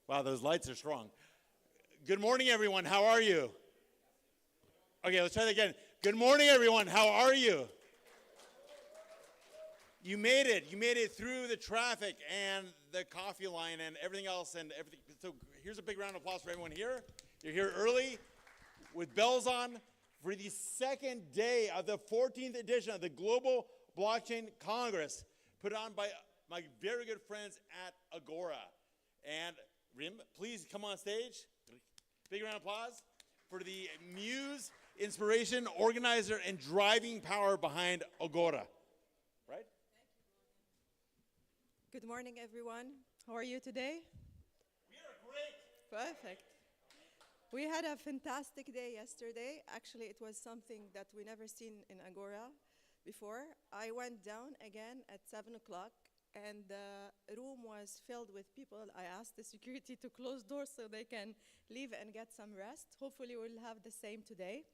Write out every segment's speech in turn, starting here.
Wow, those lights are strong. Good morning, everyone. How are you? Okay, let's try that again. Good morning, everyone. How are you? You made it. You made it through the traffic and the coffee line and everything else and everything. So here's a big round of applause for everyone here. You're here early with bells on for the second day of the 14th edition of the Global Blockchain Congress, put on by my very good friends at Agora. And Rim, please come on stage. Big round of applause for the muse, inspiration, organizer, and driving power behind Agora. Right? Good morning, everyone. How are you today? We are great. Perfect. We had a fantastic day yesterday. Actually, it was something that we never seen in Agora before. I went down again at 7 o'clock, and the room was filled with people. I asked the security to close doors so they can leave and get some rest. Hopefully, we'll have the same today.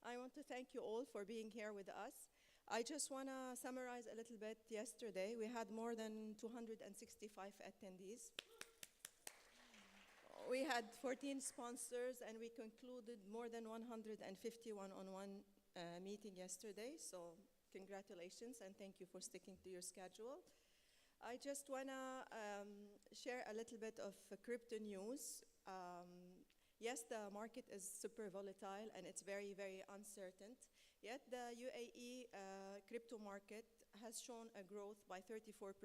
I want to thank you all for being here with us. I just want to summarize a little bit yesterday. We had more than 265 attendees. We had 14 sponsors, and we concluded more than 150 one-on-one meeting yesterday. So congratulations, and thank you for sticking to your schedule. I just want to share a little bit of crypto news. Yes, the market is super volatile, and it's very, very uncertain. Yet the UAE crypto market has shown a growth by 34%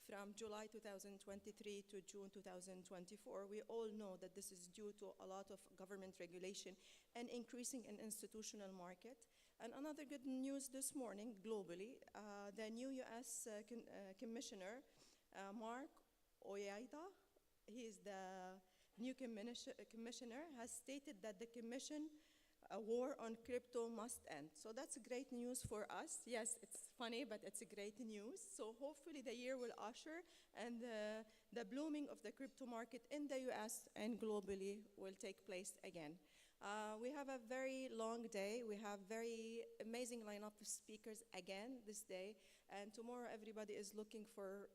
from July 2023 to June 2024. We all know that this is due to a lot of government regulation and increasing an institutional market. And another good news this morning, globally, the new US Commissioner, Mark Oyeda, he is the new commissioner, has stated that the commission a war on crypto must end. So that's great news for us. Yes, it's funny, but it's great news. So hopefully the year will usher and the blooming of the crypto market in the US and globally will take place again. We have a very long day. We have very amazing lineup of speakers again this day. And tomorrow everybody is looking for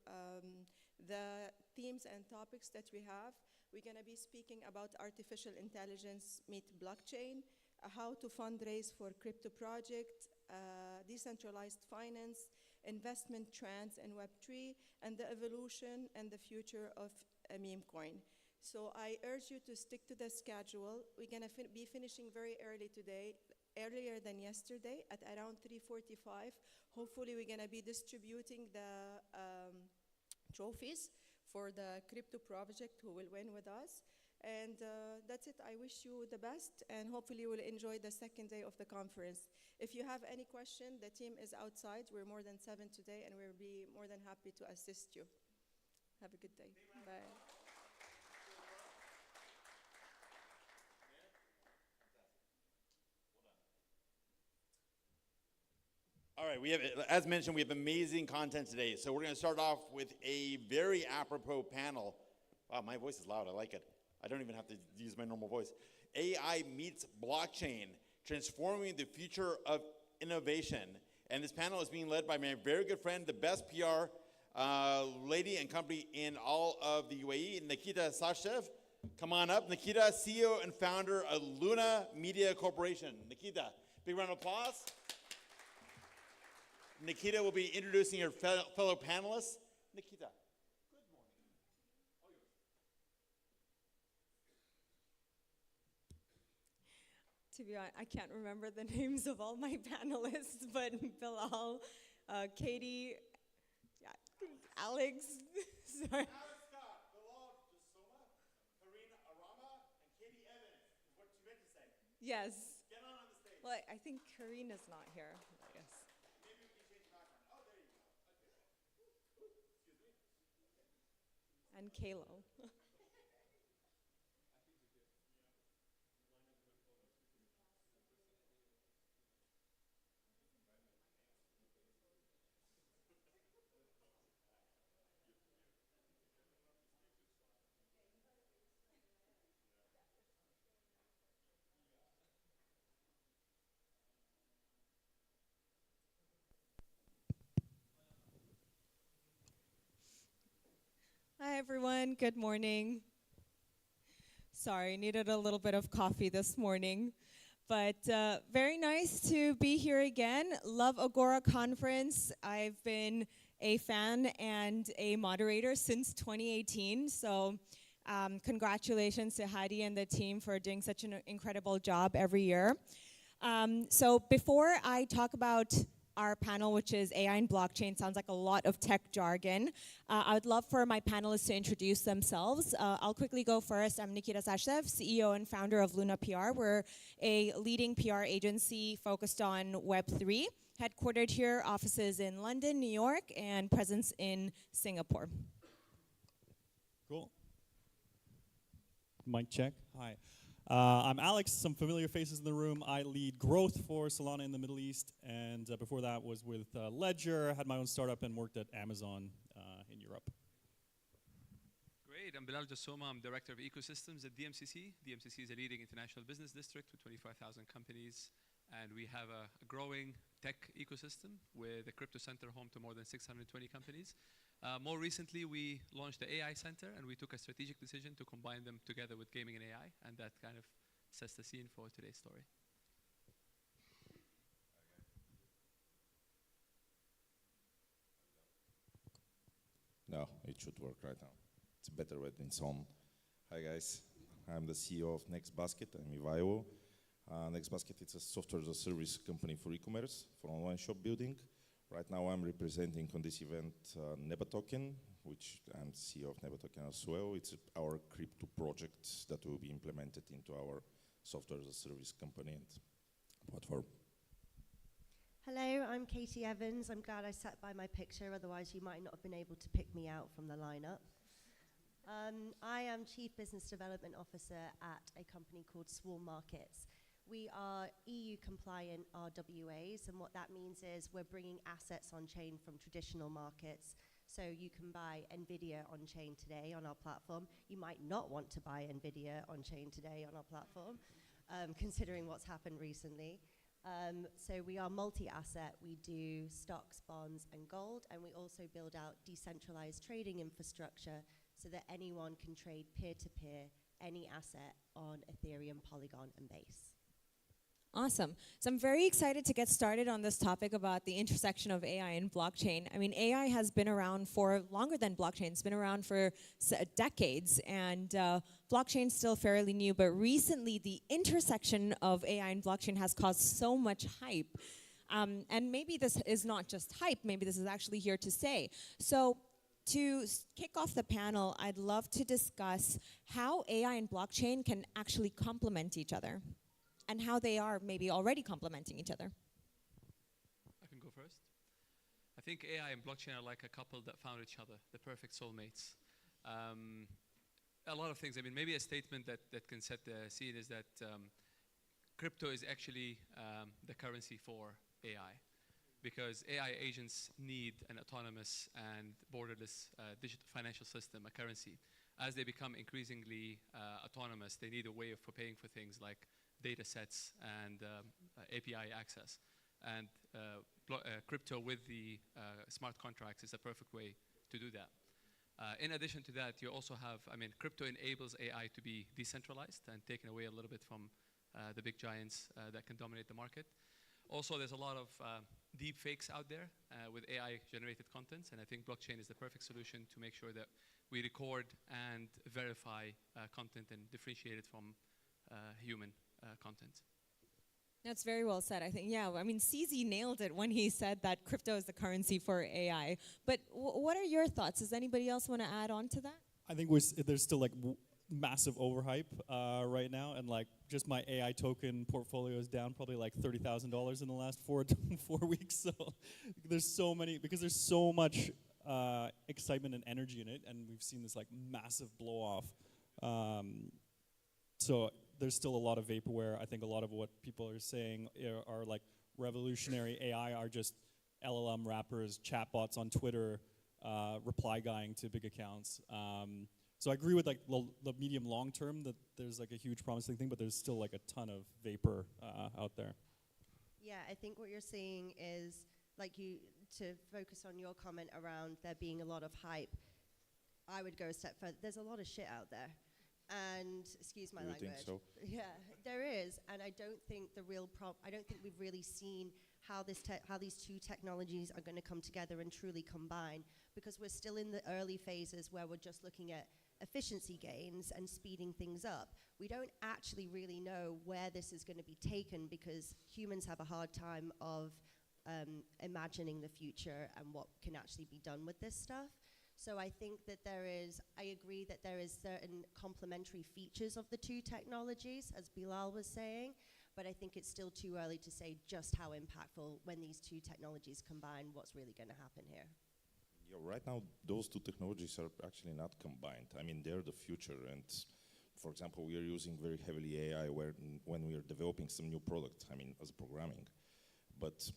the themes and topics that we have. We're going to be speaking about artificial intelligence meet blockchain, how to fundraise for crypto project, decentralized finance, investment trends in Web3, and the evolution and the future of a meme coin. So I urge you to stick to the schedule. We're going to be finishing very early today, earlier than yesterday at around 3:45. Hopefully we're going to be distributing the trophies for the crypto project who will win with us. And that's it. I wish you the best, and hopefully you will enjoy the second day of the conference. If you have any question, the team is outside. We're more than 7 today, and we'll be more than happy to assist you. Have a good day. Bye. All right, we have, as mentioned, we have amazing content today. So we're going to start off with a very apropos panel. Wow, my voice is loud. I like it. I don't even have to use my normal voice. AI meets blockchain, transforming the future of innovation. And this panel is being led by my very good friend, the best PR lady and company in all of the UAE, Nikita Sachdev. Come on up. Nikita, CEO and founder of Luna Media Corporation. Nikita, big round of applause. Nikita will be introducing her fellow panelists. Nikita. To be honest, I can't remember the names of all my panelists, but Bilal, Katie, yeah, Alex, sorry. Alex Scott, Bilal Jasoma, Karina Arama, and Katie Evans is what you meant to say. Yes. Get on the stage. Well, I think Karina's not here. Yes. Maybe we can change the background. Oh, there you go. Okay. Excuse me. And Kalo. Hi, everyone. Good morning. Sorry, needed a little bit of coffee this morning. But very nice to be here again. Love Agora Conference. I've been a fan and a moderator since 2018. So congratulations to Heidi and the team for doing such an incredible job every year. So before I talk about our panel, which is AI and blockchain, sounds like a lot of tech jargon. I would love for my panelists to introduce themselves. I'll quickly go first. I'm Nikita Sachdev, CEO and founder of Luna PR. We're a leading PR agency focused on Web3, headquartered here, offices in London, New York, and presence in Singapore. Cool. Mic check. Hi. I'm Alex. Some familiar faces in the room. I lead growth for Solana in the Middle East, and before that was with Ledger, had my own startup and worked at Amazon in Europe. Great, I'm Bilal Jassoma. I'm Director of Ecosystems at DMCC. DMCC is a leading international business district with 25,000 companies, and we have a growing tech ecosystem with a crypto center home to more than 620 companies. More recently, we launched the AI Center, and we took a strategic decision to combine them together with gaming and AI, and that kind of sets the scene for today's story. No, it should work right now. It's better when it's on. Hi guys, I'm the CEO of NextBasket. I'm Ivailo. NextBasket is a software as a service company for e-commerce, for online shop building. Right now I'm representing on this event Nebatoken, which I'm CEO of Nebatoken as well. It's our crypto project that will be implemented into our software as a service company and platform. Hello, I'm Katie Evans. I'm glad I sat by my picture, otherwise you might not have been able to pick me out from the lineup. I am Chief Business Development Officer at a company called Swarm Markets. We are EU compliant RWAs, and what that means is we're bringing assets on chain from traditional markets. So you can buy NVIDIA on chain today on our platform. You might not want to buy NVIDIA on chain today on our platform, considering what's happened recently. So we are multi-asset. We do stocks, bonds, and gold, and we also build out decentralized trading infrastructure so that anyone can trade peer-to-peer any asset on Ethereum, Polygon, and Base. Awesome. So I'm very excited to get started on this topic about the intersection of AI and blockchain. I mean, AI has been around for longer than blockchain. It's been around for decades, and blockchain's still fairly new, but recently the intersection of AI and blockchain has caused so much hype. And maybe this is not just hype, maybe this is actually here to stay. So to kick off the panel, I'd love to discuss how AI and blockchain can actually complement each other, and how they are maybe already complementing each other. I can go first. I think AI and blockchain are like a couple that found each other, the perfect soulmates. A lot of things. I mean, maybe a statement that can set the scene is that crypto is actually the currency for AI, because AI agents need an autonomous and borderless digital financial system, a currency. As they become increasingly autonomous, they need a way for paying for things like data sets and API access. And crypto with the smart contracts is a perfect way to do that. In addition to that, you also have, I mean, crypto enables AI to be decentralized and taken away a little bit from the big giants that can dominate the market. Also, there's a lot of deep fakes out there with AI-generated contents, and I think blockchain is the perfect solution to make sure that we record and verify content and differentiate it from human content. That's very well said. I think, yeah, I mean, CZ nailed it when he said that crypto is the currency for AI. But what are your thoughts? Does anybody else want to add on to that? I think there's still like massive overhype right now, and like just my AI token portfolio is down probably like $30,000 in the last 4 weeks. So there's so many, because there's so much excitement and energy in it, and we've seen this like massive blow off. So there's still a lot of vaporware. I think a lot of what people are saying are like revolutionary AI are just LLM wrappers, chatbots on Twitter, reply guying to big accounts. So I agree with like the medium long term that there's like a huge promising thing, but there's still like a ton of vapor out there. Yeah, I think what you're seeing is, like, to focus on your comment around there being a lot of hype, I would go a step further. There's a lot of shit out there. And excuse my Do you language. think so? Yeah, there is, and I don't think I don't think we've really seen how these two technologies are going to come together and truly combine, because we're still in the early phases where we're just looking at efficiency gains and speeding things up. We don't actually really know where this is going to be taken, because humans have a hard time of imagining the future and what can actually be done with this stuff. So I think that I agree that there is certain complementary features of the two technologies, as Bilal was saying, but I think it's still too early to say just how impactful, when these two technologies combine, what's really going to happen here. Yeah, right now, those two technologies are actually not combined. I mean, they're the future. And for example, we are using very heavily AI when we are developing some new product, I mean, as programming. But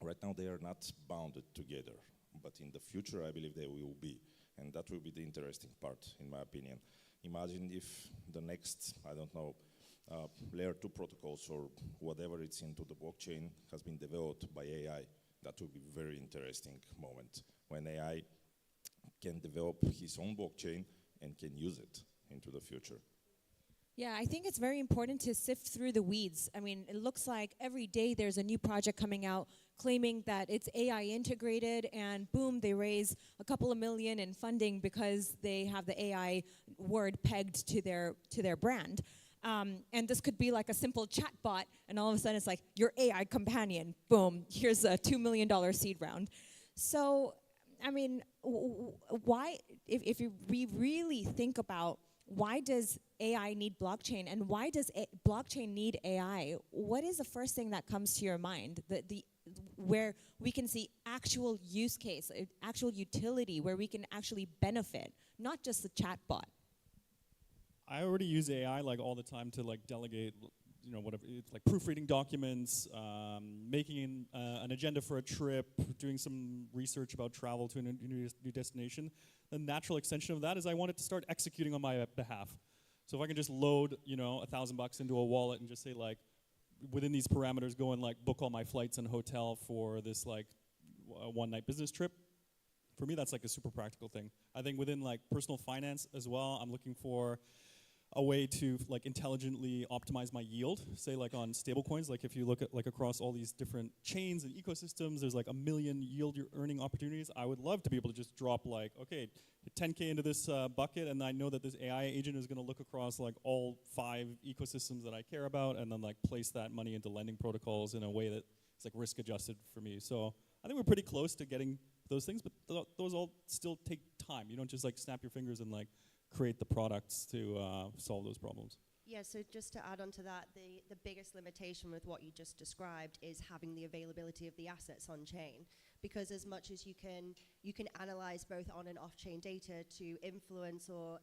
right now, they are not bounded together. But in the future, I believe they will be. And that will be the interesting part, in my opinion. Imagine if the next, I don't know, layer 2 protocols or whatever it's into the blockchain has been developed by AI. That will be a very interesting moment when AI can develop his own blockchain and can use it into the future. Yeah, I think it's very important to sift through the weeds. I mean, it looks like every day there's a new project coming out claiming that it's AI integrated, and boom, they raise a couple of million in funding because they have the AI word pegged to their brand. And this could be like a simple chat bot, and all of a sudden it's like, your AI companion, boom, here's a $2 million seed round. So, I mean, why, if we really think about why does AI need blockchain, and why does blockchain need AI? What is the first thing that comes to your mind? Where we can see actual use case, actual utility, where we can actually benefit, not just the chatbot. I already use AI like all the time to like delegate, you know, whatever, it's like proofreading documents, making an agenda for a trip, doing some research about travel to a new destination. The natural extension of that is I want it to start executing on my behalf. So if I can just load, you know, $1,000 into a wallet and just say like, within these parameters, go and like book all my flights and hotel for this like one-night business trip. For me, that's like a super practical thing. I think within like personal finance as well, I'm looking for a way to like intelligently optimize my yield, say like on stablecoins. Like if you look at like across all these different chains and ecosystems, there's like a million yield earning opportunities. I would love to be able to just drop like, okay, 10K into this bucket, and I know that this AI agent is going to look across like all 5 ecosystems that I care about, and then like place that money into lending protocols in a way that it's like risk adjusted for me. So I think we're pretty close to getting those things, but those all still take time. You don't just like snap your fingers and like create the products to solve those problems. Yeah, so just to add on to that, the biggest limitation with what you just described is having the availability of the assets on chain. Because as much as you can analyze both on and off chain data to influence or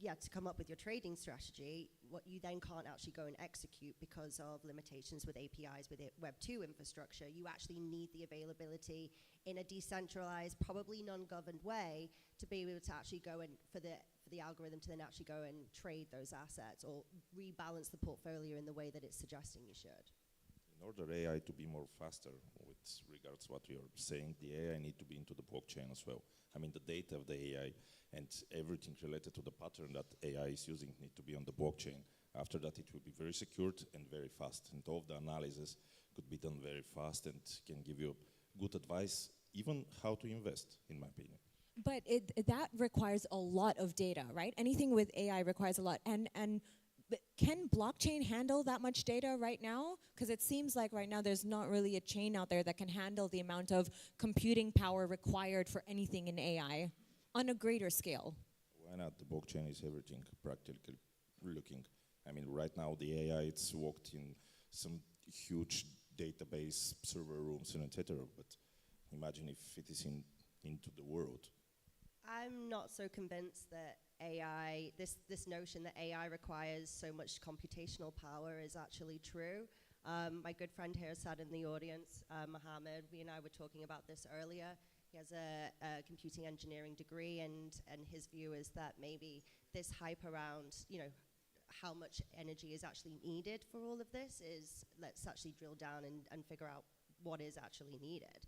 to come up with your trading strategy, what you then can't actually go and execute because of limitations with APIs, with Web 2 infrastructure. You actually need the availability in a decentralized, probably non-governed way to be able to actually go and for the algorithm to then actually go and trade those assets or rebalance the portfolio in the way that it's suggesting you should. In order AI to be more faster with regards to what you're saying, the AI need to be into the blockchain as well. I mean, the data of the AI and everything related to the pattern that AI is using need to be on the blockchain. After that, it will be very secured and very fast. And all of the analysis could be done very fast and can give you good advice, even how to invest, in my opinion. But that requires a lot of data, right? Anything with AI requires a lot. And can blockchain handle that much data right now? Because it seems like right now there's not really a chain out there that can handle the amount of computing power required for anything in AI on a greater scale. Why not? The blockchain is everything, practically looking. I mean, right now the AI, it's locked in some huge database, server rooms, and etc. But imagine if it is into the world. I'm not so convinced that AI, this notion that AI requires so much computational power is actually true. My good friend here sat in the audience, Mohammed, we and I were talking about this earlier. He has a computing engineering degree, and his view is that maybe this hype around, you know, how much energy is actually needed for all of this is, let's actually drill down and figure out what is actually needed.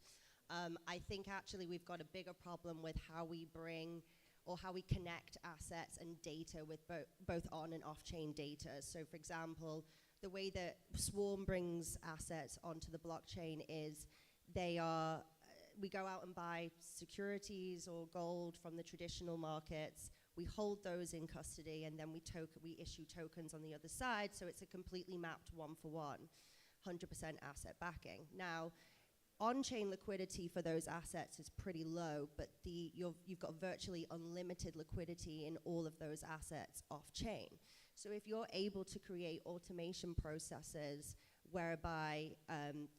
I think actually we've got a bigger problem with how we bring or how we connect assets and data with both on and off-chain data. So for example, the way that Swarm brings assets onto the blockchain is we go out and buy securities or gold from the traditional markets. We hold those in custody, and then we issue tokens on the other side, so it's a completely mapped one-for-one, 100% asset backing. Now, on-chain liquidity for those assets is pretty low, but you've got virtually unlimited liquidity in all of those assets off-chain. So if you're able to create automation processes whereby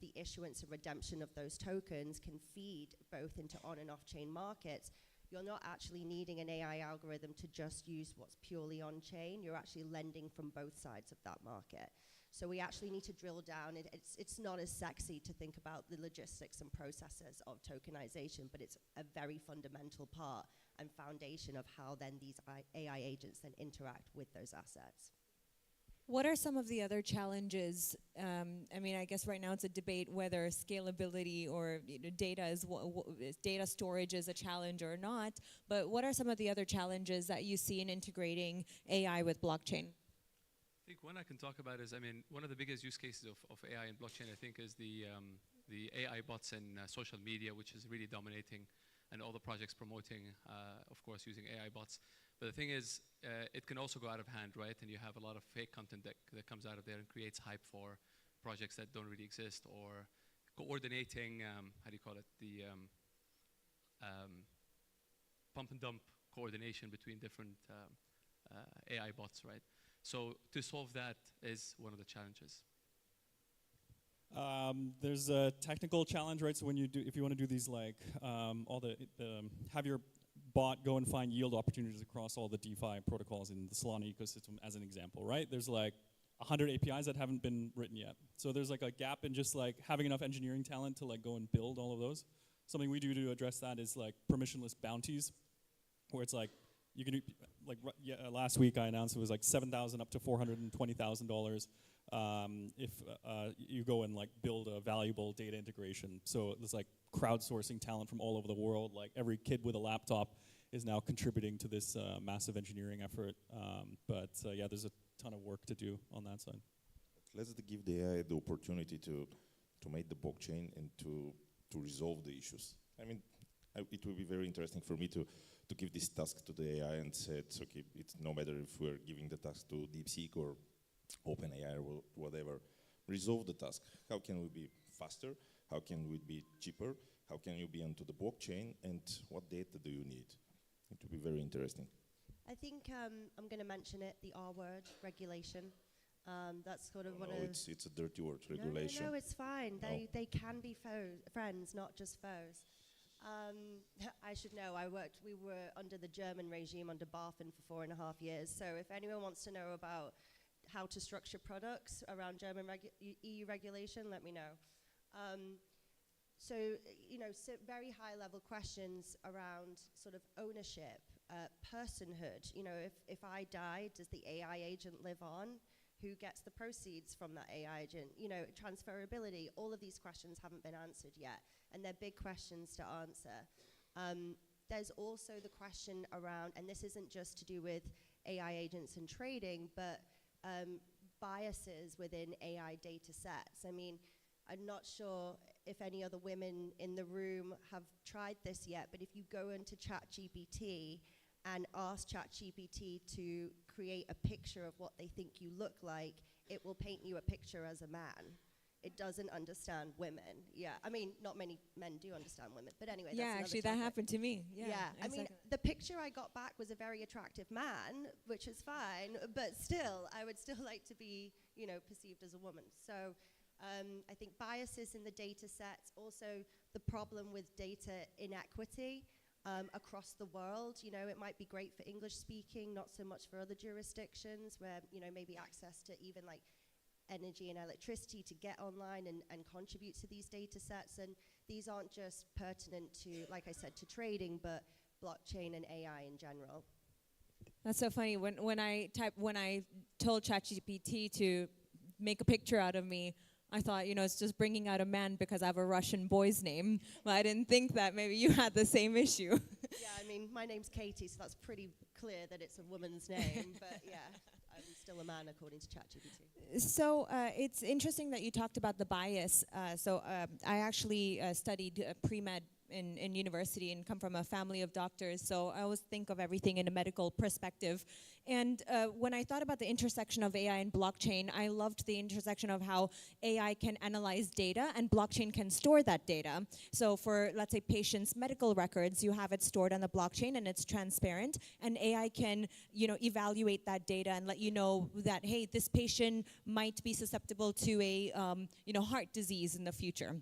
the issuance and redemption of those tokens can feed both into on and off-chain markets, you're not actually needing an AI algorithm to just use what's purely on-chain. You're actually lending from both sides of that market. So we actually need to drill down. It's not as sexy to think about the logistics and processes of tokenization, but it's a very fundamental part and foundation of how then these AI agents then interact with those assets. What are some of the other challenges? I mean, I guess right now it's a debate whether scalability or data storage is a challenge or not. But what are some of the other challenges that you see in integrating AI with blockchain? I think one I can talk about is, I mean, one of the biggest use cases of AI in blockchain, I think, is the AI bots and social media, which is really dominating, and all the projects promoting, of course, using AI bots. But the thing is, it can also go out of hand, right? And you have a lot of fake content that comes out of there and creates hype for projects that don't really exist, or coordinating, how do you call it, the pump and dump coordination between different AI bots, right? So to solve that is one of the challenges. There's a technical challenge, right? So if you want to do these like have your bot go and find yield opportunities across all the DeFi protocols in the Solana ecosystem, as an example, right? There's like 100 APIs that haven't been written yet. So there's like a gap in just like having enough engineering talent to like go and build all of those. Something we do to address that is like permissionless bounties, where it's like you can last week I announced it was like $7,000 up to $420,000 if you go and like build a valuable data integration. So there's like crowdsourcing talent from all over the world. Like every kid with a laptop is now contributing to this massive engineering effort. But yeah, there's a ton of work to do on that side. Let's give the AI the opportunity to make the blockchain and to resolve the issues. I mean, it will be very interesting for me to give this task to the AI and say, it's okay, it's no matter if we're giving the task to DeepSeek or OpenAI or whatever, resolve the task. How can we be faster? How can we be cheaper? How can you be onto the blockchain? And what data do you need? It will be very interesting. I think I'm going to mention it, the R word, regulation. That's sort of it's a dirty word, regulation. No, it's fine. No. They can be friends, not just foes. I should know. We were under the German regime under BaFin for 4.5 years. So if anyone wants to know about how to structure products around German EU regulation, let me know. So very high level questions around sort of ownership, personhood. If I die, does the AI agent live on? Who gets the proceeds from that AI agent? Transferability, all of these questions haven't been answered yet, and they're big questions to answer. There's also the question around, and this isn't just to do with AI agents and trading, but biases within AI data sets. I mean, I'm not sure if any other women in the room have tried this yet, but if you go into ChatGPT and ask ChatGPT to create a picture of what they think you look like, it will paint you a picture as a man. It doesn't understand women. Yeah, I mean, not many men do understand women, but anyway, that's another actually, topic. that happened to me. Yeah, I mean, the picture I got back was a very attractive man, which is fine, but still, I would still like to be, perceived as a woman. So I think biases in the data sets, also the problem with data inequity across the world. It might be great for English speaking, not so much for other jurisdictions where, maybe access to even like energy and electricity to get online and contribute to these data sets. And these aren't just pertinent to, like I said, to trading, but blockchain and AI in general. That's so funny. When I told ChatGPT to make a picture out of me, I thought, it's just bringing out a man because I have a Russian boy's name. But I didn't think that maybe you had the same issue. Yeah, I mean, my name's Katie, so that's pretty clear that it's a woman's name. But yeah, I'm still a man according to ChatGPT. So it's interesting that you talked about the bias. I actually studied pre-med in university and come from a family of doctors, so I always think of everything in a medical perspective. And when I thought about the intersection of AI and blockchain, I loved the intersection of how AI can analyze data and blockchain can store that data. So for, let's say, patients' medical records, you have it stored on the blockchain and it's transparent, and AI can, evaluate that data and let you know that, hey, this patient might be susceptible to a, heart disease in the future.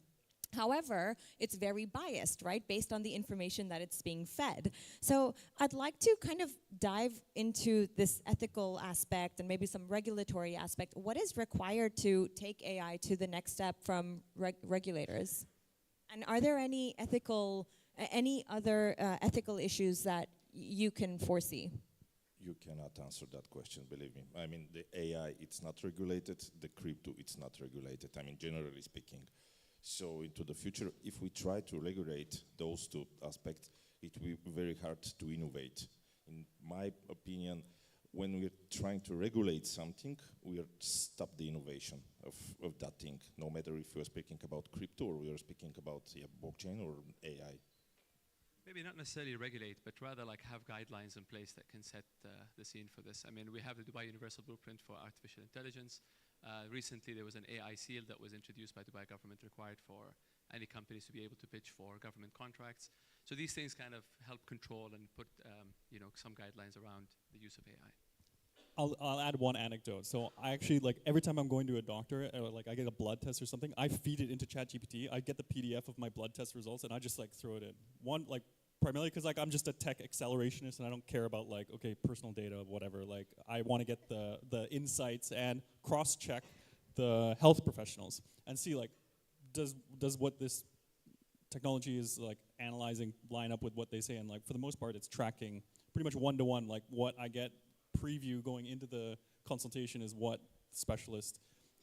However, it's very biased, right, based on the information that it's being fed. So I'd like to kind of dive into this ethical aspect and maybe some regulatory aspect. What is required to take AI to the next step from regulators? And are there any other ethical issues that you can foresee? You cannot answer that question, believe me. I mean, the AI, it's not regulated. The crypto, it's not regulated. I mean, generally speaking. So into the future, if we try to regulate those two aspects, it will be very hard to innovate. In my opinion, when we're trying to regulate something, we are stop the innovation of that thing, no matter if we're speaking about crypto or we're speaking about blockchain or AI. Maybe not necessarily regulate, but rather like have guidelines in place that can set the scene for this. I mean, we have the Dubai Universal Blueprint for Artificial Intelligence. Recently, there was an AI seal that was introduced by Dubai government required for any companies to be able to pitch for government contracts. So these things kind of help control and put some guidelines around the use of AI. I'll add one anecdote. So I actually, every time I'm going to a doctor, or I get a blood test or something, I feed it into ChatGPT. I get the PDF of my blood test results, and I just throw it in. Primarily because I'm just a tech accelerationist, and I don't care about personal data, whatever. I want to get the insights and cross-check the health professionals and see does what this technology is analyzing line up with what they say, and for the most part, it's tracking pretty much one-to-one. What I get preview going into the consultation is what the specialist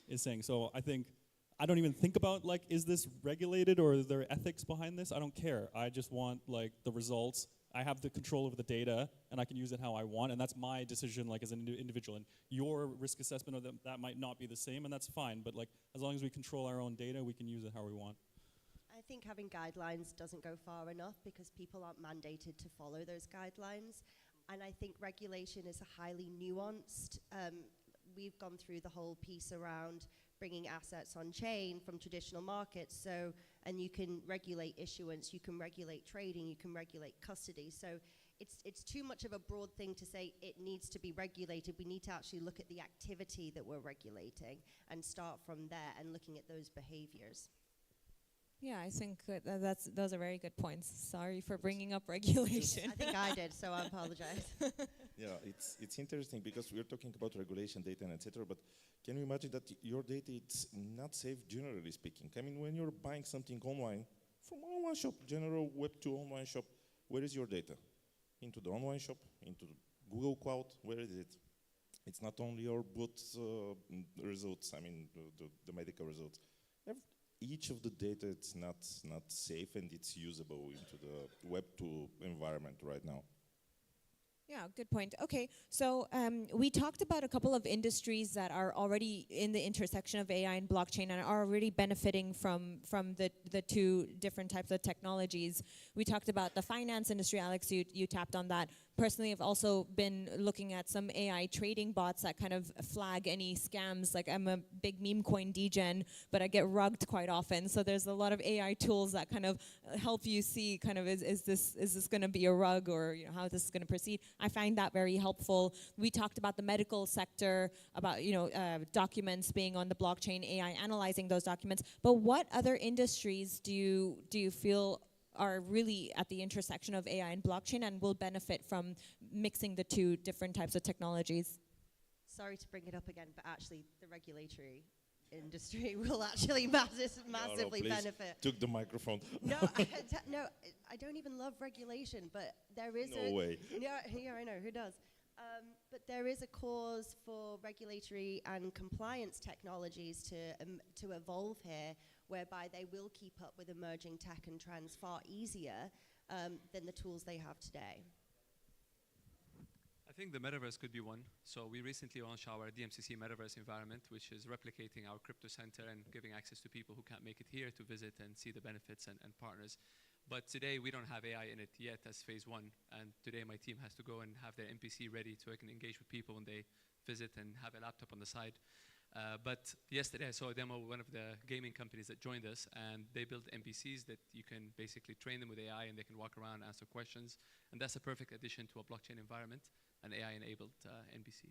is saying. So I don't even think about is this regulated or is there ethics behind this? I don't care. I just want the results. I have the control over the data and I can use it how I want, and that's my decision as an individual. And your risk assessment of that might not be the same, and that's fine. But as long as we control our own data, we can use it how we want. I think having guidelines doesn't go far enough because people aren't mandated to follow those guidelines. And I think regulation is a highly nuanced. We've gone through the whole piece around bringing assets on chain from traditional markets. And you can regulate issuance, you can regulate trading, you can regulate custody. So it's too much of a broad thing to say it needs to be regulated. We need to actually look at the activity that we're regulating and start from there and looking at those behaviors. Yeah, I think those are very good points. Sorry for bringing up regulation. I think I did, so I apologize. Yeah, it's interesting because we're talking about regulation, data, and etc. But can you imagine that your data is not safe, generally speaking? I mean, when you're buying something online, from online shop, general Web 2 online shop, where is your data? Into the online shop, into the Google Cloud, where is it? It's not only your blood results, I mean, the medical results. Each of the data it's not safe and it's usable into the Web 2 environment right now. Yeah, good point. Okay, so we talked about a couple of industries that are already in the intersection of AI and blockchain and are already benefiting from the two different types of technologies. We talked about the finance industry. Alex, you tapped on that. Personally, I've also been looking at some AI trading bots that kind of flag any scams. I'm a big meme coin degen, but I get rugged quite often. So there's a lot of AI tools that kind of help you see is this going to be a rug, or how this is going to proceed. I find that very helpful. We talked about the medical sector, about documents being on the blockchain, AI analyzing those documents. But what other industries do you feel are really at the intersection of AI and blockchain and will benefit from mixing the two different types of technologies? Sorry to bring it up again, but actually the regulatory industry will actually massively benefit. Took the microphone. No, I don't even love regulation, but there is No way. Yeah, I know, who does? But there is a cause for regulatory and compliance technologies to evolve here, whereby they will keep up with emerging tech and trends far easier than the tools they have today. I think the metaverse could be one. So we recently launched our DMCC metaverse environment, which is replicating our crypto center and giving access to people who can't make it here to visit and see the benefits and partners. But today we don't have AI in it yet as phase one. And today my team has to go and have their NPC ready so I can engage with people when they visit and have a laptop on the side. But yesterday I saw a demo of one of the gaming companies that joined us, and they built NPCs that you can basically train them with AI and they can walk around, answer questions. And that's a perfect addition to a blockchain environment, an AI-enabled NPC.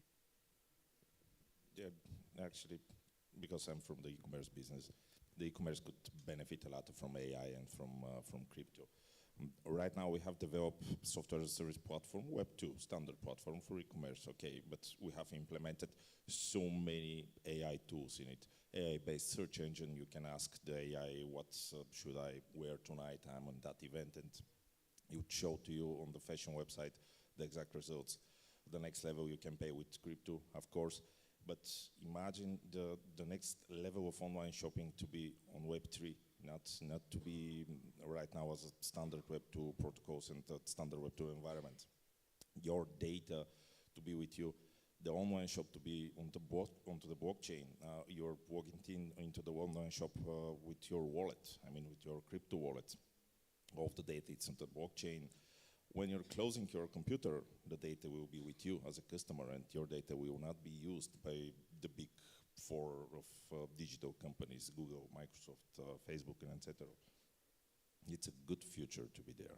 Yeah, actually, because I'm from the e-commerce business, the e-commerce could benefit a lot from AI and from crypto. Right now we have developed software as a service platform, Web2, standard platform for e-commerce, okay, but we have implemented so many AI tools in it. AI-based search engine, you can ask the AI, what should I wear tonight, I'm on that event, and it would show to you on the fashion website the exact results. The next level you can pay with crypto, of course, but imagine the next level of online shopping to be on Web3, not to be right now as a standard Web2 protocols and standard Web2 environment. Your data to be with you, the online shop to be onto the blockchain. You're logging into the online shop with your wallet, I mean with your crypto wallet. All of the data is on the blockchain. When you're closing your computer, the data will be with you as a customer, and your data will not be used by the big four of digital companies, Google, Microsoft, Facebook, and etc. It's a good future to be there.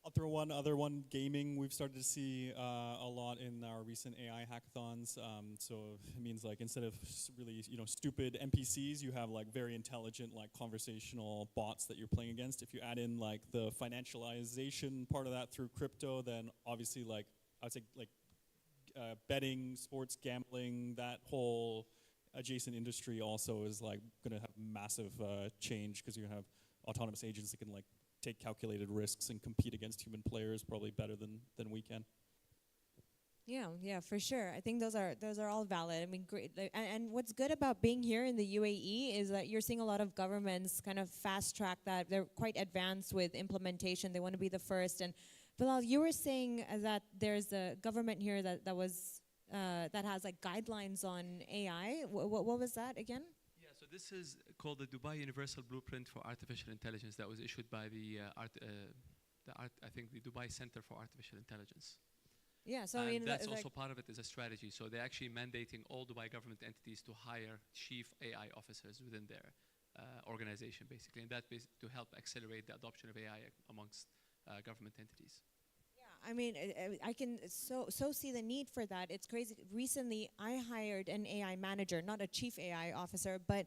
I'll throw one other one, gaming. We've started to see a lot in our recent AI hackathons. So it means like instead of really stupid NPCs, you have like very intelligent like conversational bots that you're playing against. If you add in like the financialization part of that through crypto, then obviously like I'd say like betting, sports gambling, that whole adjacent industry also is like going to have massive change, because you're going to have autonomous agents that can like take calculated risks and compete against human players probably better than we can. Yeah, for sure. I think those are all valid. I mean, great. And what's good about being here in the UAE is that you're seeing a lot of governments kind of fast track that. They're quite advanced with implementation. They want to be the first. And Bilal, you were saying that there's a government here that has like guidelines on AI. What was that again? Yeah, so this is called the Dubai Universal Blueprint for Artificial Intelligence that was issued by I think the Dubai Center for Artificial Intelligence. Yeah, so and I mean that's also part of it is a strategy. So they're actually mandating all Dubai government entities to hire chief AI officers within their organization, basically, and that to help accelerate the adoption of AI amongst government entities. I mean, I can so see the need for that. It's crazy. Recently, I hired an AI manager, not a chief AI officer, but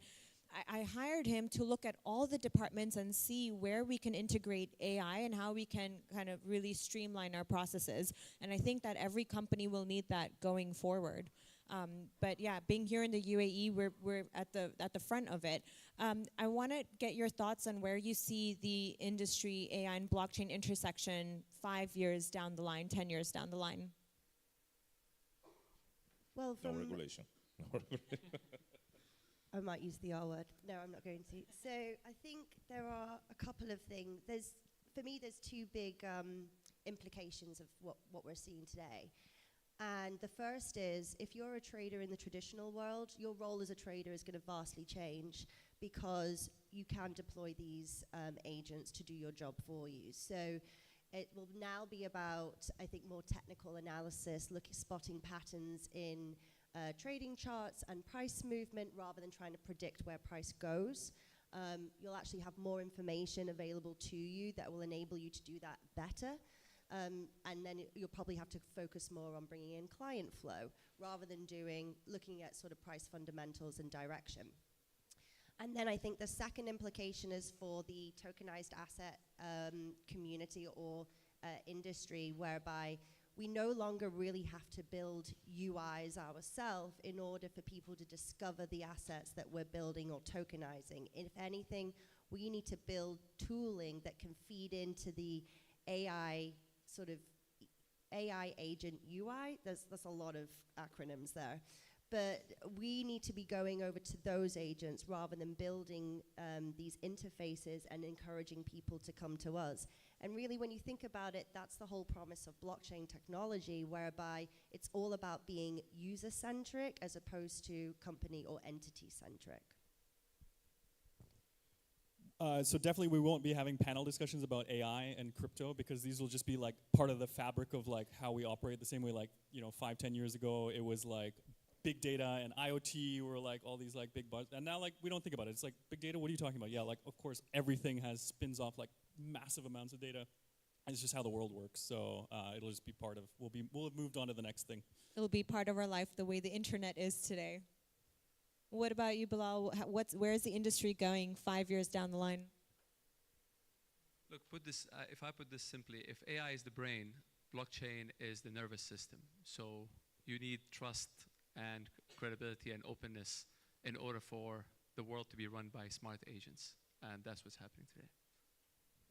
I hired him to look at all the departments and see where we can integrate AI and how we can kind of really streamline our processes. And I think that every company will need that going forward. But yeah, being here in the UAE, we're at the front of it. I want to get your thoughts on where you see the industry, AI and blockchain intersection 5 years down the line, 10 years down the line. Well, No regulation. I might use the R word. No, I'm not going to. So I think there are a couple of things. For me, there's two big implications of what we're seeing today. And the first is, if you're a trader in the traditional world, your role as a trader is going to vastly change, because you can deploy these agents to do your job for you. So it will now be about, I think, more technical analysis, spotting patterns in trading charts and price movement, rather than trying to predict where price goes. You'll actually have more information available to you that will enable you to do that better. And then you'll probably have to focus more on bringing in client flow, rather than looking at sort of price fundamentals and direction. And then I think the second implication is for the tokenized asset community or industry, whereby we no longer really have to build UIs ourselves in order for people to discover the assets that we're building or tokenizing. If anything, we need to build tooling that can feed into the AI sort of AI agent UI. There's a lot of acronyms there. But we need to be going over to those agents rather than building these interfaces and encouraging people to come to us. And really, when you think about it, that's the whole promise of blockchain technology, whereby it's all about being user-centric as opposed to company or entity-centric. So definitely we won't be having panel discussions about AI and crypto because these will just be like part of the fabric of like how we operate, the same way like, 5-10 years ago it was like big data and IoT were like all these like big buzz, and now like we don't think about it. It's like big data, what are you talking about? Yeah, like of course everything spins off like massive amounts of data. It's just how the world works. So it'll just be part of, we'll have moved on to the next thing. It'll be part of our life the way the internet is today. What about you, Bilal? Where's the industry going 5 years down the line? Look, if I put this simply, if AI is the brain, blockchain is the nervous system. So you need trust and credibility and openness in order for the world to be run by smart agents. And that's what's happening today.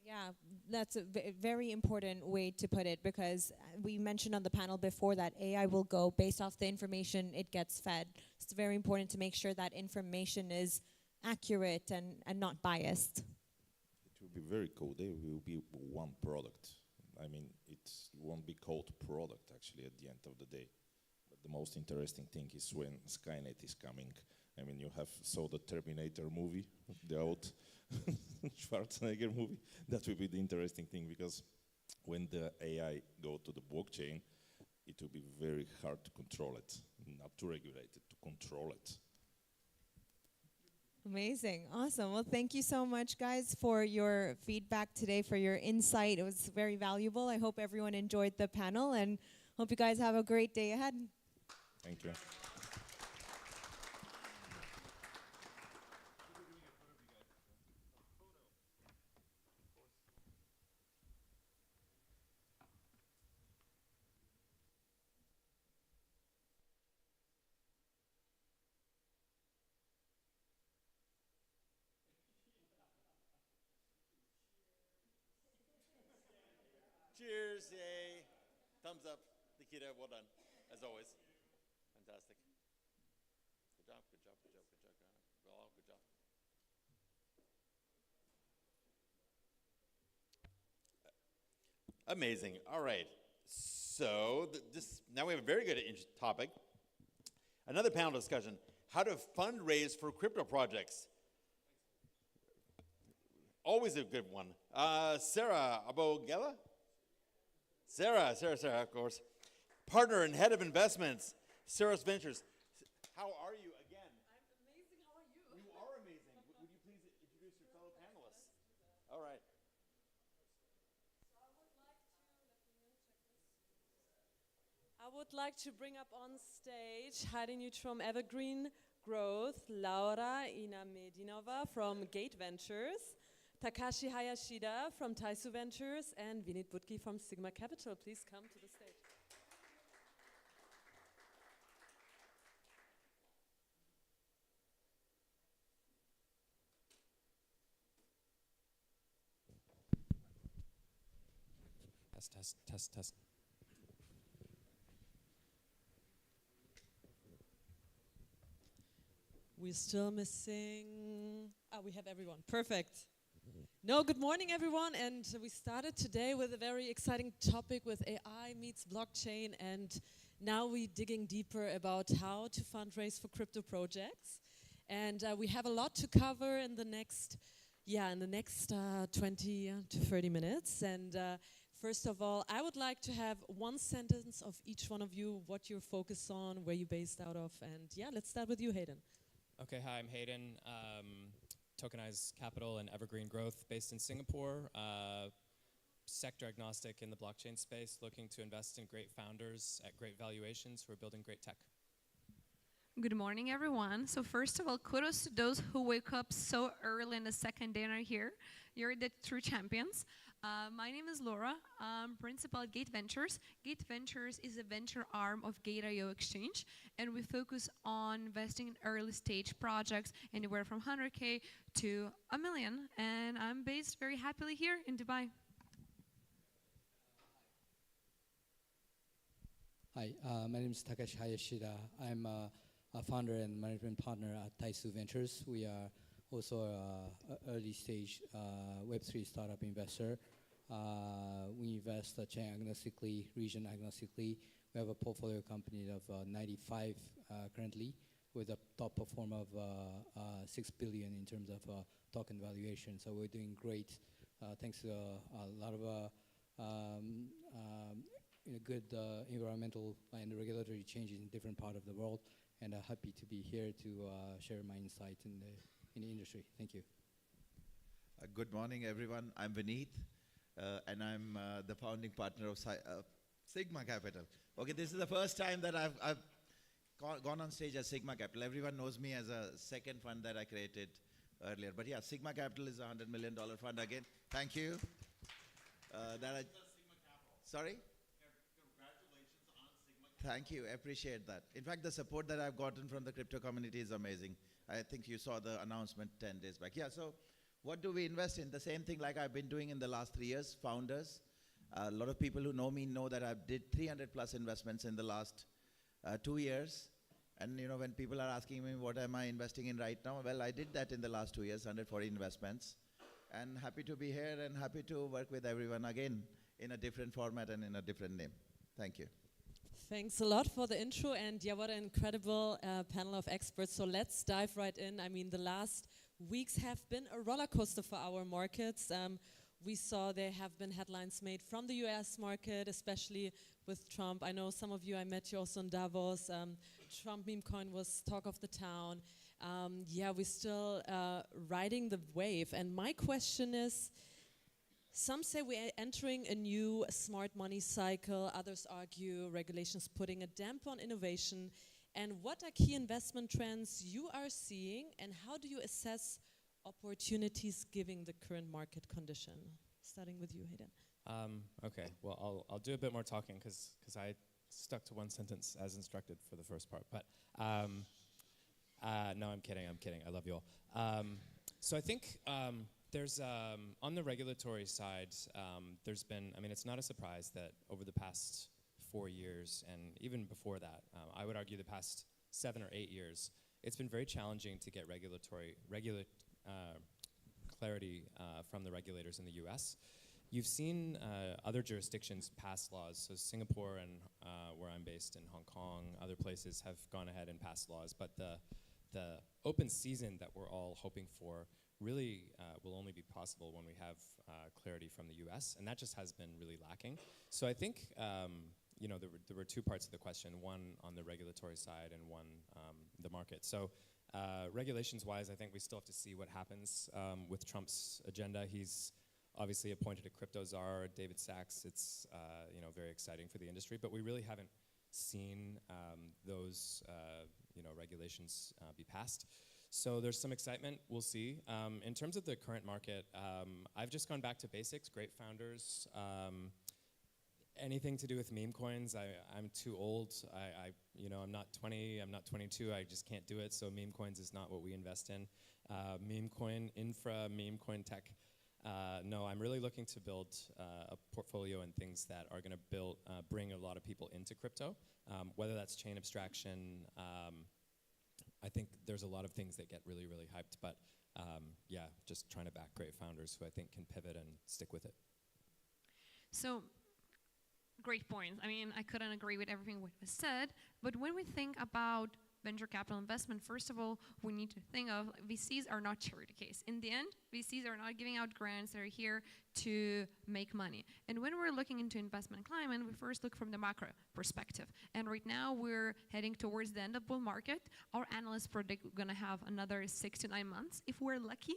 Yeah, that's a very important way to put it, because we mentioned on the panel before that AI will go based off the information it gets fed. It's very important to make sure that information is accurate and not biased. It will be very cool. There will be one product. I mean, it won't be called product actually at the end of the day. But the most interesting thing is when Skynet is coming. I mean, you saw the Terminator movie, the old Schwarzenegger movie. That will be the interesting thing, because when the AI go to the blockchain, it will be very hard to control it, not to regulate it, to control it. Amazing. Awesome. Well, thank you so much, guys, for your feedback today, for your insight. It was very valuable. I hope everyone enjoyed the panel, and hope you guys have a great day ahead. Thank you. Cheers, yay. Thumbs up. Nikita, well done, as always. Fantastic. Good job, good job, good job, good job. Well, good job. Amazing. All right. So now we have a very good topic. Another panel discussion: how to fundraise for crypto projects. Always a good one. Sarah Abogela? Sarah, of course. Partner and head of investments, Saros Ventures. How are you again? I'm amazing. How are you? You are amazing. Would you please introduce your fellow panelists? All right. I would like to bring up on stage Heidi Newt from Evergreen Growth, Laura Inamedinova from Gate Ventures, Takashi Hayashida from Taisu Ventures, and Vinit Butki from Sigma Capital. Please come to the stage. Test. We're still missing. We have everyone. Perfect. No, good morning, everyone. And we started today with a very exciting topic with AI meets blockchain. And now we're digging deeper about how to fundraise for crypto projects. And we have a lot to cover in the next 20 to 30 minutes. And first of all, I would like to have one sentence of each one of you, what you're focused on, where you're based out of. And yeah, let's start with you, Hayden. Okay, hi, I'm Hayden. Tokenized Capital and Evergreen Growth based in Singapore. Sector agnostic in the blockchain space, looking to invest in great founders at great valuations who are building great tech. Good morning, everyone. So first of all, kudos to those who wake up so early in the second day and are here. You're the true champions. My name is Laura. I'm principal at Gate Ventures. Gate Ventures is a venture arm of Gate.io Exchange, and we focus on investing in early stage projects anywhere from 100K to $1 million. And I'm based very happily here in Dubai. Hi, my name is Takashi Hayashida. I'm a founder and management partner at Taisu Ventures. We are also an early stage Web3 startup investor. We invest chain agnostically, region agnostically. We have a portfolio company of 95 currently, with a top performer of 6 billion in terms of token valuation. So we're doing great thanks to a lot of good environmental and regulatory changes in different part of the world, and happy to be here to share my insight in the industry. Thank you. Good morning, everyone. I'm Vineet, and I'm the founding partner of Sigma Capital. Okay, this is the first time that I've gone on stage as Sigma Capital. Everyone knows me as a second fund that I created earlier. But yeah, Sigma Capital is a $100 million fund again. Thank you. Sorry? Congratulations on Sigma Capital. Thank you. I appreciate that. In fact, the support that I've gotten from the crypto community is amazing. I think you saw the announcement 10 days back. Yeah, so what do we invest in? The same thing like I've been doing in the last 3 years, founders. A lot of people who know me know that I've did 300 plus investments in the last 2 years. And you know, when people are asking me what am I investing in right now, well, I did that in the last 2 years, 140 investments. And happy to be here and happy to work with everyone again in a different format and in a different name. Thank you. Thanks a lot for the intro, and yeah, what an incredible panel of experts. So let's dive right in. I mean, the last weeks have been a roller coaster for our markets. We saw there have been headlines made from the US market, especially with Trump. I know some of you, I met you also in Davos. Trump meme coin was talk of the town. Yeah, we're still riding the wave. And my question is, some say we're entering a new smart money cycle. Others argue regulations putting a damper on innovation. And what are key investment trends you are seeing, and how do you assess opportunities given the current market condition? Starting with you, Hayden. Okay, well, I'll do a bit more talking because I stuck to one sentence as instructed for the first part. But no, I'm kidding. I love you all. So I think there's, on the regulatory side, there's been, I mean, it's not a surprise that over the past 4 years, and even before that, I would argue the past 7 or 8 years, it's been very challenging to get clarity from the regulators in the US. You've seen other jurisdictions pass laws, so Singapore and where I'm based in Hong Kong, other places have gone ahead and passed laws, but the open season that we're all hoping for really will only be possible when we have clarity from the US, and that just has been really lacking. So I think you know, there were two parts of the question, one on the regulatory side and one the market. So regulations-wise, I think we still have to see what happens with Trump's agenda. He's obviously appointed a crypto czar, David Sachs. It's you know, very exciting for the industry, but we really haven't seen those you know, regulations be passed. So there's some excitement, we'll see. In terms of the current market, I've just gone back to basics, great founders. Anything to do with meme coins, I'm too old. You know, I'm not 20, I'm not 22, I just can't do it, so meme coins is not what we invest in. Meme coin, infra, meme coin tech. No, I'm really looking to build a portfolio and things that are going to bring a lot of people into crypto, whether that's chain abstraction. I think there's a lot of things that get really, really hyped, but yeah, just trying to back great founders who I think can pivot and stick with it. So, great points. I mean, I couldn't agree with everything what was said, but when we think about venture capital investment, first of all, we need to think of VCs are not charity case. In the end, VCs are not giving out grants. They're here to make money. And when we're looking into investment climate, we first look from the macro perspective. And right now, we're heading towards the end of bull market. Our analysts predict we're going to have another 6 to 9 months if we're lucky.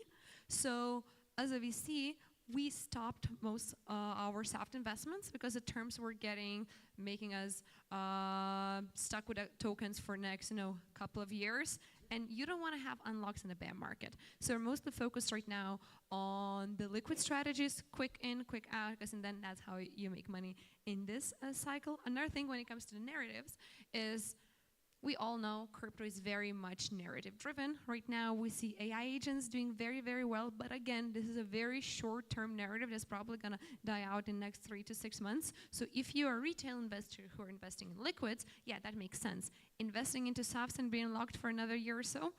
So as a VC, we stopped most our soft investments because the terms we're getting making us stuck with tokens for next, couple of years. And you don't want to have unlocks in the bear market. So we're mostly focused right now on the liquid strategies, quick in, quick out, because then that's how you make money in this cycle. Another thing when it comes to the narratives is We all know crypto is very much narrative driven. Right now, we see AI agents doing very, very well, but again, this is a very short-term narrative that's probably gonna die out in the next 3 to 6 months. So if you are a retail investor who are investing in liquids, yeah, that makes sense. Investing into softs and being locked for another year or so,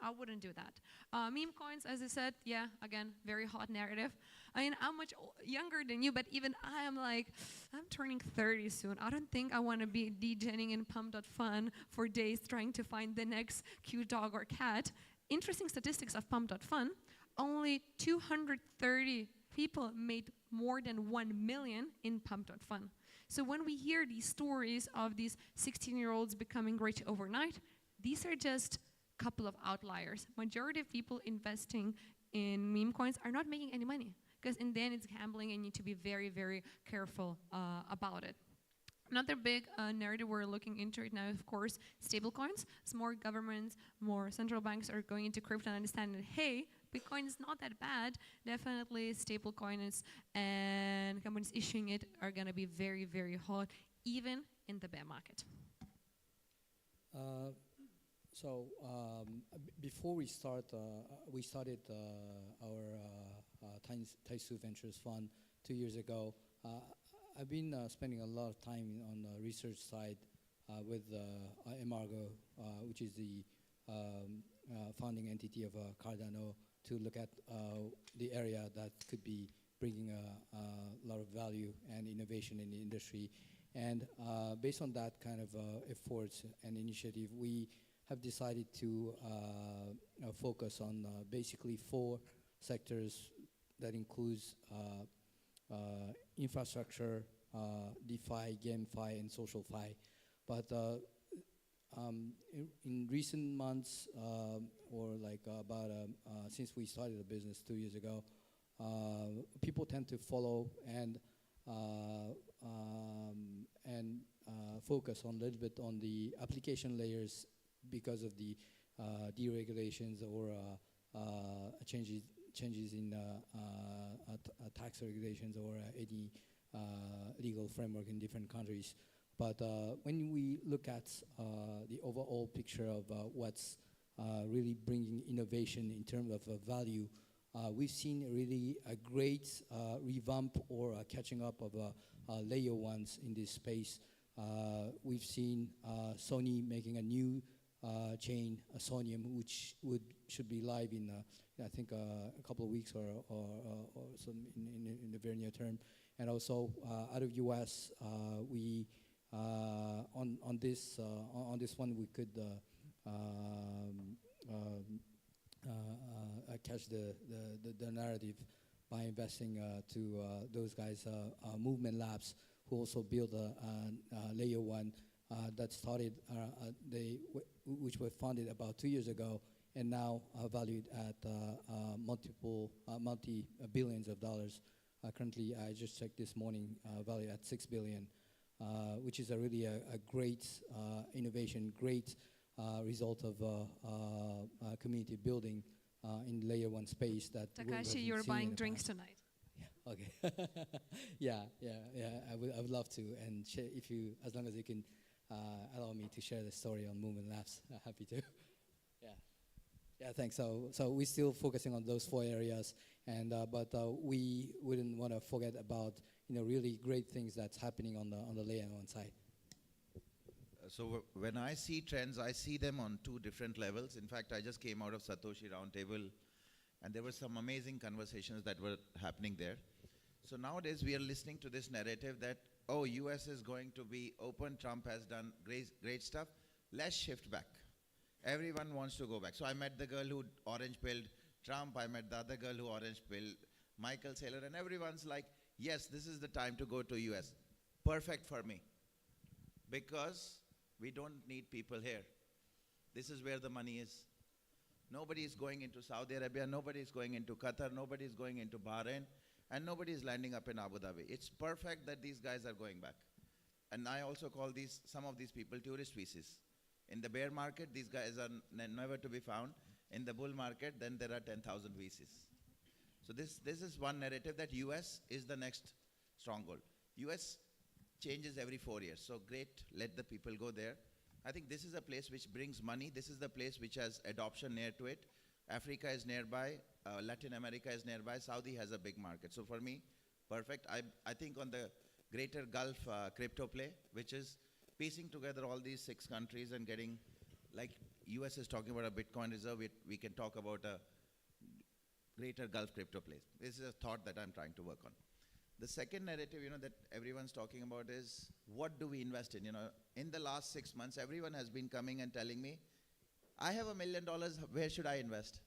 I wouldn't do that. Meme coins, as I said, yeah, again, very hot narrative. I mean, I'm much younger than you, but even I am like, I'm turning 30 soon. I don't think I want to be degenning in pump.fun for days trying to find the next cute dog or cat. Interesting statistics of pump.fun, only 230 people made more than 1 million in pump.fun. So when we hear these stories of these 16-year-olds becoming rich overnight, these are just couple of outliers. Majority of people investing in meme coins are not making any money, because in the end it's gambling and you need to be very, very careful about it. Another big narrative we're looking into right now, of course, stable coins. As more governments, more central banks are going into crypto and understanding that, hey, Bitcoin is not that bad. Definitely stable coins and companies issuing it are going to be very, very hot, even in the bear market. Before we start, we started our Taisu Ventures Fund 2 years ago. I've been spending a lot of time on the research side with Emargo, which is the founding entity of Cardano, to look at the area that could be bringing a lot of value and innovation in the industry. And based on that kind of efforts and initiative, we have decided to focus on basically 4 sectors that includes infrastructure, DeFi, GameFi, and SocialFi. But in recent months, or like since we started the business 2 years ago, people tend to follow and focus on a little bit on the application layers because of the deregulations or changes in tax regulations or any legal framework in different countries. But when we look at the overall picture of what's really bringing innovation in terms of value, we've seen really a great revamp or a catching up of layer ones in this space. We've seen Sony making a new chain, Sonium, which should be live in I think a couple of weeks or some in the very near term. And also out of US, we on this one we could catch the narrative by investing to those guys, Movement Labs, who also built a layer one that started, which were founded about 2 years ago, and now valued at multi-billions of dollars. Currently, I just checked this morning, valued at $6 billion, which is really a great innovation, great result of community building in layer one space. That Takashi, you're buying drinks tonight. Yeah. Okay. yeah. I would love to, and if you, as long as you can allow me to share the story on Movement Labs, happy to. Yeah, thanks. So we're still focusing on those 4 areas, and but we wouldn't want to forget about really great things that's happening on the layer one side. So when I see trends, I see them on 2 different levels. In fact, I just came out of Satoshi Roundtable, and there were some amazing conversations that were happening there. So nowadays we are listening to this narrative that, oh, US is going to be open, Trump has done great stuff, let's shift back. Everyone wants to go back. So I met the girl who orange-pilled Trump, I met the other girl who orange-pilled Michael Saylor, and everyone's like, yes, this is the time to go to US. Perfect for me. Because we don't need people here. This is where the money is. Nobody is going into Saudi Arabia, nobody is going into Qatar, nobody is going into Bahrain, and nobody is landing up in Abu Dhabi. It's perfect that these guys are going back. And I also call some of these people tourist VCs. In the bear market, these guys are never to be found. In the bull market, then there are 10,000 VCs. So this is one narrative that US is the next stronghold. US changes every 4 years. So great, let the people go there. I think this is a place which brings money. This is the place which has adoption near to it. Africa is nearby. Latin America is nearby. Saudi has a big market. So for me, perfect. I think on the greater Gulf crypto play, which is piecing together all these 6 countries and getting, like US is talking about a Bitcoin reserve, we can talk about a greater Gulf crypto play. This is a thought that I'm trying to work on. The second narrative, that everyone's talking about is, what do we invest in? In the last 6 months, everyone has been coming and telling me, I have $1 million, where should I invest?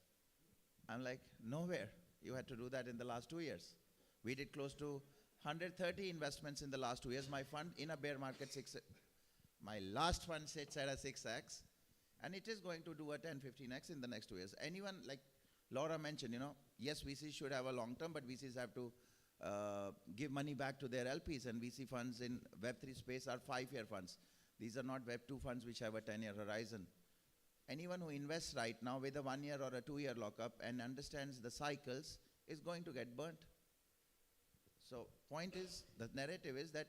I'm like, nowhere. You had to do that in the last 2 years. We did close to 130 investments in the last 2 years. My fund in a bear market, my last fund sits at a 6x, and it is going to do a 10, 15x in the next 2 years. Anyone, like Laura mentioned, yes, VCs should have a long term, but VCs have to give money back to their LPs, and VC funds in Web3 space are 5-year funds. These are not Web2 funds which have a 10-year horizon. Anyone who invests right now with a 1-year or a 2-year lockup and understands the cycles is going to get burnt. So point is, the narrative is that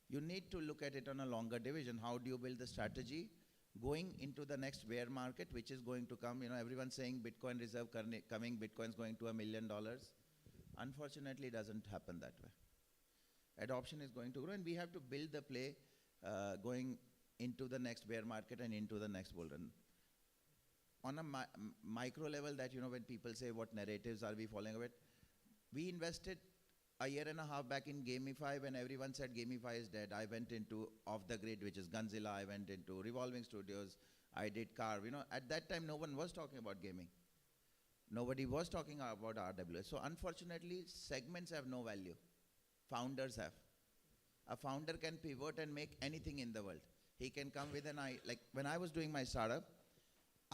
you need to look at it on a longer division. How do you build the strategy going into the next bear market, which is going to come? Everyone's saying Bitcoin reserve coming, Bitcoin's going to $1 million. Unfortunately, it doesn't happen that way. Adoption is going to grow, and we have to build the play going into the next bear market and into the next bull run. On a micro level, that, when people say what narratives are we following of it, we invested a year and a half back in GameFi when everyone said GameFi is dead. I went into Off the Grid, which is Gunzilla. I went into Revolving Studios. I did Carve. At that time, no one was talking about gaming. Nobody was talking about RWS. So unfortunately, segments have no value. Founders have. A founder can pivot and make anything in the world. He can come with like when I was doing my startup,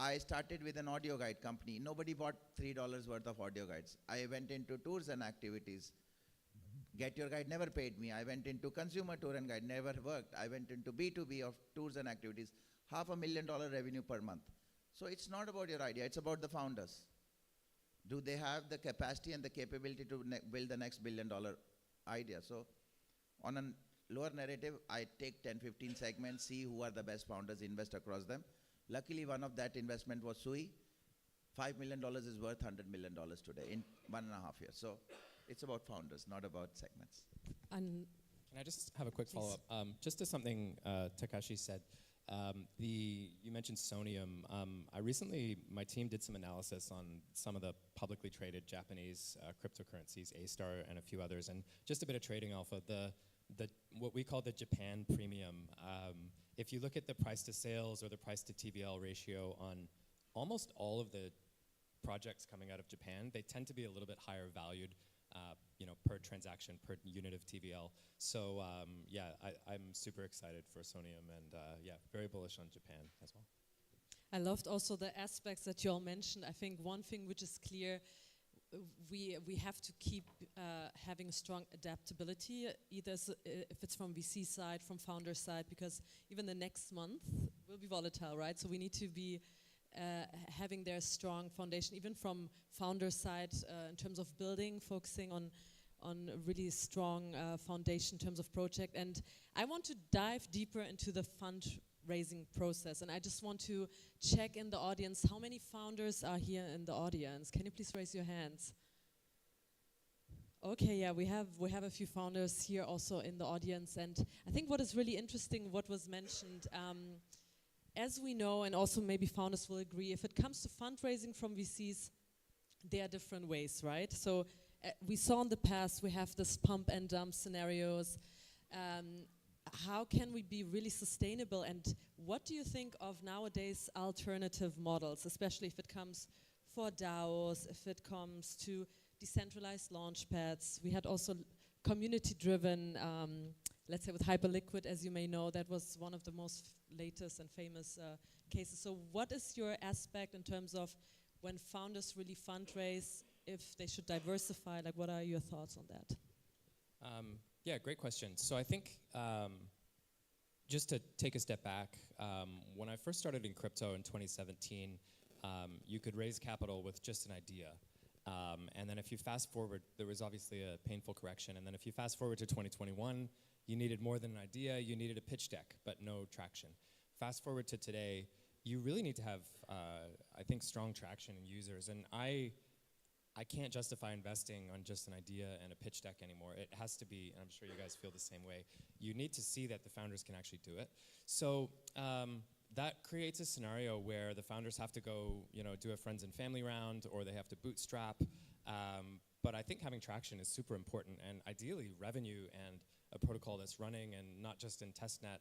I started with an audio guide company. Nobody bought $3 worth of audio guides. I went into tours and activities. Get Your Guide never paid me. I went into consumer tour and guide, never worked. I went into B2B of tours and activities, $500,000 revenue per month. So it's not about your idea, it's about the founders. Do they have the capacity and the capability to build the next $1 billion idea? So on a lower narrative, I take 10, 15 segments, see who are the best founders, invest across them. Luckily, one of that investment was Sui. $5 million is worth $100 million today in 1.5 years. So it's about founders, not about segments. Can I just have a quick follow-up? Just to something Takashi said. You mentioned Sonium. My team did some analysis on some of the publicly traded Japanese cryptocurrencies, A-Star and a few others, and just a bit of trading alpha. What we call the Japan premium. If you look at the price to sales or the price to TVL ratio on almost all of the projects coming out of Japan, they tend to be a little bit higher valued, per transaction, per unit of TVL. So I'm super excited for Sonium, and very bullish on Japan as well. I loved also the aspects that you all mentioned. I think one thing which is clear, we have to keep having a strong adaptability, either if it's from VC side, from founder side, because even the next month will be volatile, right? So we need to be having their strong foundation, even from founder side, in terms of building, focusing on a really strong foundation in terms of project. And I want to dive deeper into the fundraising process. And I just want to check in the audience, how many founders are here in the audience? Can you please raise your hands? Okay, yeah, we have a few founders here also in the audience. And I think what is really interesting, what was mentioned, as we know, and also maybe founders will agree, if it comes to fundraising from VCs, there are different ways, right? So we saw in the past, we have this pump and dump scenarios. How can we be really sustainable? And what do you think of nowadays alternative models, especially if it comes for DAOs, if it comes to decentralized launchpads? We had also community-driven, let's say with Hyperliquid, as you may know, that was one of the most latest and famous cases. So what is your aspect in terms of when founders really fundraise, if they should diversify, like what are your thoughts on that? Great question. So I think just to take a step back, when I first started in crypto in 2017, you could raise capital with just an idea. And then if you fast forward, there was obviously a painful correction. And then if you fast forward to 2021, you needed more than an idea, you needed a pitch deck, but no traction. fast forward to today, you really need to have, I think, strong traction in users. And I can't justify investing on just an idea and a pitch deck anymore. It has to be, and I'm sure you guys feel the same way, you need to see that the founders can actually do it. So that creates a scenario where the founders have to go, do a friends and family round, or they have to bootstrap. But I think having traction is super important, and ideally revenue and a protocol that's running and not just in testnet.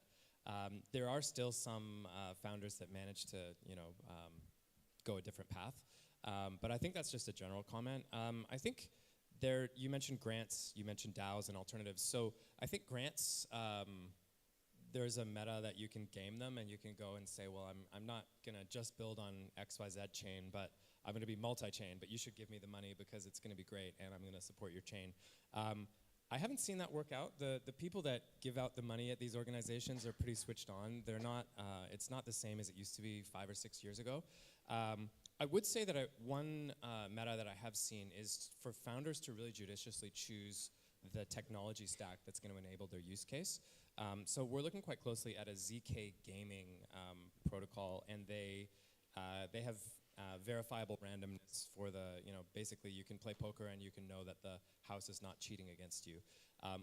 There are still some founders that manage to, go a different path. But I think that's just a general comment. I think you mentioned grants, you mentioned DAOs and alternatives. So I think grants, there's a meta that you can game them, and you can go and say, well, I'm not gonna just build on XYZ chain, but I'm gonna be multi-chain, but you should give me the money because it's gonna be great and I'm gonna support your chain. I haven't seen that work out. The people that give out the money at these organizations are pretty switched on. They're not, it's not the same as it used to be 5 or 6 years ago. I would say that one meta that I have seen is for founders to really judiciously choose the technology stack that's going to enable their use case. So we're looking quite closely at a ZK gaming protocol, and they have verifiable randomness for the, basically you can play poker and you can know that the house is not cheating against you.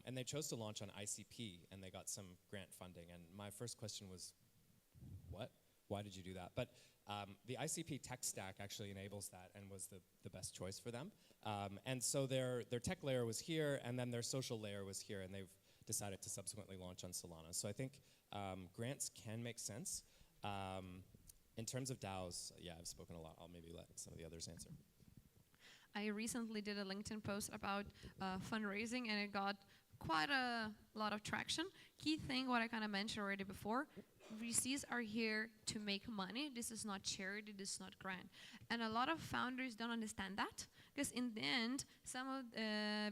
And they chose to launch on ICP, and they got some grant funding. And my first question was, what? Why did you do that? But the ICP tech stack actually enables that and was the best choice for them. And so their tech layer was here, and then their social layer was here, and they've decided to subsequently launch on Solana. So I think grants can make sense. In terms of DAOs, yeah, I've spoken a lot. I'll maybe let some of the others answer. I recently did a LinkedIn post about fundraising, and it got quite a lot of traction. Key thing, what I kind of mentioned already before, VCs are here to make money. This is not charity, this is not grant. And a lot of founders don't understand that, because in the end, some of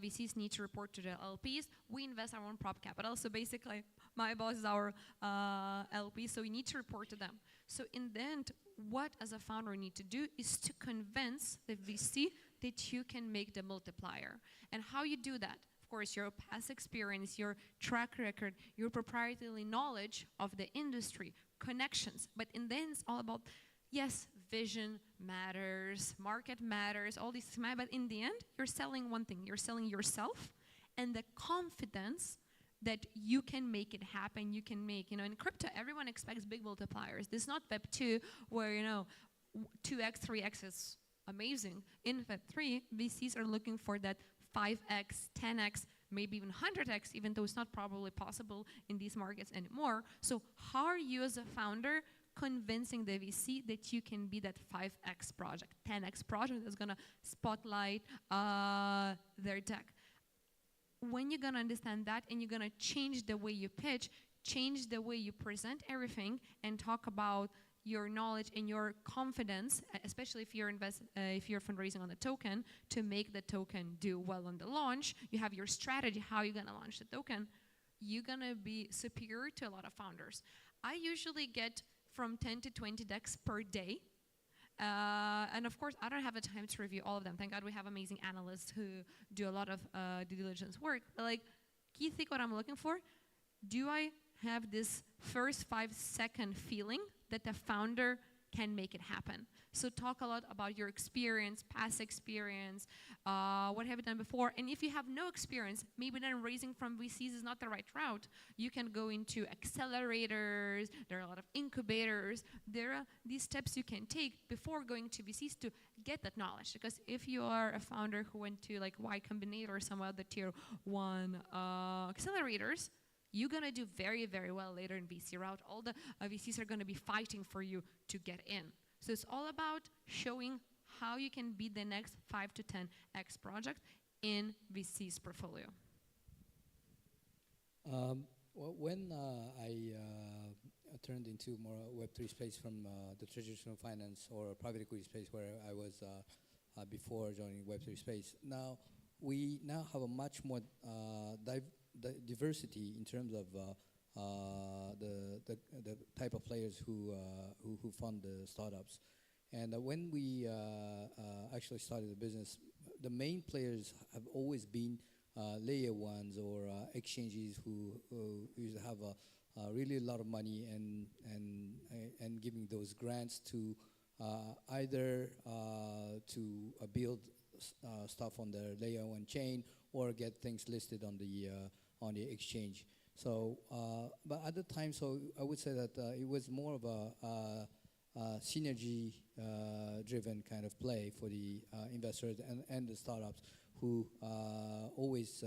VCs need to report to the LPs. We invest our own prop capital, so basically my boss is our LP, so we need to report to them. So in the end, what as a founder need to do is to convince the VC that you can make the multiplier. And how you do that? Of course, your past experience, your track record, your proprietary knowledge of the industry, connections. But in the end, it's all about, yes, vision matters, market matters, all these things matter, but in the end, you're selling one thing. You're selling yourself and the confidence that you can make it happen, you can make, in crypto, everyone expects big multipliers. This is not Web 2 where, 2x, 3x is amazing. In Web 3, VCs are looking for that 5x, 10x, maybe even 100x, even though it's not probably possible in these markets anymore. So how are you as a founder convincing the VC that you can be that 5x project, 10x project that's gonna spotlight their tech? When you're gonna understand that and you're gonna change the way you pitch, change the way you present everything, and talk about your knowledge and your confidence, especially if you're fundraising on the token, to make the token do well on the launch. You have your strategy, how you're gonna launch the token. You're gonna be superior to a lot of founders. I usually get from 10 to 20 decks per day. And of course, I don't have the time to review all of them. Thank God we have amazing analysts who do a lot of due diligence work. But key thing what I'm looking for, do I have this first 5-second feeling that the founder can make it happen? So talk a lot about your experience, past experience, what have you done before. And if you have no experience, maybe then raising from VCs is not the right route. You can go into accelerators, there are a lot of incubators. There are these steps you can take before going to VCs to get that knowledge. Because if you are a founder who went to Y Combinator or some other tier 1 accelerators, you're going to do very, very well later in VC route. All the VCs are going to be fighting for you to get in. So it's all about showing how you can be the next 5 to 10x project in VC's portfolio. When I turned into more Web3 space from the traditional finance or private equity space where I was before joining Web3 space, we now have a much more diversity in terms of the type of players who fund the startups. And when we actually started the business, the main players have always been layer ones or exchanges who used to have really a lot of money and giving those grants to either to build stuff on the layer one chain or get things listed on the exchange. So, but at the time, so I would say that it was more of a synergy-driven kind of play for the investors and the startups who always,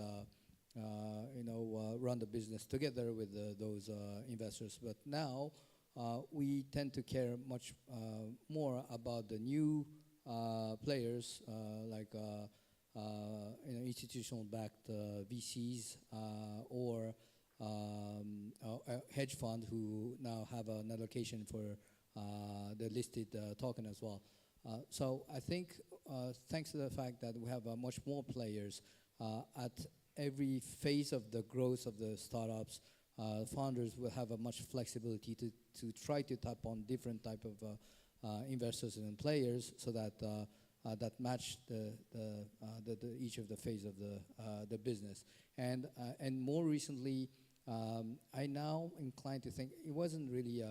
run the business together with those investors. But now we tend to care much more about the new players like institutional-backed VCs or a hedge fund who now have an allocation for the listed token as well. So I think thanks to the fact that we have much more players at every phase of the growth of the startups, founders will have a much flexibility to try to tap on different type of investors and players so that that match the each of the phase of the business. And more recently, I now inclined to think it wasn't really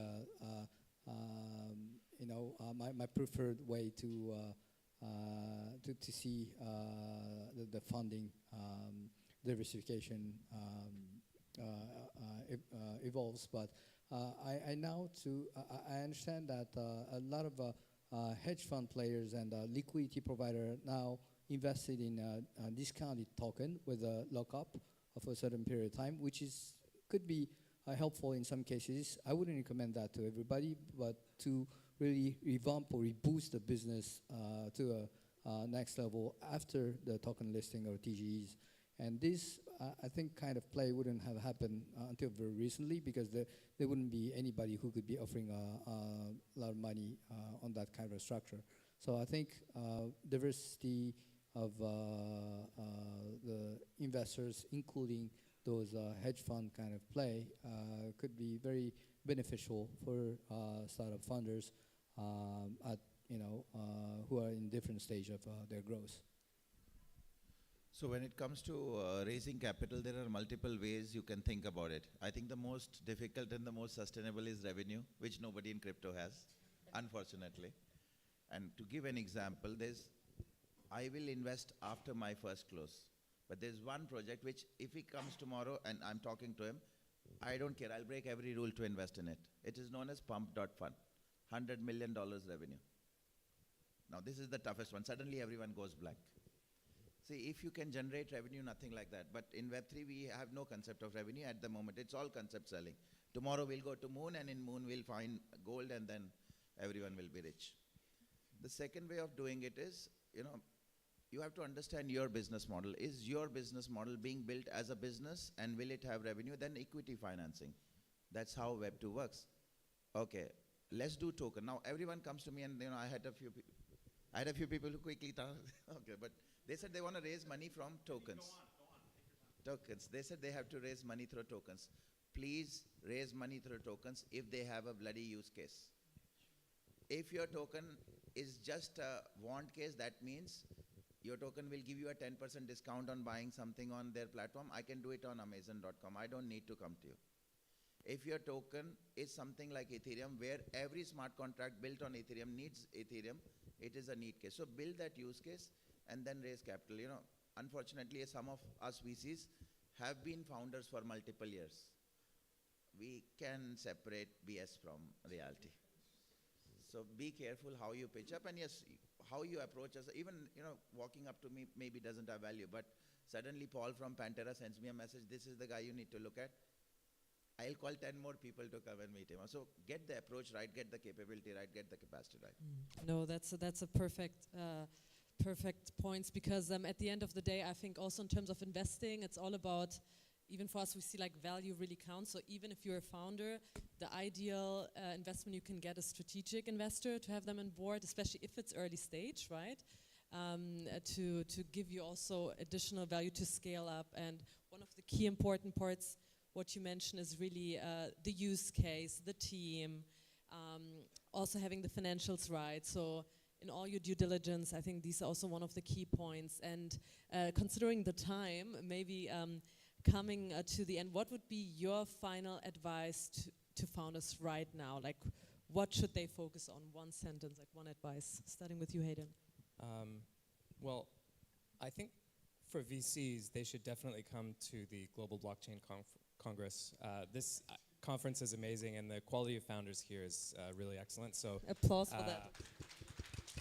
my preferred way to see the funding diversification evolves. But I now I understand that a lot of hedge fund players and liquidity provider now invested in a discounted token with a lockup of a certain period of time, which could be helpful in some cases. I wouldn't recommend that to everybody, but to really revamp or reboost the business to a next level after the token listing or TGEs. And this, I think, kind of play wouldn't have happened until very recently because there wouldn't be anybody who could be offering a lot of money on that kind of structure. So I think diversity of the investors, including those hedge fund kind of play, could be very beneficial for startup funders who are in different stage of their growth. So when it comes to raising capital, there are multiple ways you can think about it. I think the most difficult and the most sustainable is revenue, which nobody in crypto has, unfortunately. And to give an example, I will invest after my first close. But there's one project which, if he comes tomorrow and I'm talking to him, I don't care. I'll break every rule to invest in it. It is known as Pump.Fund, $100 million revenue. Now, this is the toughest one. Suddenly, everyone goes blank. See, if you can generate revenue, nothing like that. But in Web3, we have no concept of revenue at the moment. It's all concept selling. Tomorrow, we'll go to Moon, and in Moon, we'll find gold, and then everyone will be rich. The second way of doing it is, you have to understand your business model. Is your business model being built as a business, and will it have revenue? Then equity financing. That's how Web2 works. Okay, let's do token. Now, everyone comes to me, and I had a few people who quickly thought, okay, but they said they want to raise money from tokens. Go on. Tokens. They said they have to raise money through tokens. Please raise money through tokens if they have a bloody use case. If your token is just a want case, that means your token will give you a 10% discount on buying something on their platform. I can do it on Amazon.com. I don't need to come to you. If your token is something like Ethereum, where every smart contract built on Ethereum needs Ethereum, it is a need case. So build that use case and then raise capital. Unfortunately, some of us VCs have been founders for multiple years. We can separate BS from reality. So be careful how you pitch up, and yes, how you approach us. Even walking up to me maybe doesn't have value, but suddenly Paul from Pantera sends me a message. This is the guy you need to look at. I'll call 10 more people to come and meet him. So get the approach right, get the capability right, get the capacity right. No, that's a perfect points, because at the end of the day, I think also in terms of investing, it's all about, even for us, we see like value really counts. So even if you're a founder, the ideal investment you can get a strategic investor to have them on board, especially if it's early stage, right? To give you also additional value to scale up. And one of the key important parts, what you mentioned, is really the use case, the team, also having the financials right. So in all your due diligence, I think these are also one of the key points. And considering the time, maybe coming to the end, what would be your final advice to founders right now? Like, what should they focus on? One sentence, like one advice. Starting with you, Hayden. Well, I think for VCs, they should definitely come to the Global Blockchain Congress. This conference is amazing, and the quality of founders here is really excellent. So applause for that.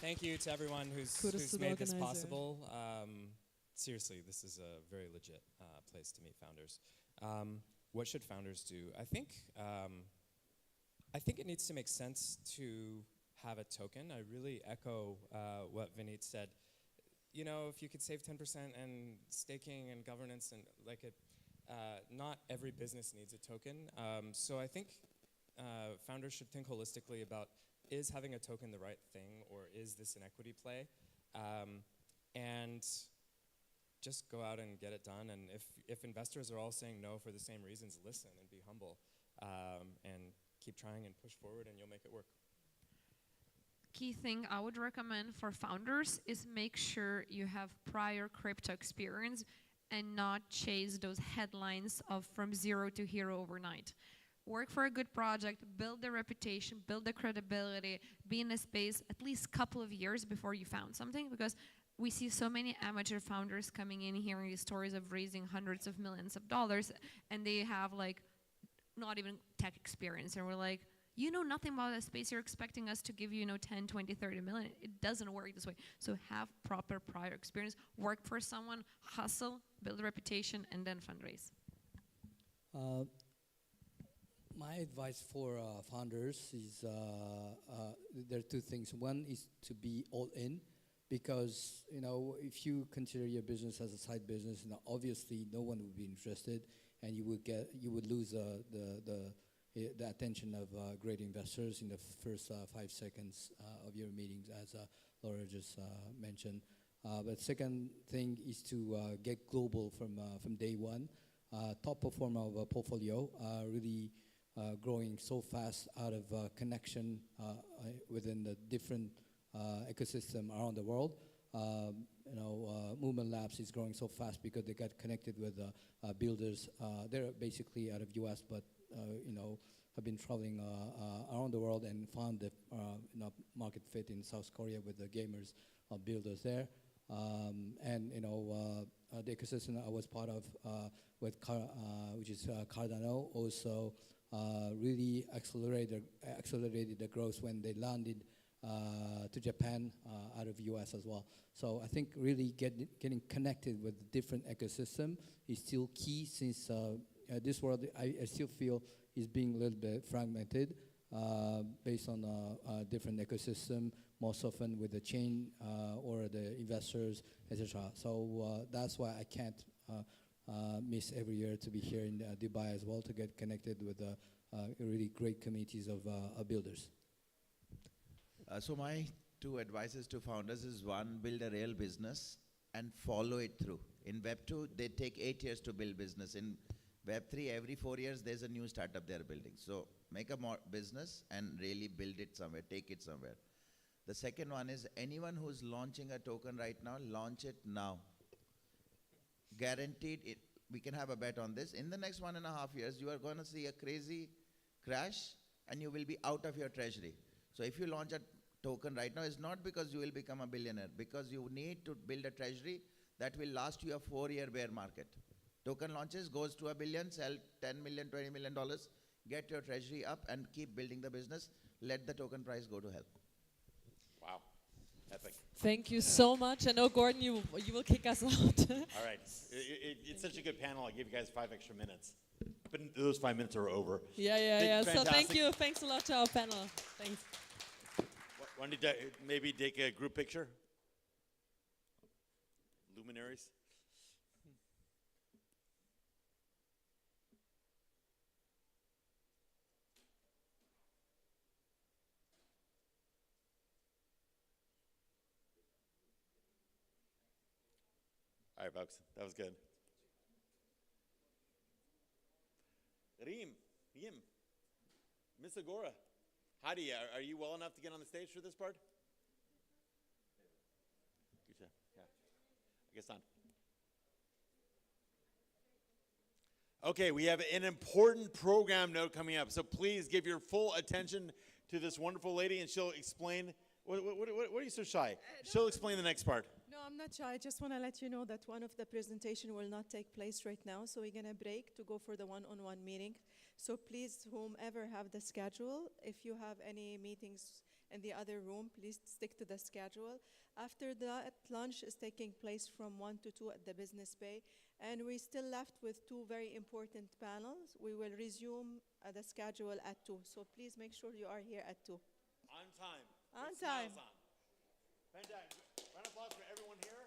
Thank you to everyone who's made this possible. Seriously, this is a very legit place to meet founders. What should founders do? I think it needs to make sense to have a token. I really echo what Vineet said. You know, if you could save 10% and staking and governance and like it, not every business needs a token. So I think founders should think holistically about, is having a token the right thing, or is this an equity play? And just go out and get it done. And if investors are all saying no for the same reasons, listen and be humble, and keep trying and push forward, and you'll make it work. Key thing I would recommend for founders is make sure you have prior crypto experience and not chase those headlines of from zero to hero overnight. Work for a good project, build the reputation, build the credibility, be in a space at least a couple of years before you found something, because we see so many amateur founders coming in, hearing these stories of raising hundreds of millions of dollars, and they have like not even tech experience, and we're like, you know nothing about that space, you're expecting us to give you, 10, 20, 30 million. It doesn't work this way. So have proper prior experience, work for someone, hustle, build a reputation, and then fundraise. My advice for founders is there are two things. One is to be all in, because if you consider your business as a side business, obviously no one would be interested, and you would lose the attention of great investors in the first 5 seconds of your meetings, as Laura just mentioned. But second thing is to get global from day one. Top performer of a portfolio, really growing so fast out of connection within the different ecosystem around the world. Movement Labs is growing so fast because they got connected with builders. They're basically out of US, but have been traveling around the world and found the market fit in South Korea with the gamers builders there. And the ecosystem I was part of with which is Cardano, also really accelerated the growth when they landed to Japan out of US as well. So I think really getting connected with the different ecosystem is still key, since this world I still feel is being a little bit fragmented based on a different ecosystem, most often with the chain or the investors, etc. So that's why I can't miss every year to be here in Dubai as well, to get connected with really great communities of builders. So my two advices to founders is, one, build a real business and follow it through. In Web2, they take 8 years to build business. In Web3, every 4 years, there's a new startup they're building. So make a business and really build it somewhere, take it somewhere. The second one is, anyone who's launching a token right now, launch it now. Guaranteed, we can have a bet on this. In the next 1.5 years, you are going to see a crazy crash and you will be out of your treasury. So if you launch a token right now, it's not because you will become a billionaire, because you need to build a treasury that will last you a 4-year bear market. Token launches, goes to $1 billion, sell $10 million, $20 million, get your treasury up and keep building the business. Let the token price go to hell. Wow, epic. Thank you so much. I know, Gordon, you will kick us out. All right, it's such a good panel. I gave you guys 5 extra minutes, but those 5 minutes are over. Yeah. So thank you. Thanks a lot to our panel. Thanks. Want to maybe take a group picture? Luminaries. All right, folks, that was good. Reem, Miss Agora, Hadi, are you well enough to get on the stage for this part? Yeah, I guess on. Okay, we have an important program note coming up, so please give your full attention to this wonderful lady, and she'll explain. What are you so shy? She'll explain the next part. No, I'm not shy. I just want to let you know that one of the presentation will not take place right now, so we're going to break to go for the one-on-one meeting. So please, whomever have the schedule, if you have any meetings in the other room, please stick to the schedule. After that, lunch is taking place from 1 to 2 at the Business Bay, and we're still left with 2 very important panels. We will resume the schedule at 2, so please make sure you are here at 2. On time. On With time. smiles on. Fantastic. Round of applause for everyone here.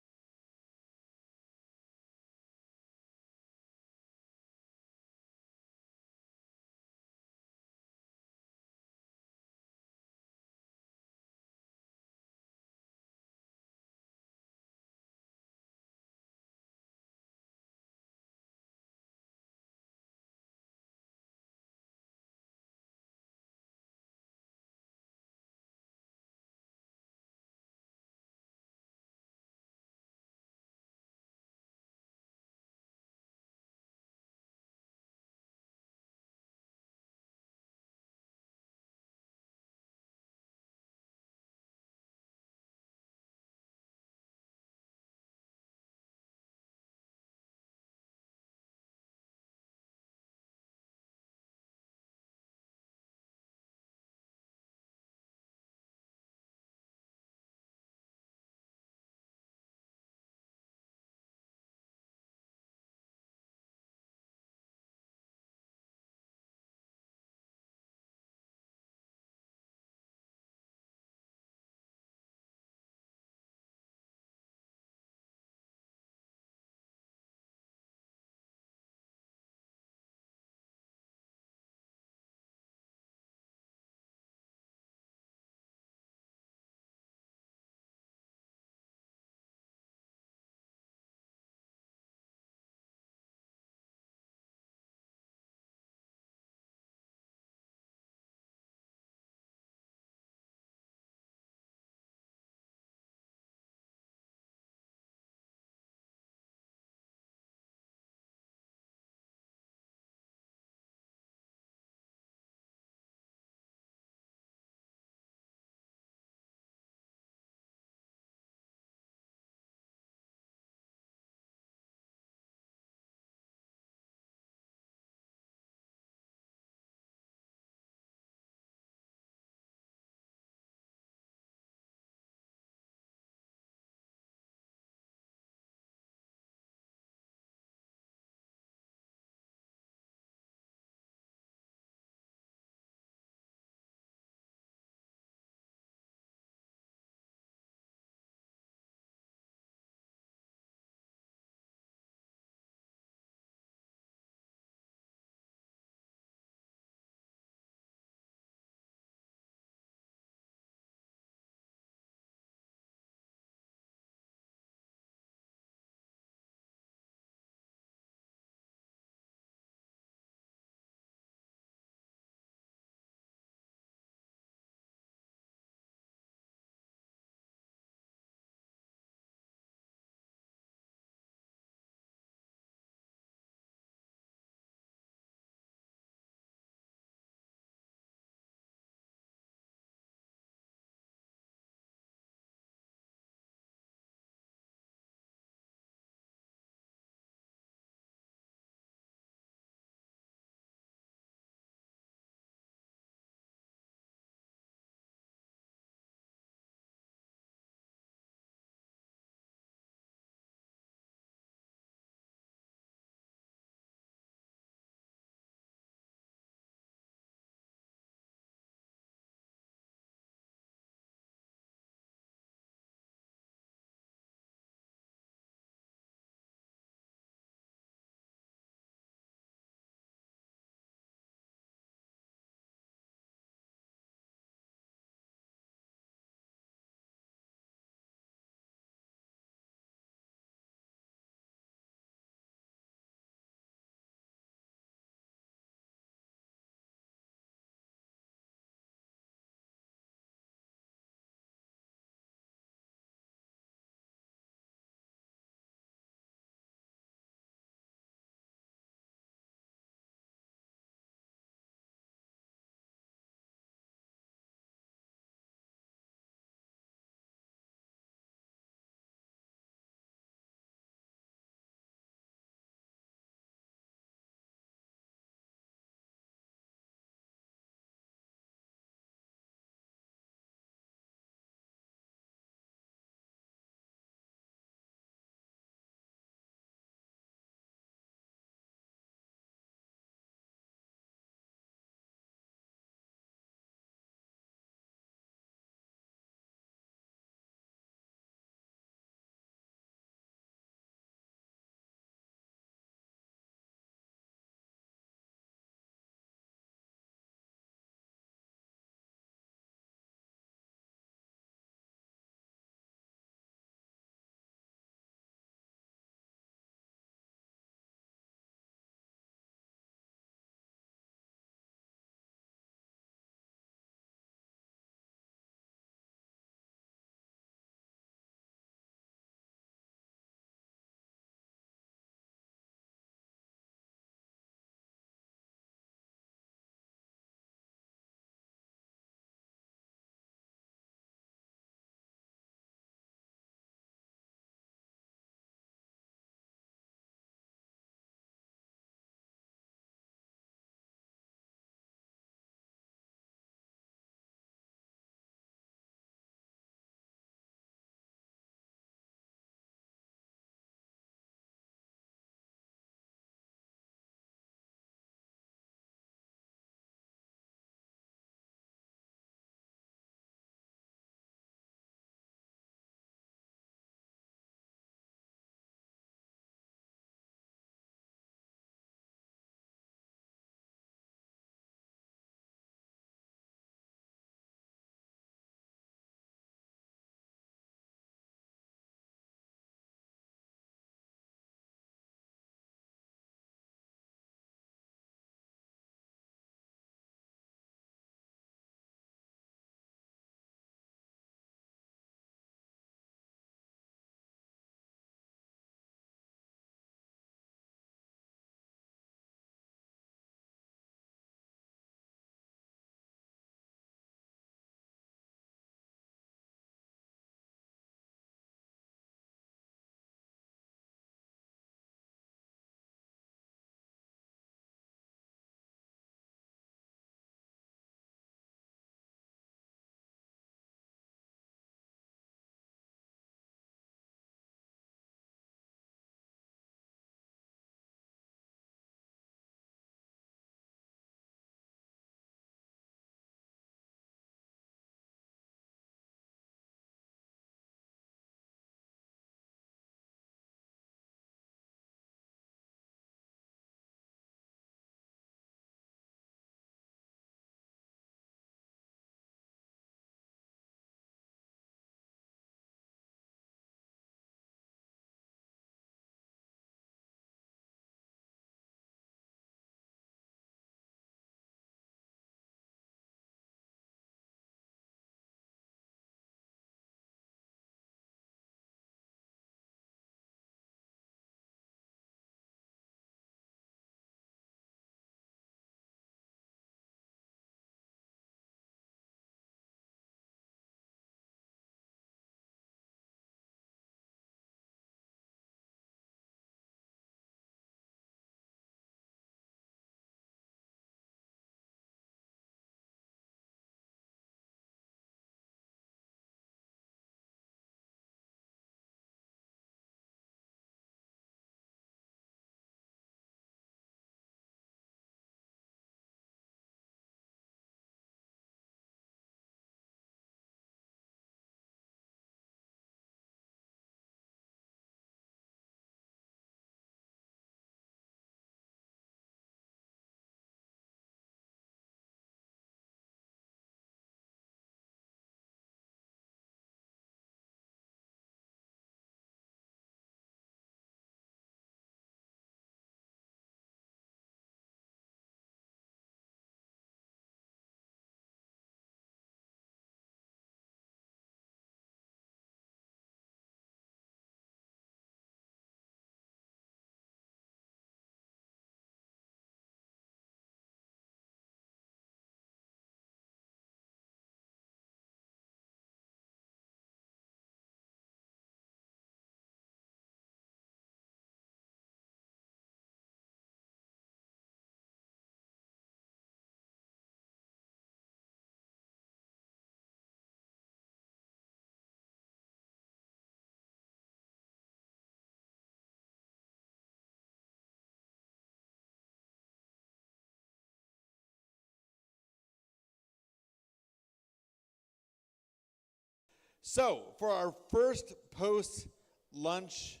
So, for our first post-lunch,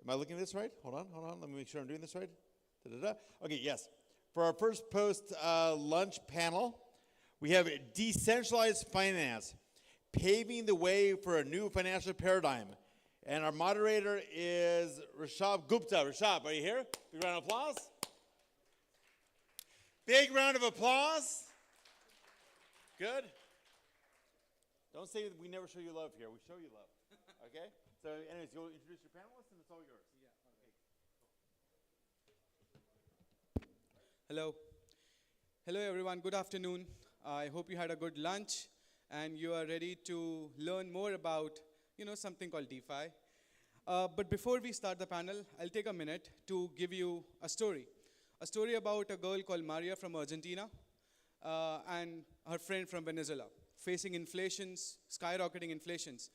am I looking at this right? Hold on. Let me make sure I'm doing this right. Da-da-da. Okay, yes. For our first post-lunch panel, we have decentralized finance, paving the way for a new financial paradigm. And our moderator is Rishabh Gupta. Rishabh, are you here? Big round of applause. Big round of applause. Good. Don't say we never show you love here. We show you love. Okay? So anyways, you'll introduce your panelists and it's all yours. Hello. Hello, everyone. Good afternoon. I hope you had a good lunch and you are ready to learn more about, something called DeFi. But before we start the panel, I'll take a minute to give you a story. A story about a girl called Maria from Argentina and her friend from Venezuela, facing inflations, skyrocketing inflations.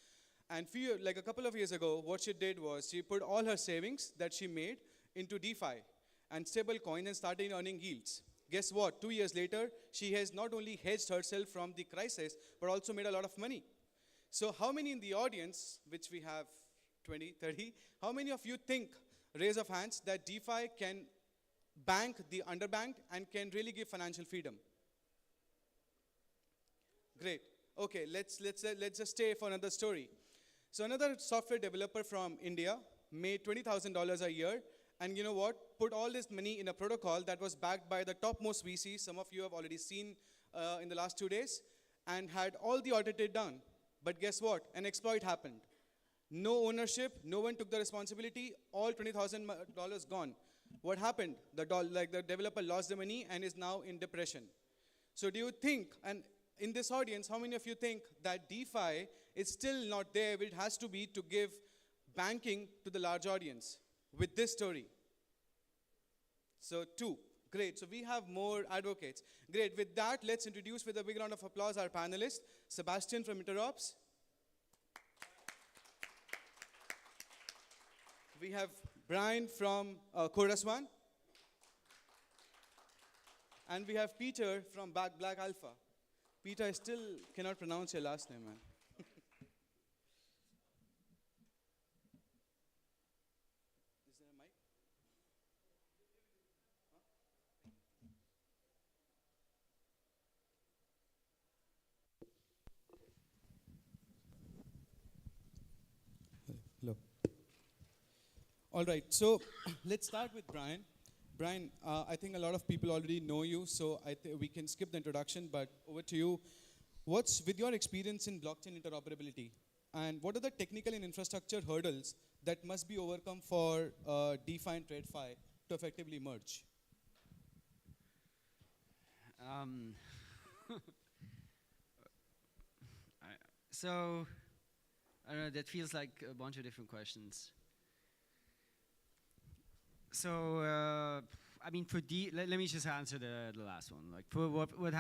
And a couple of years ago, what she did was she put all her savings that she made into DeFi and stable coin and started earning yields. Guess what? 2 years later, she has not only hedged herself from the crisis, but also made a lot of money. So how many in the audience, which we have 20, 30, how many of you think, raise of hands, that DeFi can bank the underbanked and can really give financial freedom? Great. Okay, let's just stay for another story. So another software developer from India made $20,000 a year, and you know what? Put all this money in a protocol that was backed by the topmost VCs, some of you have already seen in the last 2 days, and had all the audited done. But guess what? An exploit happened. No ownership, no one took the responsibility, all $20,000 gone. What happened? The developer lost the money and is now in depression. So do you think, and in this audience, how many of you think that DeFi is still not there where it has to be to give banking to the large audience with this story? So 2, great. So we have more advocates. Great, with that, let's introduce with a big round of applause our panelists, Sebastian from Interops. We have Brian from Chorus One. And we have Peter from Black Alpha. Peter, I still cannot pronounce your last name, man. Is there a mic? Hello. All right, so let's start with Brian. Brian, I think a lot of people already know you, so we can skip the introduction, but over to you. What's with your experience in blockchain interoperability? And what are the technical and infrastructure hurdles that must be overcome for DeFi and TradFi to effectively merge? So, I don't know, that feels like a bunch of different questions. So, I mean, let me just answer the last one. Like, for what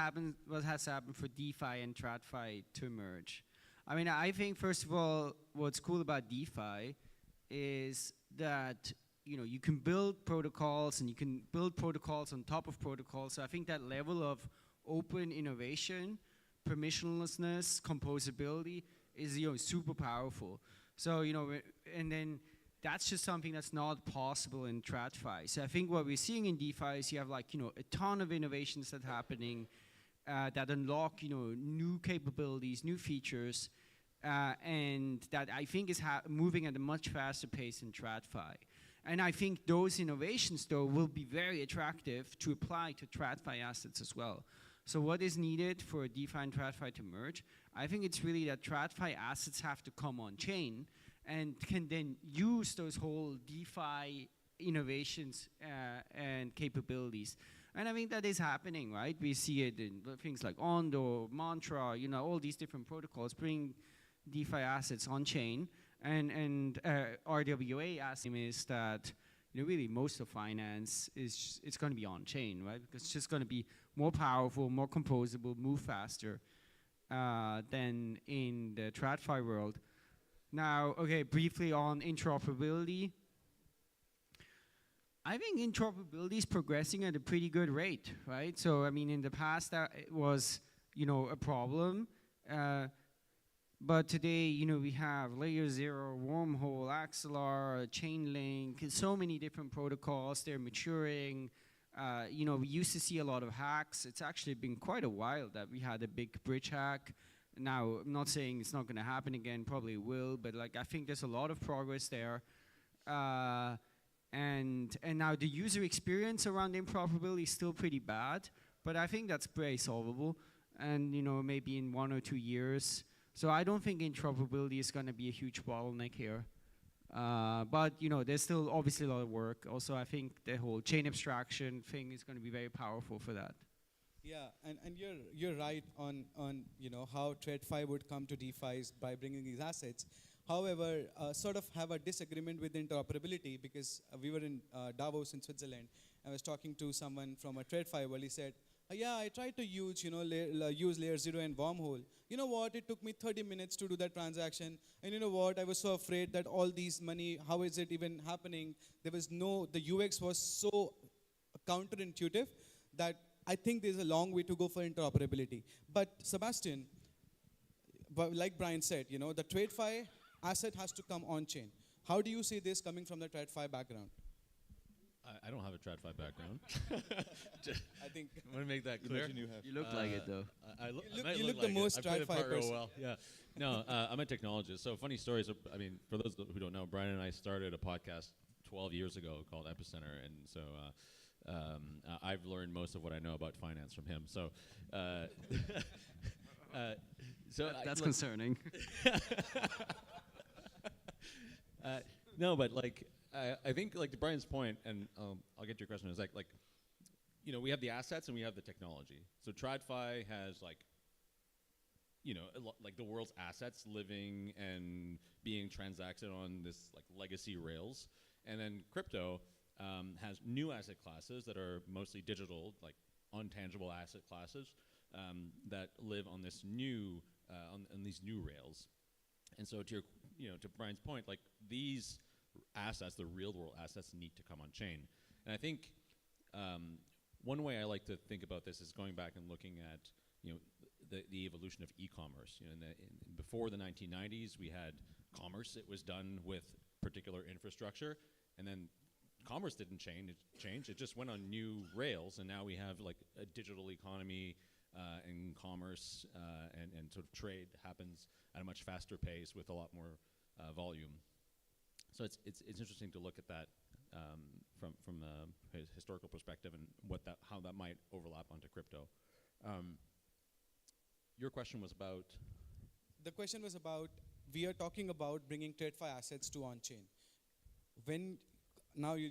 has happened for DeFi and TradFi to merge? I mean, I think first of all, what's cool about DeFi is that you can build protocols and you can build protocols on top of protocols. So I think that level of open innovation, permissionlessness, composability is super powerful. So and then that's just something that's not possible in TradFi. So I think what we're seeing in DeFi is you have a ton of innovations that are happening that unlock new capabilities, new features, and that I think is moving at a much faster pace in TradFi. And I think those innovations, though, will be very attractive to apply to TradFi assets as well. So what is needed for DeFi and TradFi to merge? I think it's really that TradFi assets have to come on chain and can then use those whole DeFi innovations and capabilities. And I think that is happening, right? We see it in things like Ondo, Mantra, all these different protocols bring DeFi assets on chain. And RWA asking is that really most of finance it's going to be on chain, right? Because it's just going to be more powerful, more composable, move faster than in the TradFi world. Now, okay, briefly on interoperability. I think interoperability is progressing at a pretty good rate, right? So, I mean, in the past, that was, a problem. But today, we have Layer 0, Wormhole, Axelar, Chainlink, so many different protocols. They're maturing. We used to see a lot of hacks. It's actually been quite a while that we had a big bridge hack. Now, I'm not saying it's not going to happen again, probably will, but I think there's a lot of progress there. And now the user experience around interoperability is still pretty bad, but I think that's very solvable. And maybe in 1 or 2 years. So I don't think interoperability is going to be a huge bottleneck here. But there's still obviously a lot of work. Also, I think the whole chain abstraction thing is going to be very powerful for that. Yeah, and you're right on how TradFi would come to DeFi by bringing these assets. However, sort of have a disagreement with interoperability because we were in Davos in Switzerland. I was talking to someone from a TradFi where he said, yeah, I tried to use use Layer 0 and Wormhole. You know what? It took me 30 minutes to do that transaction. And you know what? I was so afraid that all these money, how is it even happening? The UX was so counterintuitive that I think there's a long way to go for interoperability. But Sebastian, like Brian said, the TradFi asset has to come on-chain. How do you see this coming from the TradFi background? I don't have a TradFi background. I think I want to make that clear. You look like it, though. You look the most TradFi person. Well. Yeah. No, I'm a technologist. So funny stories. I mean, for those who don't know, Brian and I started a podcast 12 years ago called Epicenter, and so I've learned most of what I know about finance from him. So, That's concerning. No, but I think to Brian's point, and I'll get to your question, is we have the assets and we have the technology. So TradFi has the world's assets living and being transacted on this legacy rails, and then crypto has new asset classes that are mostly digital, untangible asset classes that live on this new on these new rails. And so to Brian's point, these assets, the real world assets, need to come on chain. And I think one way I like to think about this is going back and looking at the evolution of e-commerce. Before the 1990s, we had commerce. It was done with particular infrastructure, and then commerce didn't change. It just went on new rails, and now we have a digital economy, and commerce and sort of trade happens at a much faster pace with a lot more volume. So it's interesting to look at that from a historical perspective and how that might overlap onto crypto. Your question was about? The question was about, we are talking about bringing TradFi assets to on-chain.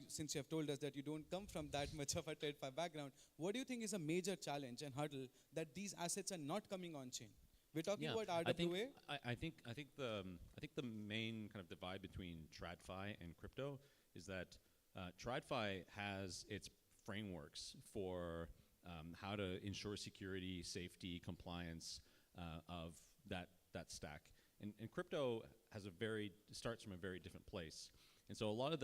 Since you have told us that you don't come from that much of a TradFi background, what do you think is a major challenge and hurdle that these assets are not coming on-chain? We're talking about RWA. I think the main kind of divide between TradFi and crypto is that TradFi has its frameworks for how to ensure security, safety, compliance of that stack, and crypto starts from a very different place. And so a lot of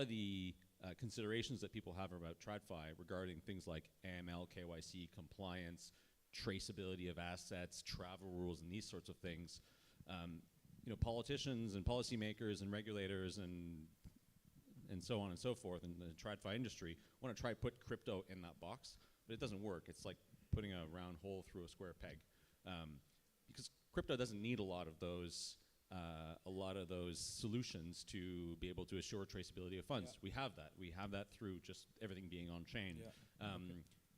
the considerations that people have about TradFi regarding things like AML, KYC, compliance, traceability of assets, travel rules, and these sorts of things, politicians and policymakers and regulators and so on and so forth in the TradFi industry want to try to put crypto in that box, but it doesn't work. It's like putting a round hole through a square peg, because crypto doesn't need a lot of those solutions to be able to assure traceability of funds. We have that. We have that through just everything being on chain.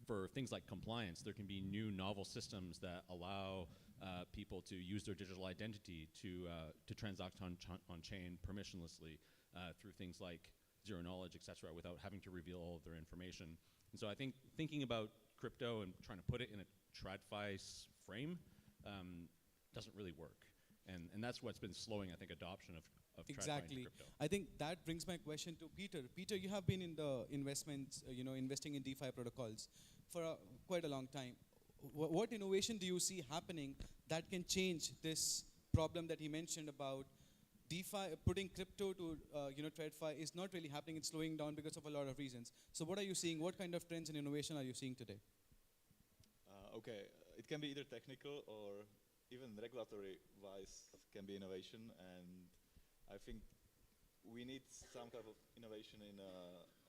For things like compliance, there can be new novel systems that allow people to use their digital identity to transact on chain permissionlessly through things like zero knowledge, etc., without having to reveal all of their information. And so I think thinking about crypto and trying to put it in a TradFi frame doesn't really work. And that's what's been slowing, I think, adoption of TradFi into crypto. I think that brings my question to Peter. Peter, you have been in the investments, investing in DeFi protocols for quite a long time. What innovation do you see happening that can change this problem that he mentioned about DeFi, putting crypto to TradFi is not really happening. It's slowing down because of a lot of reasons. So what are you seeing? What kind of trends and innovation are you seeing today? Okay, it can be either technical or even regulatory-wise can be innovation, and I think we need some kind of innovation in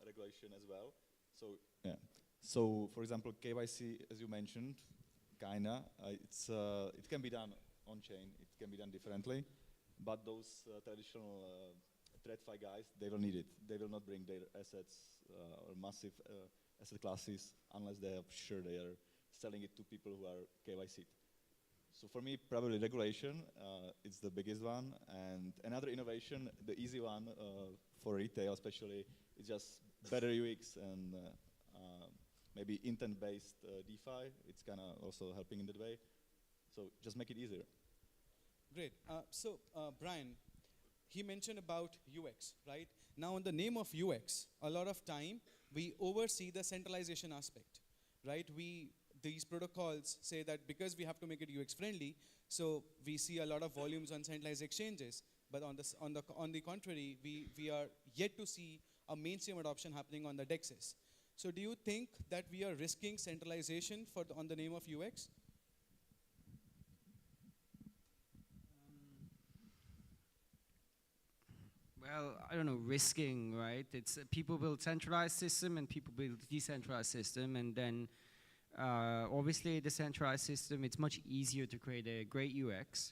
regulation as well. So yeah. So for example, KYC, as you mentioned, kinda, it can be done on chain. It can be done differently, but those traditional TradFi guys, they don't need it. They will not bring their assets or massive asset classes unless they are sure they are selling it to people who are KYC'd. So for me, probably regulation is the biggest one. And another innovation, the easy one for retail especially, is just better UX and maybe intent-based DeFi. It's kind of also helping in that way. So just make it easier. Great. Brian, he mentioned about UX, right? Now, in the name of UX, a lot of time we oversee the centralization aspect, right? These protocols say that because we have to make it UX friendly, so we see a lot of volumes on centralized exchanges. But on the contrary, we are yet to see a mainstream adoption happening on the DEXs. So do you think that we are risking centralization on the name of UX? Well, I don't know, risking, right? It's people build centralized system and people build decentralized system, and then obviously the centralized system, it's much easier to create a great UX.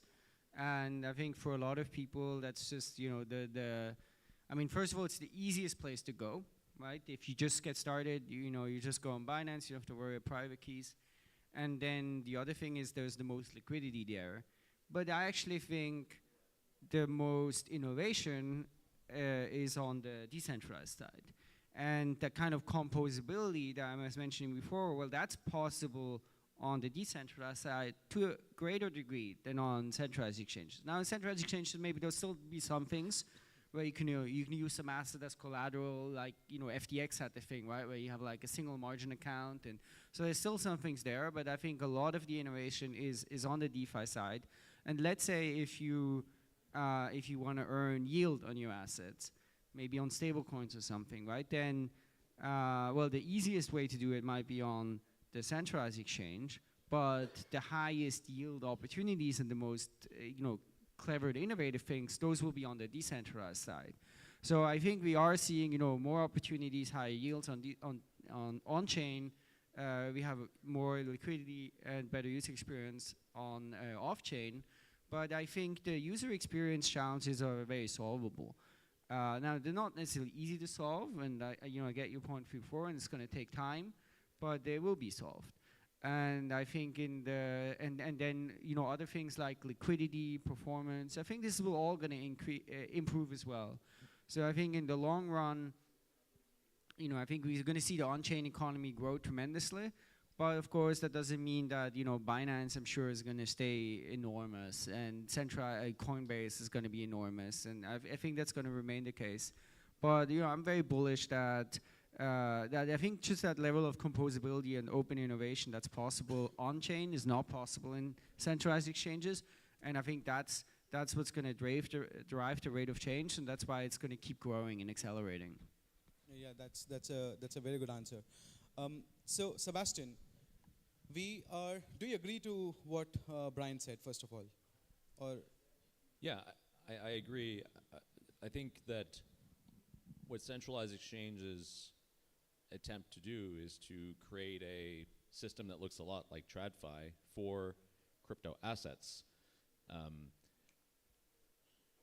And I think for a lot of people, that's just, I mean, first of all, it's the easiest place to go, right? If you just get started, you just go on Binance, you don't have to worry about private keys. And then the other thing is there's the most liquidity there. But I actually think the most innovation is on the decentralized side. And the kind of composability that I was mentioning before, well, that's possible on the decentralized side to a greater degree than on centralized exchanges. Now, in centralized exchanges, maybe there'll still be some things where you can use some asset as collateral, like FTX had the thing, right, where you have like a single margin account, and so there's still some things there. But I think a lot of the innovation is on the DeFi side. And let's say if you want to earn yield on your assets, maybe on stable coins or something, right? Then, well, the easiest way to do it might be on the centralized exchange, but the highest yield opportunities and the most, clever and innovative things, those will be on the decentralized side. So I think we are seeing, more opportunities, higher yields on chain. We have more liquidity and better user experience on off chain. But I think the user experience challenges are very solvable. Now, they're not necessarily easy to solve, and I get your point before, and it's going to take time, but they will be solved. And I think and then other things like liquidity, performance, I think this is all going to improve as well. So I think in the long run, I think we're going to see the on-chain economy grow tremendously. But of course, that doesn't mean that Binance, I'm sure, is going to stay enormous, and Coinbase is going to be enormous, and I think that's going to remain the case. But I'm very bullish that I think just that level of composability and open innovation that's possible on chain is not possible in centralized exchanges, and I think that's what's going to drive the rate of change, and that's why it's going to keep growing and accelerating. Yeah, that's a very good answer. So Sebastian, do you agree to what Brian said, first of all? Or yeah, I agree. I think that what centralized exchanges attempt to do is to create a system that looks a lot like TradFi for crypto assets.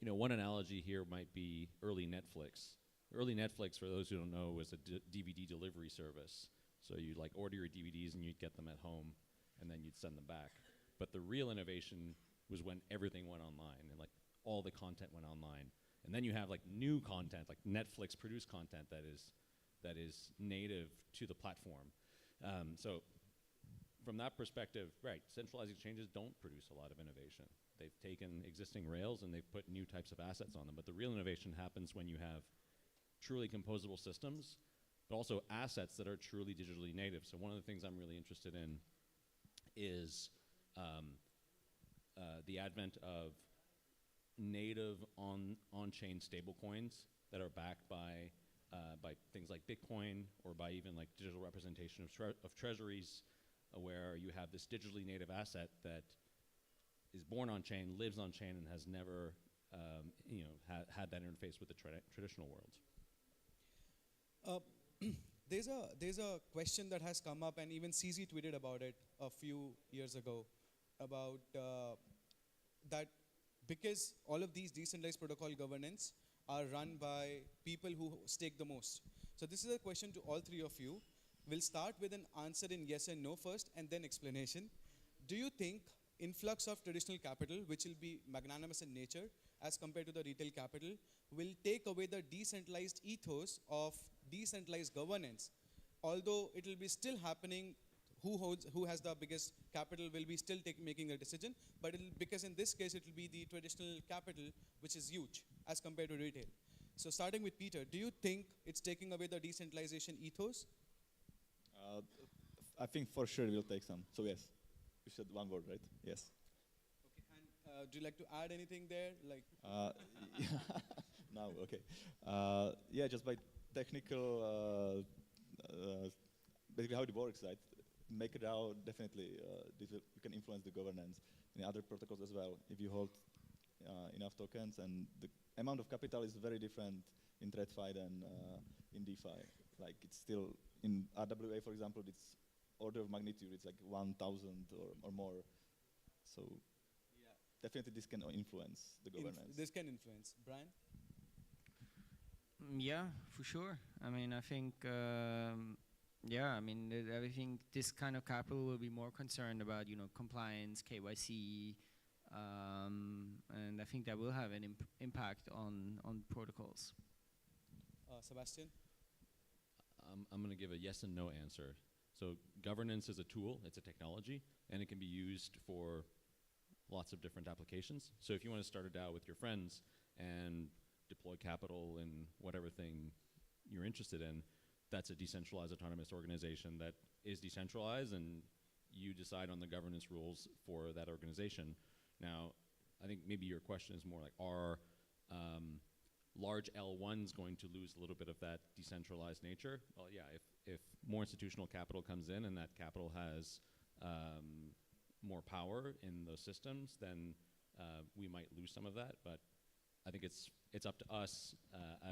One analogy here might be early Netflix. Early Netflix, for those who don't know, was a DVD delivery service. So you'd order your DVDs and you'd get them at home, and then you'd send them back. But the real innovation was when everything went online and all the content went online. And then you have new content, like Netflix produced content that is native to the platform. So from that perspective, right, centralized exchanges don't produce a lot of innovation. They've taken existing rails and they've put new types of assets on them. But the real innovation happens when you have truly composable systems, but also assets that are truly digitally native. So one of the things I'm really interested in is the advent of native on-chain stablecoins that are backed by things like Bitcoin, or by even digital representation of treasuries, where you have this digitally native asset that is born on chain, lives on chain, and has never had that interface with the traditional world. There's a question that has come up, and even CZ tweeted about it a few years ago, about that because all of these decentralized protocol governance are run by people who stake the most. So this is a question to all three of you. We'll start with an answer in yes and no first, and then explanation. Do you think influx of traditional capital, which will be magnanimous in nature as compared to the retail capital, will take away the decentralized ethos of decentralized governance? Although it will be still happening, who has the biggest capital will be still making a decision, but because in this case it will be the traditional capital which is huge as compared to retail. So starting with Peter, do you think it's taking away the decentralization ethos? I think for sure it will take some. So yes, you said one word, right? Yes. Okay. And do you like to add anything there? Like. No. Okay. Yeah, just by technical, basically how it works, right? MakerDAO definitely you can influence the governance in other protocols as well if you hold enough tokens, and the amount of capital is very different in TradFi than in DeFi. Like it's still in RWA, for example, it's order of magnitude. It's like 1,000 or more. So yeah, definitely this can influence the governance. This can influence. Brian? Yeah, for sure. I mean, I think, yeah, I mean, I think this kind of capital will be more concerned about, compliance, KYC, and I think that will have an impact on protocols. Sebastian? I'm going to give a yes and no answer. So governance is a tool, it's a technology, and it can be used for lots of different applications. So if you want to start a DAO with your friends and deploy capital in whatever thing you're interested in, that's a decentralized autonomous organization that is decentralized, and you decide on the governance rules for that organization. Now, I think maybe your question is more like, are large L1s going to lose a little bit of that decentralized nature? Well, yeah, if more institutional capital comes in and that capital has more power in those systems, then we might lose some of that. But I think it's up to us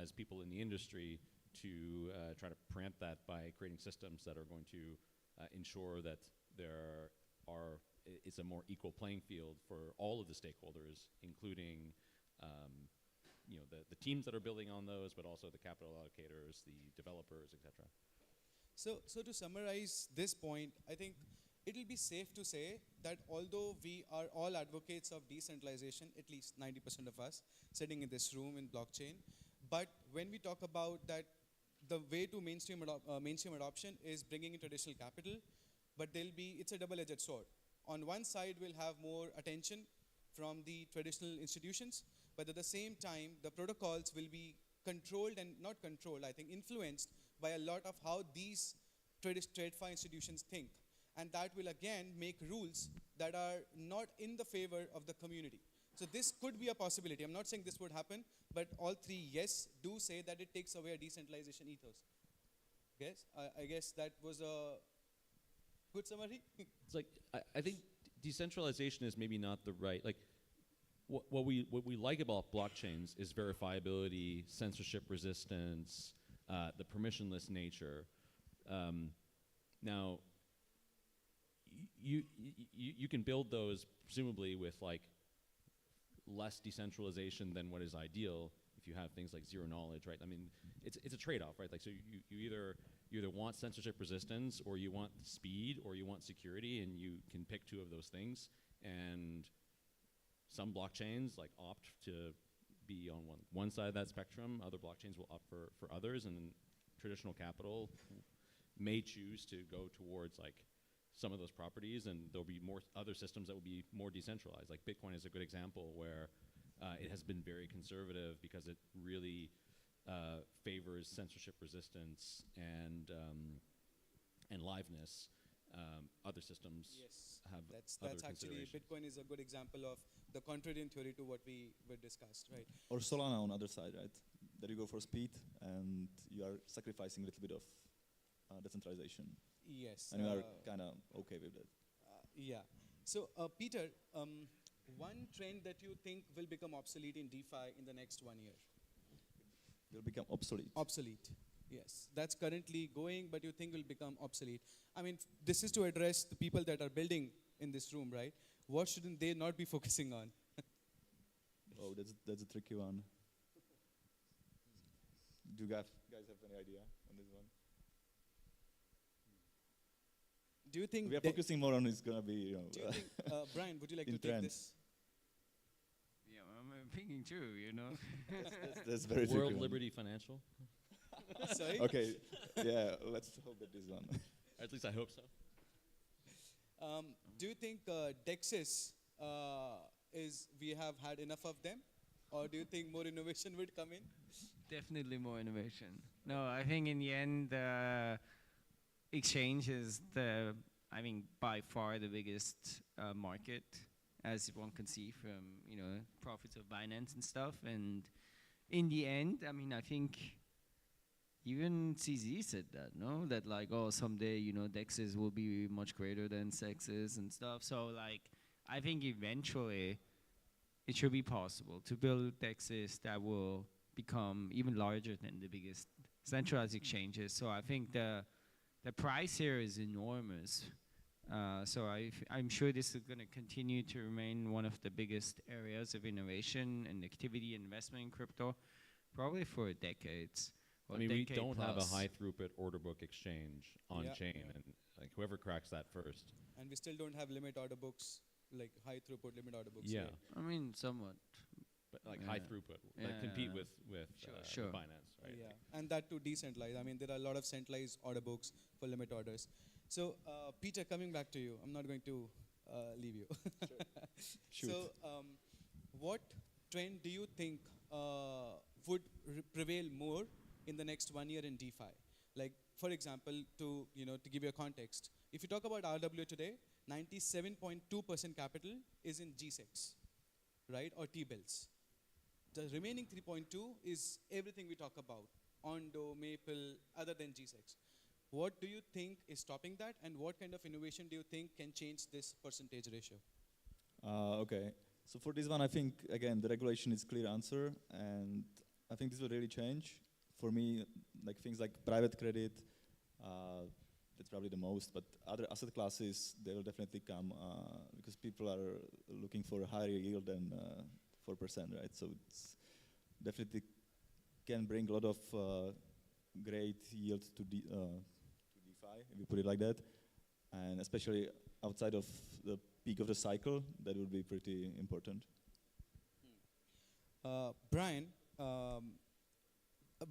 as people in the industry to try to preempt that by creating systems that are going to ensure that it's a more equal playing field for all of the stakeholders, including the teams that are building on those, but also the capital allocators, the developers, etc. So to summarize this point, I think it will be safe to say that although we are all advocates of decentralization, at least 90% of us sitting in this room in blockchain, but when we talk about that, the way to mainstream adoption is bringing in traditional capital, but it's a double-edged sword. On one side, we'll have more attention from the traditional institutions, but at the same time, the protocols will be controlled and not controlled, I think influenced by a lot of how these TradFi institutions think. And that will again make rules that are not in the favor of the community. So this could be a possibility. I'm not saying this would happen, but all three, yes, do say that it takes away a decentralization ethos. Yes, I guess that was a good summary. It's like, I think decentralization is maybe not the right, like, what we like about blockchains is verifiability, censorship resistance, the permissionless nature. Now, you can build those presumably with like less decentralization than what is ideal if you have things like zero knowledge, right? I mean, it's a trade-off, right? Like, so you either want censorship resistance, or you want speed, or you want security, and you can pick two of those things. And some blockchains like opt to be on one side of that spectrum. Other blockchains will opt for others, and traditional capital may choose to go towards like some of those properties, and there'll be more other systems that will be more decentralized. Like Bitcoin is a good example where it has been very conservative because it really favors censorship resistance and liveness. Other systems have that's other actually, Bitcoin is a good example of the contrarian theory to what we discussed, right? Or Solana on the other side, right? There you go for speed, and you are sacrificing a little bit of decentralization. Yes. And we are kind of okay with that. Yeah. So, Peter, one trend that you think will become obsolete in DeFi in the next 1 year? Will become obsolete. Obsolete, yes. That's currently going, but you think will become obsolete. I mean, this is to address the people that are building in this room, right? What shouldn't they not be focusing on? Oh, that's a tricky one. Do you guys have any idea on this one? Do you think we are focusing more on it's gonna be, you know. Do you think, Brian, would you like in to take trend. this? Yeah, I'm thinking too, you know. That's very World tricky one. Liberty Financial. Sorry? Okay, yeah, let's hope that this one. At least I hope so. Do you think Dexis we have had enough of them? Or do you think more innovation would come in? Definitely more innovation. No, I think in the end, exchange is by far the biggest market, as one can see from, profits of Binance and stuff. And in the end, I mean, I think even CZ said that, no? That like, oh, someday, Dexes will be much greater than Sexes and stuff. So like, I think eventually it should be possible to build Dexes that will become even larger than the biggest centralized exchanges. So I think the price here is enormous. So I'm sure this is going to continue to remain one of the biggest areas of innovation and activity and investment in crypto, probably for decades. I mean, we don't have a high throughput order book exchange on chain, and like whoever cracks that first. And we still don't have limit order books, like high throughput limit order books. Yeah, yet. I mean, somewhat. But like high throughput, like compete with sure. Binance, right? Yeah, and that too decentralized. I mean, there are a lot of centralized order books for limit orders. So, Peter, coming back to you, I'm not going to leave you. Shoot. So, what trend do you think would prevail more in the next 1 year in DeFi? Like, for example, to give you a context, if you talk about RWA today, 97.2% capital is in G6, right, or T-bills. The remaining 3.2 is everything we talk about, Ondo, Maple, other than G6. What do you think is stopping that, and what kind of innovation do you think can change this percentage ratio? Okay, so for this one, I think, again, the regulation is clear answer, and I think this will really change. For me, like things like private credit, that's probably the most, but other asset classes, they will definitely come because people are looking for a higher yield than 4%, right? So it's definitely can bring a lot of great yield to DeFi, if you put it like that, and especially outside of the peak of the cycle, that would be pretty important. Brian,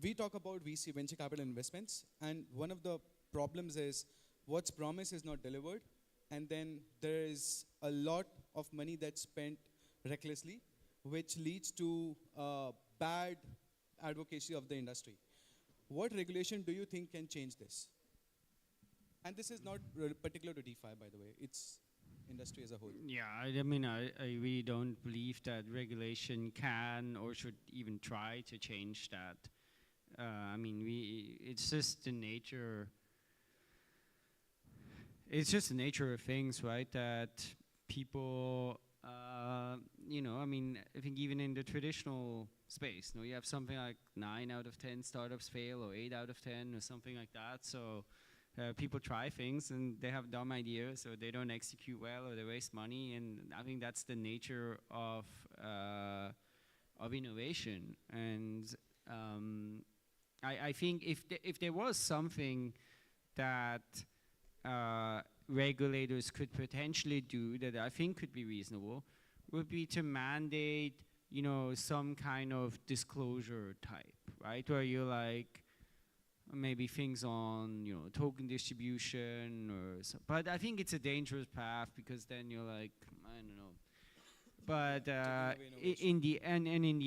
we talk about VC, venture capital investments, and one of the problems is what's promised is not delivered, and then there is a lot of money that's spent recklessly, which leads to bad advocacy of the industry. What regulation do you think can change this? And this is not particular to DeFi, by the way. It's industry as a whole. Yeah, I mean, I really don't believe that regulation can or should even try to change that. I mean, it's just the nature. It's just the nature of things, right? That people, I mean, I think even in the traditional space, you have something like 9 out of 10 startups fail, or 8 out of 10, or something like that. So people try things and they have dumb ideas, or they don't execute well, or they waste money. And I think that's the nature of innovation. And I think if there was something that regulators could potentially do that I think could be reasonable, would be to mandate, some kind of disclosure type, right? Where you're like, maybe things on, token distribution or so. But I think it's a dangerous path, because then you're like, I don't know. But in the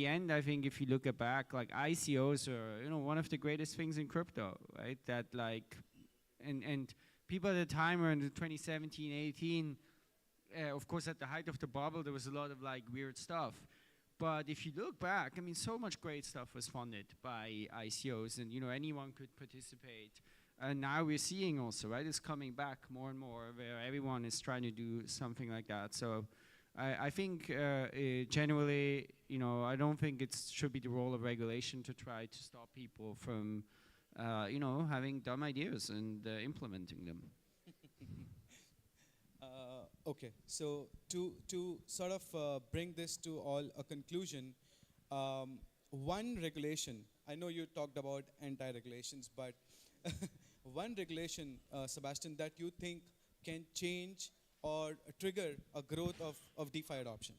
end, I think if you look back, like ICOs are, one of the greatest things in crypto, right? That like, and people at the time were in 2017, 18. Of course, at the height of the bubble, there was a lot of like weird stuff. But if you look back, I mean, so much great stuff was funded by ICOs, and anyone could participate. And now we're seeing also, right, it's coming back more and more, where everyone is trying to do something like that. So I think generally, I don't think it should be the role of regulation to try to stop people from, having dumb ideas and implementing them. Okay, so to sort of bring this to all a conclusion, one regulation, I know you talked about anti-regulations, but one regulation, Sebastian, that you think can change or trigger a growth of DeFi adoption?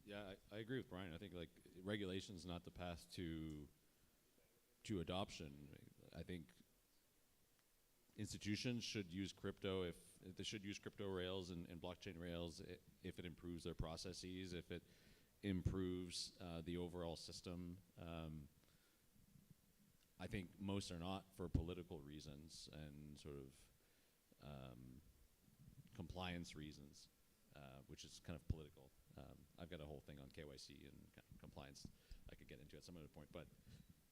Yeah, I agree with Brian. I think like regulation is not the path to adoption. I think institutions should use crypto if they should use crypto rails and blockchain rails if it improves their processes, if it improves the overall system. I think most are not for political reasons and sort of compliance reasons, which is kind of political. I've got a whole thing on KYC and compliance I could get into at some other point, but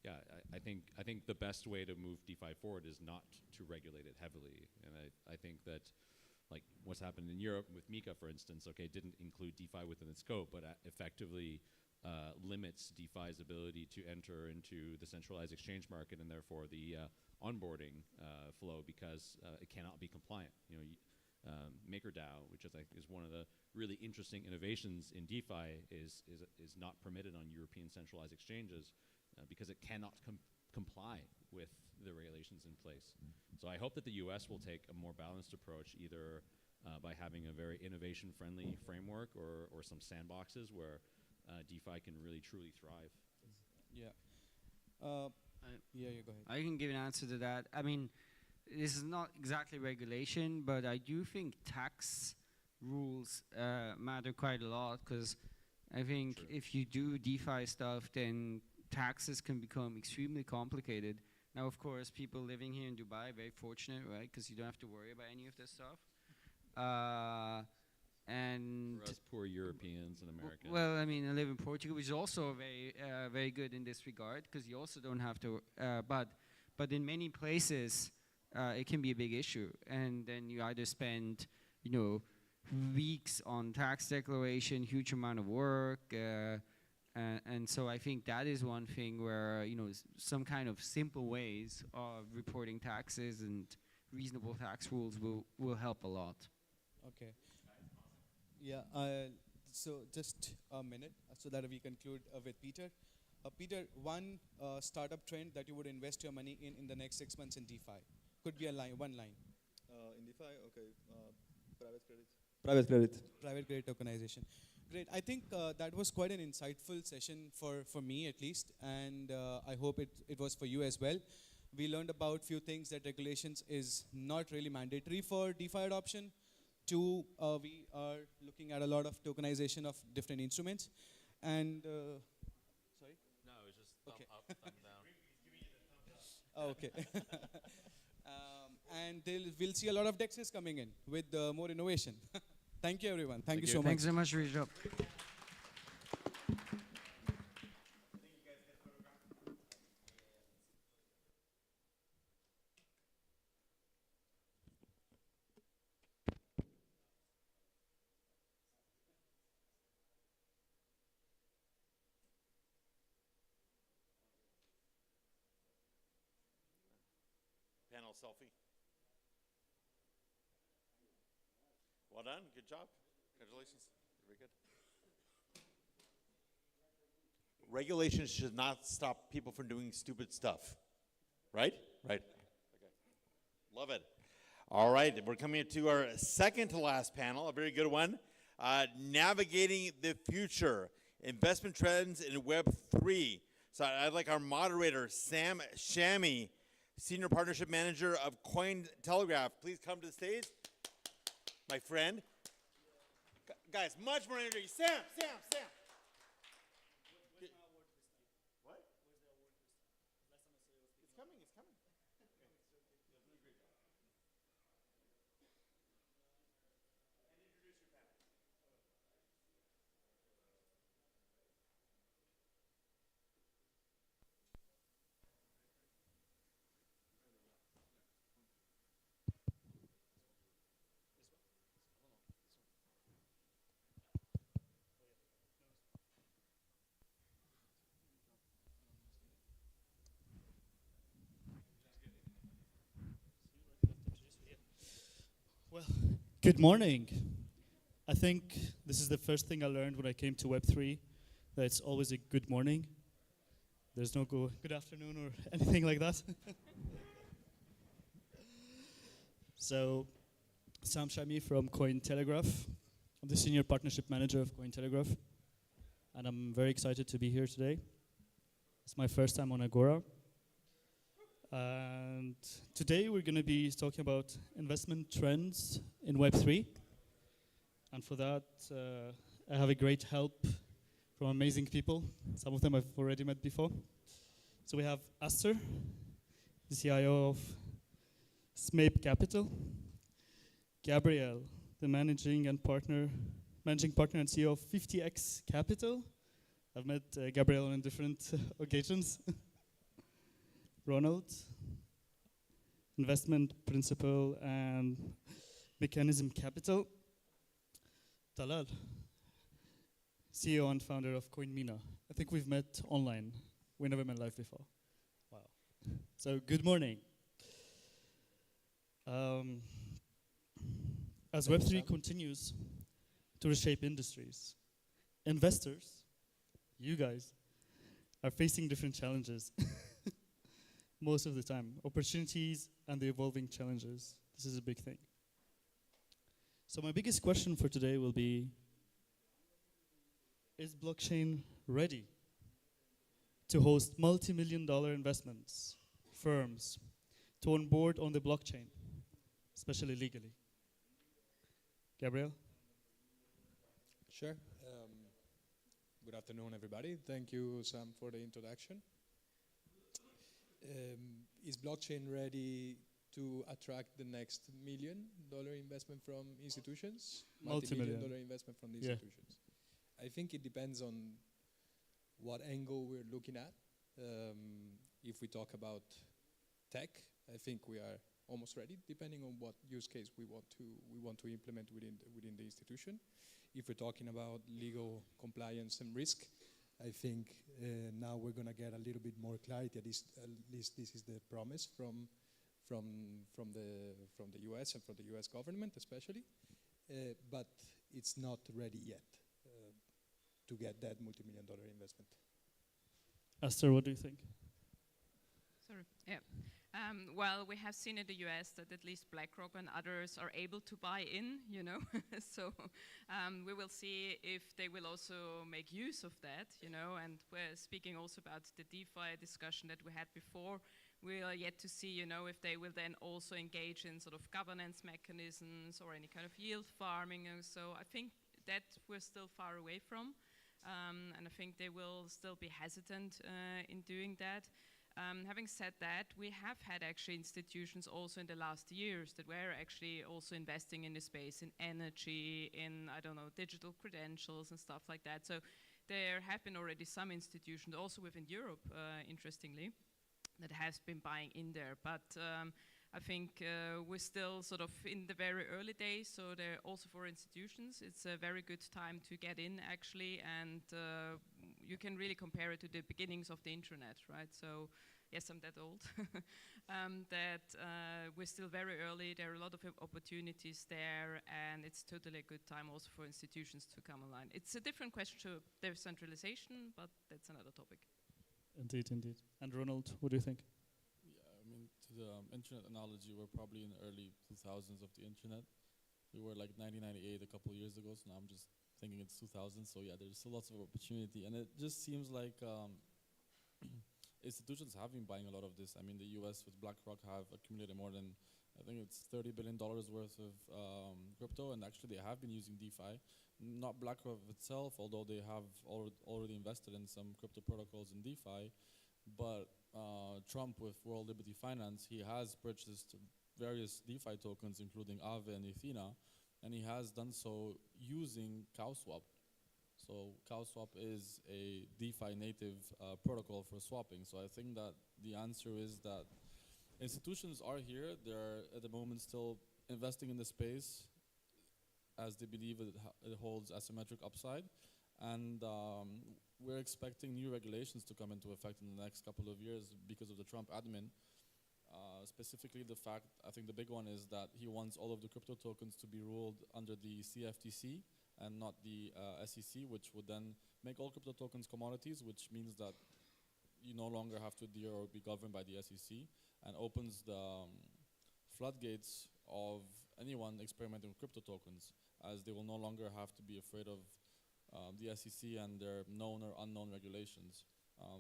yeah, I think the best way to move DeFi forward is not to regulate it heavily, and I think that like what's happened in Europe with MiCA, for instance, okay, didn't include DeFi within its scope, but effectively limits DeFi's ability to enter into the centralized exchange market and therefore the onboarding flow because it cannot be compliant. MakerDAO, which I think is one of the really interesting innovations in DeFi, is not permitted on European centralized exchanges because it cannot comply with the regulations in place. So I hope that the US will take a more balanced approach, either by having a very innovation-friendly framework or some sandboxes where DeFi can really truly thrive. Yeah. Yeah, you go ahead. I can give an answer to that. I mean, this is not exactly regulation, but I do think tax rules matter quite a lot, because I think if you do DeFi stuff, then taxes can become extremely complicated. Now, of course, people living here in Dubai are very fortunate, right? Because you don't have to worry about any of this stuff. And for us poor Europeans and Americans. Well, I mean, I live in Portugal, which is also very good in this regard, because you also don't have to. But in many places, it can be a big issue, and then you either spend, weeks on tax declaration, huge amount of work, and so I think that is one thing where some kind of simple ways of reporting taxes and reasonable tax rules will help a lot. Okay. Yeah. So just a minute so that we conclude with Peter. Peter, one startup trend that you would invest your money in the next 6 months in DeFi could be one line. In DeFi, okay, private credit. Private credit. Private credit tokenization. Great. I think that was quite an insightful session for me at least, and I hope it was for you as well. We learned about few things, that regulations is not really mandatory for DeFi adoption. Two, we are looking at a lot of tokenization of different instruments. And, sorry? No, it was just thumb up, thumb down. Oh, okay. And we'll see a lot of DEXs coming in with more innovation. Thank you, everyone. Thank you so much. Thanks so much for your job. Panel selfie. Well done. Good job. Congratulations. Very good. Regulations should not stop people from doing stupid stuff. Right? Right. Okay. Love it. All right. We're coming to our second to last panel, a very good one. Navigating the future. Investment trends in Web3. So I'd like our moderator, Sam Shami, Senior Partnership Manager of Cointelegraph. Please come to the stage. My friend. Guys, much more energy. Sam. What? It's coming. Well, good morning. I think this is the first thing I learned when I came to Web3, that it's always a good morning. There's no good afternoon or anything like that. So, Sam Shami from Cointelegraph. I'm the Senior Partnership Manager of Cointelegraph. And I'm very excited to be here today. It's my first time on Agora. And today we're going to be talking about investment trends in Web3. And for that, I have a great help from amazing people. Some of them I've already met before. So we have Aster, the CIO of SMAPE Capital. Gabriel, the managing partner and CEO of 50X Capital. I've met Gabriel on different occasions. Ronald, investment principal and Mechanism Capital. Talal, CEO and founder of CoinMina. I think we've met online. We never met live before. Wow. So good morning. As Web3 continues to reshape industries, investors, you guys, are facing different challenges. Most of the time, opportunities and the evolving challenges. This is a big thing. So my biggest question for today will be, is blockchain ready to host multi-million-dollar investments, firms, to onboard on the blockchain, especially legally? Gabriel? Sure. Good afternoon, everybody. Thank you, Sam, for the introduction. Is blockchain ready to attract the next $1 million investment from institutions? Multi-million-dollar investment from the institutions. I think it depends on what angle we're looking at. If we talk about tech, I think we are almost ready, depending on what use case we want to implement within the institution. If we're talking about legal compliance and risk, I think now we're going to get a little bit more clarity. At least this is the promise from the US and from the US government, especially. But it's not ready yet to get that multi-million-dollar investment. Aster, what do you think? Sorry. Yeah. Well, we have seen in the US that at least BlackRock and others are able to buy in, you know. So we will see if they will also make use of that, you know. And we're speaking also about the DeFi discussion that we had before. We are yet to see, you know, if they will then also engage in sort of governance mechanisms or any kind of yield farming. And so I think that we're still far away from. And I think they will still be hesitant in doing that. Having said that, we have had actually institutions also in the last years that were actually also investing in the space, in energy, in, I don't know, digital credentials and stuff like that. So there have been already some institutions, also within Europe, interestingly, that has been buying in there. But I think we're still sort of in the very early days, so they're also for institutions, it's a very good time to get in, actually, and you can really compare it to the beginnings of the internet, right? So, yes, I'm that old. We're still very early, there are a lot of opportunities there, and it's totally a good time also for institutions to come online. It's a different question to decentralization, but that's another topic. Indeed, indeed. And Ronald, what do you think? To the internet analogy, we're probably in the early 2000s of the internet. We were like 1998 a couple of years ago, so now I'm just thinking it's 2000. So yeah, there's still lots of opportunity, and it just seems like institutions have been buying a lot of this. I mean, the US with BlackRock have accumulated more than, I think it's $30 billion worth of crypto, and actually they have been using DeFi. Not BlackRock itself, although they have already invested in some crypto protocols in DeFi. But Trump with World Liberty Finance, he has purchased various DeFi tokens, including Aave and Ethena, and he has done so using CowSwap. So CowSwap is a DeFi native protocol for swapping. So I think that the answer is that institutions are here. They're at the moment still investing in the space as they believe it holds asymmetric upside. And we're expecting new regulations to come into effect in the next couple of years because of the Trump admin. Specifically, the fact, I think the big one is that he wants all of the crypto tokens to be ruled under the CFTC and not the SEC, which would then make all crypto tokens commodities, which means that you no longer have to adhere or be governed by the SEC, and opens the floodgates of anyone experimenting with crypto tokens, as they will no longer have to be afraid of the SEC and their known or unknown regulations.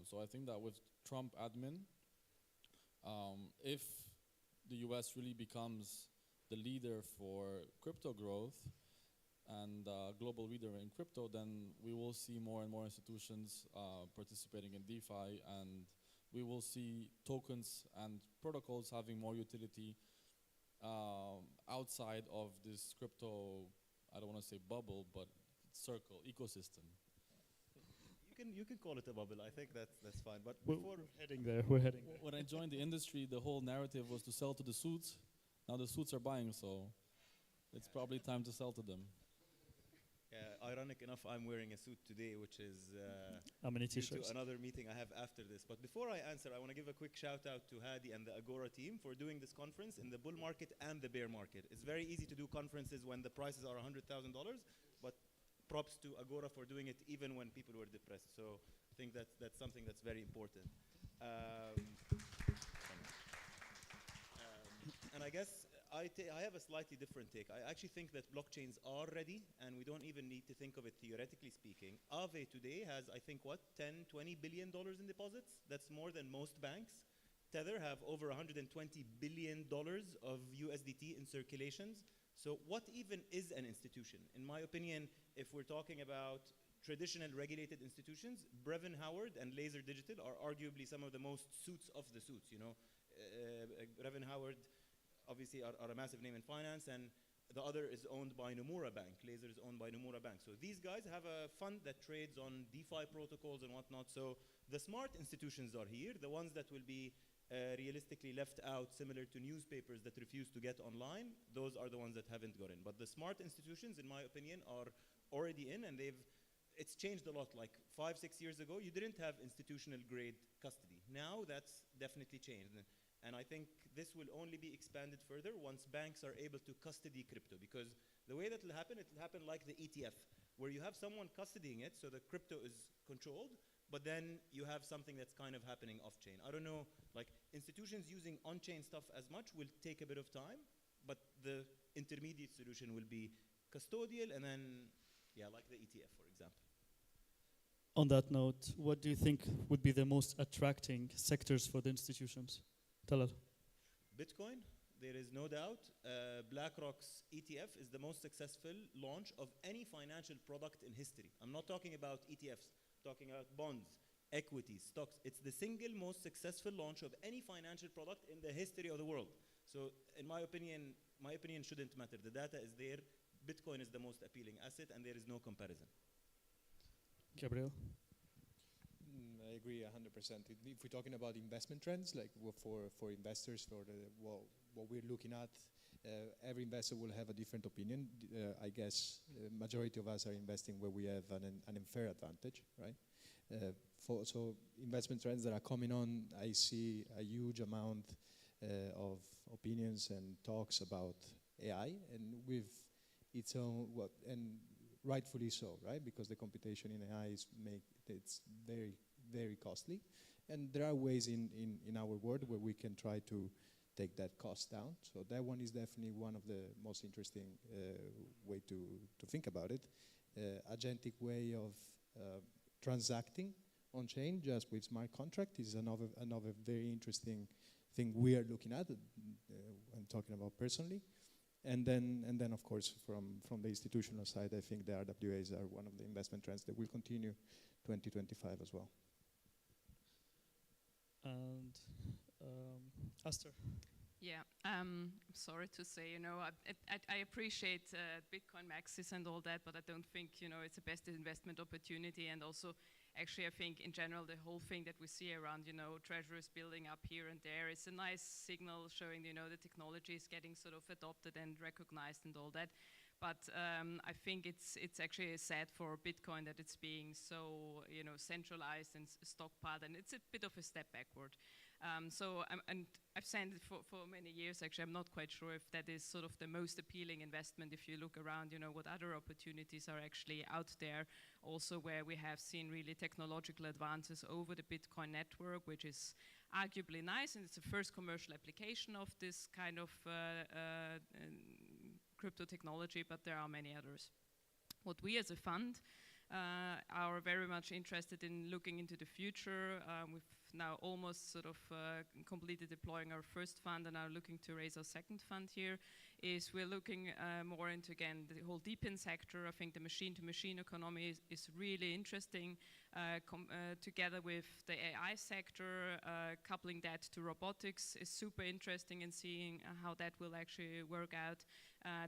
So I think that with Trump admin, if the US really becomes the leader for crypto growth and global leader in crypto, then we will see more and more institutions participating in DeFi, and we will see tokens and protocols having more utility outside of this crypto, I don't want to say bubble, but circle, ecosystem. You can call it a bubble. I think that's fine. But We're before heading there. We're heading there. When I joined the industry, the whole narrative was to sell to the suits. Now the suits are buying, so it's probably time to sell to them. ironic enough, I'm wearing a suit today, which is How many due t-shirts? to another meeting I have after this. But before I answer, I want to give a quick shout out to Hadi and the Agora team for doing this conference in the bull market and the bear market. It's very easy to do conferences when the prices are $100,000, but props to Agora for doing it even when people were depressed. So I think that's something that's very important. And I guess I have a slightly different take. I actually think that blockchains are ready, and we don't even need to think of it theoretically speaking. Aave today has, I think, what, $10, $20 billion in deposits? That's more than most banks. Tether have over $120 billion of USDT in circulations. So what even is an institution? In my opinion, if we're talking about traditional regulated institutions, Brevin Howard and Laser Digital are arguably some of the most suits of the suits. You know, Brevin Howard obviously are a massive name in finance, and the other is owned by Nomura Bank. Laser is owned by Nomura Bank. So these guys have a fund that trades on DeFi protocols and whatnot. So the smart institutions are here, the ones that will be realistically left out, similar to newspapers that refuse to get online. Those are the ones that haven't got in. But the smart institutions, in my opinion, are already in, and it's changed a lot. Like 5-6 years ago, you didn't have institutional grade custody. Now that's definitely changed. And I think this will only be expanded further once banks are able to custody crypto. Because the way that it'll happen like the ETF, where you have someone custodying it, so the crypto is controlled, but then you have something that's kind of happening off-chain. I don't know, like institutions using on-chain stuff as much will take a bit of time, but the intermediate solution will be custodial, and then, yeah, like the ETF, for example. On that note, what do you think would be the most attracting sectors for the institutions? Talal. Bitcoin, there is no doubt. BlackRock's ETF is the most successful launch of any financial product in history. I'm not talking about ETFs, talking about bonds, equities, stocks. It's the single most successful launch of any financial product in the history of the world. So in my opinion shouldn't matter. The data is there. Bitcoin is the most appealing asset, and there is no comparison. Gabriel? I agree 100%. If we're talking about investment trends, like for investors, what we're looking at, every investor will have a different opinion. I guess majority of us are investing where we have an unfair advantage, right? So investment trends that are coming on, I see a huge amount of opinions and talks about AI, and with its own, and rightfully so, right? Because the computation in AI it's very, very costly. And there are ways in our world where we can try to take that cost down. So that one is definitely one of the most interesting way to think about it. Agentic way of transacting on chain just with smart contract is another very interesting thing we are looking at. I'm talking about personally. And then of course from the institutional side, I think the RWAs are one of the investment trends that will continue 2025 as well. And Aster? Yeah, sorry to say, I appreciate Bitcoin maxis and all that, but I don't think, it's the best investment opportunity. And also, actually, I think in general, the whole thing that we see around, treasuries building up here and there is a nice signal showing, the technology is getting sort of adopted and recognized and all that. But I think it's actually sad for Bitcoin that it's being so, centralized and stockpiled, and it's a bit of a step backward. And I've said it for many years, actually. I'm not quite sure if that is sort of the most appealing investment if you look around, what other opportunities are actually out there, also where we have seen really technological advances over the Bitcoin network, which is arguably nice, and it's the first commercial application of this kind of crypto technology, but there are many others. What we as a fund are very much interested in looking into the future. We've now almost sort of completed deploying our first fund and are looking to raise our second fund here, is we're looking more into, again, the whole DePIN sector. I think the machine-to-machine economy is really interesting, together with the AI sector. Coupling that to robotics is super interesting, and seeing how that will actually work out.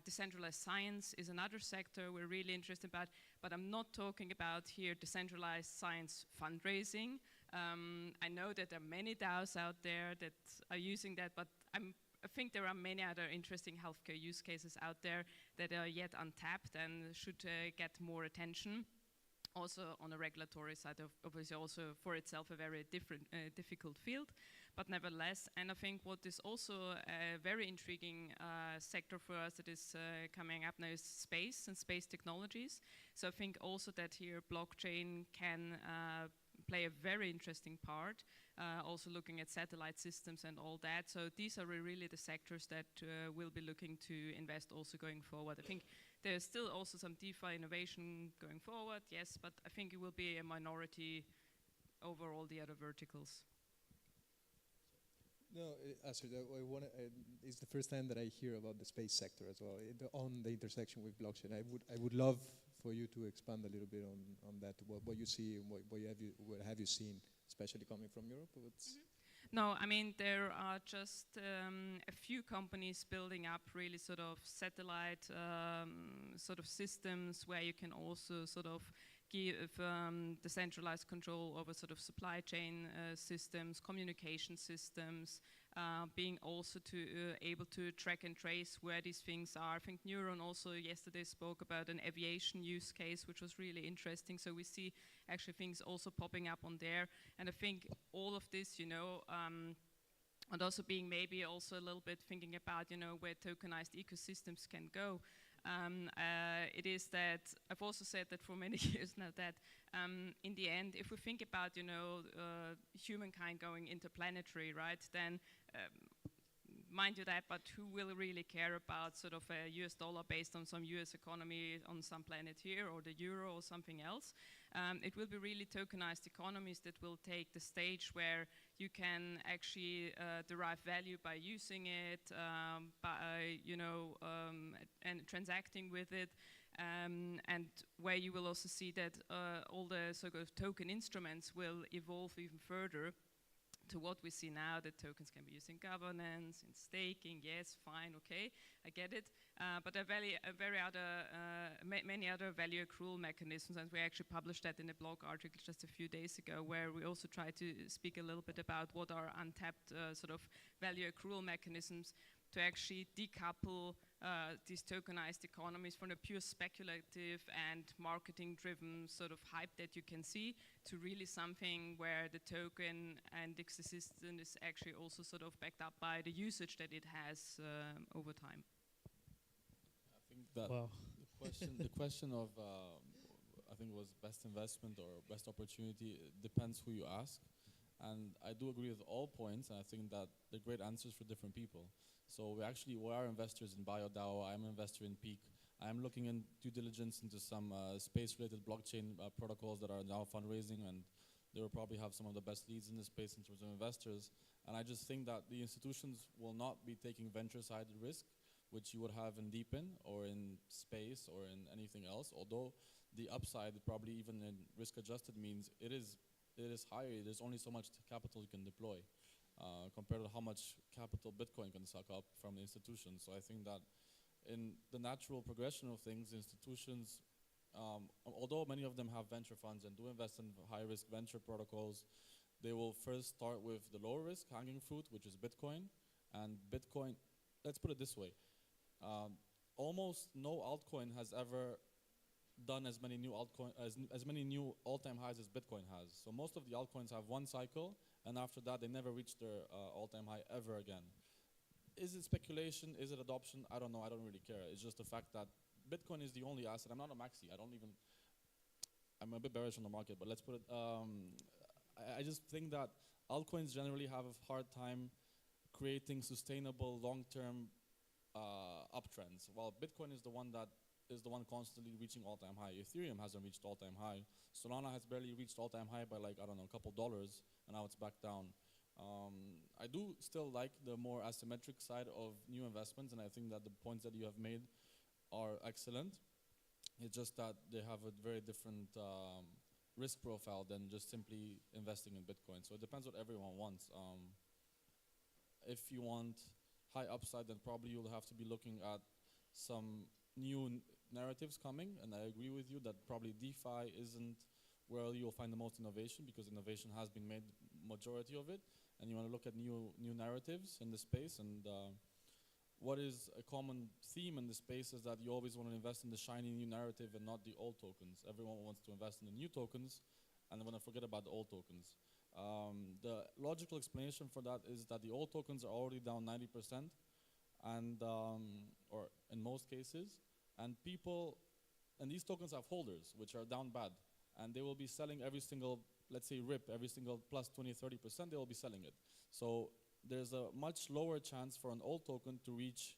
Decentralized science is another sector we're really interested about, but I'm not talking about here decentralized science fundraising. I know that there are many DAOs out there that are using that, but I think there are many other interesting healthcare use cases out there that are yet untapped and should get more attention. Also on the regulatory side, obviously also for itself a very difficult field, but nevertheless. And I think what is also a very intriguing sector for us that is coming up now is space and space technologies. So I think also that here blockchain can play a very interesting part, also looking at satellite systems and all that. So these are really the sectors that we'll be looking to invest also going forward. I think there's still also some DeFi innovation going forward, yes, but I think it will be a minority over all the other verticals. No, Astrid, it's the first time that I hear about the space sector as well, on the intersection with blockchain. I would love for you to expand a little bit on that, what you see and what have you seen, especially coming from Europe? No, I mean, there are just a few companies building up really sort of satellite sort of systems where you can also sort of give decentralized control over sort of supply chain systems, communication systems, being also able to track and trace where these things are. I think Neuron also yesterday spoke about an aviation use case, which was really interesting. So we see actually things also popping up on there. And I think all of this, and also being maybe also a little bit thinking about, where tokenized ecosystems can go. It is that I've also said that for many years now that in the end, if we think about humankind going interplanetary, right? Then mind you that, but who will really care about sort of a US dollar based on some US economy on some planet here, or the euro or something else? It will be really tokenized economies that will take the stage where you can actually derive value by using it, and transacting with it, and where you will also see that all the sort of token instruments will evolve even further to what we see now, that tokens can be used in governance, in staking. Yes, fine, okay, I get it. But there are many other value accrual mechanisms, and we actually published that in a blog article just a few days ago, where we also try to speak a little bit about what are untapped sort of value accrual mechanisms to actually decouple these tokenized economies from the pure speculative and marketing-driven sort of hype that you can see, to really something where the token and its existence is actually also sort of backed up by the usage that it has over time. I think that the question of I think it was best investment or best opportunity, it depends who you ask. And I do agree with all points, and I think that they're great answers for different people. So we are investors in BioDAO. I'm an investor in Peak. I'm looking in due diligence into some space-related blockchain protocols that are now fundraising, and they will probably have some of the best leads in this space in terms of investors. And I just think that the institutions will not be taking venture-sided risk, which you would have in DePIN or in space or in anything else, although the upside, probably even in risk-adjusted, means it is higher. There's only so much capital you can deploy compared to how much capital Bitcoin can suck up from the institutions. So I think that in the natural progression of things, institutions, although many of them have venture funds and do invest in high-risk venture protocols, they will first start with the lower-risk hanging fruit, which is Bitcoin. And Bitcoin, let's put it this way, almost no altcoin has ever done as many new as many new all-time highs as Bitcoin has. So most of the altcoins have one cycle, and after that they never reach their all-time high ever again. Is it speculation? Is it adoption? I don't know. I don't really care. It's just the fact that Bitcoin is the only asset. I'm not a maxi. I'm a bit bearish on the market, but let's put it. I just think that altcoins generally have a hard time creating sustainable long-term uptrends. While Bitcoin is the one constantly reaching all-time high. Ethereum hasn't reached all-time high. Solana has barely reached all-time high by like, I don't know, a couple dollars, and now it's back down. I do still like the more asymmetric side of new investments, and I think that the points that you have made are excellent. It's just that they have a very different risk profile than just simply investing in Bitcoin. So it depends what everyone wants. If you want high upside, then probably you'll have to be looking at some new narratives coming, and I agree with you that probably DeFi isn't where you'll find the most innovation, because innovation has been made, majority of it, and you want to look at new narratives in the space. And what is a common theme in the space is that you always want to invest in the shiny new narrative and not the old tokens. Everyone wants to invest in the new tokens and they want to forget about the old tokens. The logical explanation for that is that the old tokens are already down 90%, and or in most cases, and these tokens have holders which are down bad, and they will be selling every single, let's say RIP, every single plus 20-30%, they will be selling it. So there's a much lower chance for an old token to reach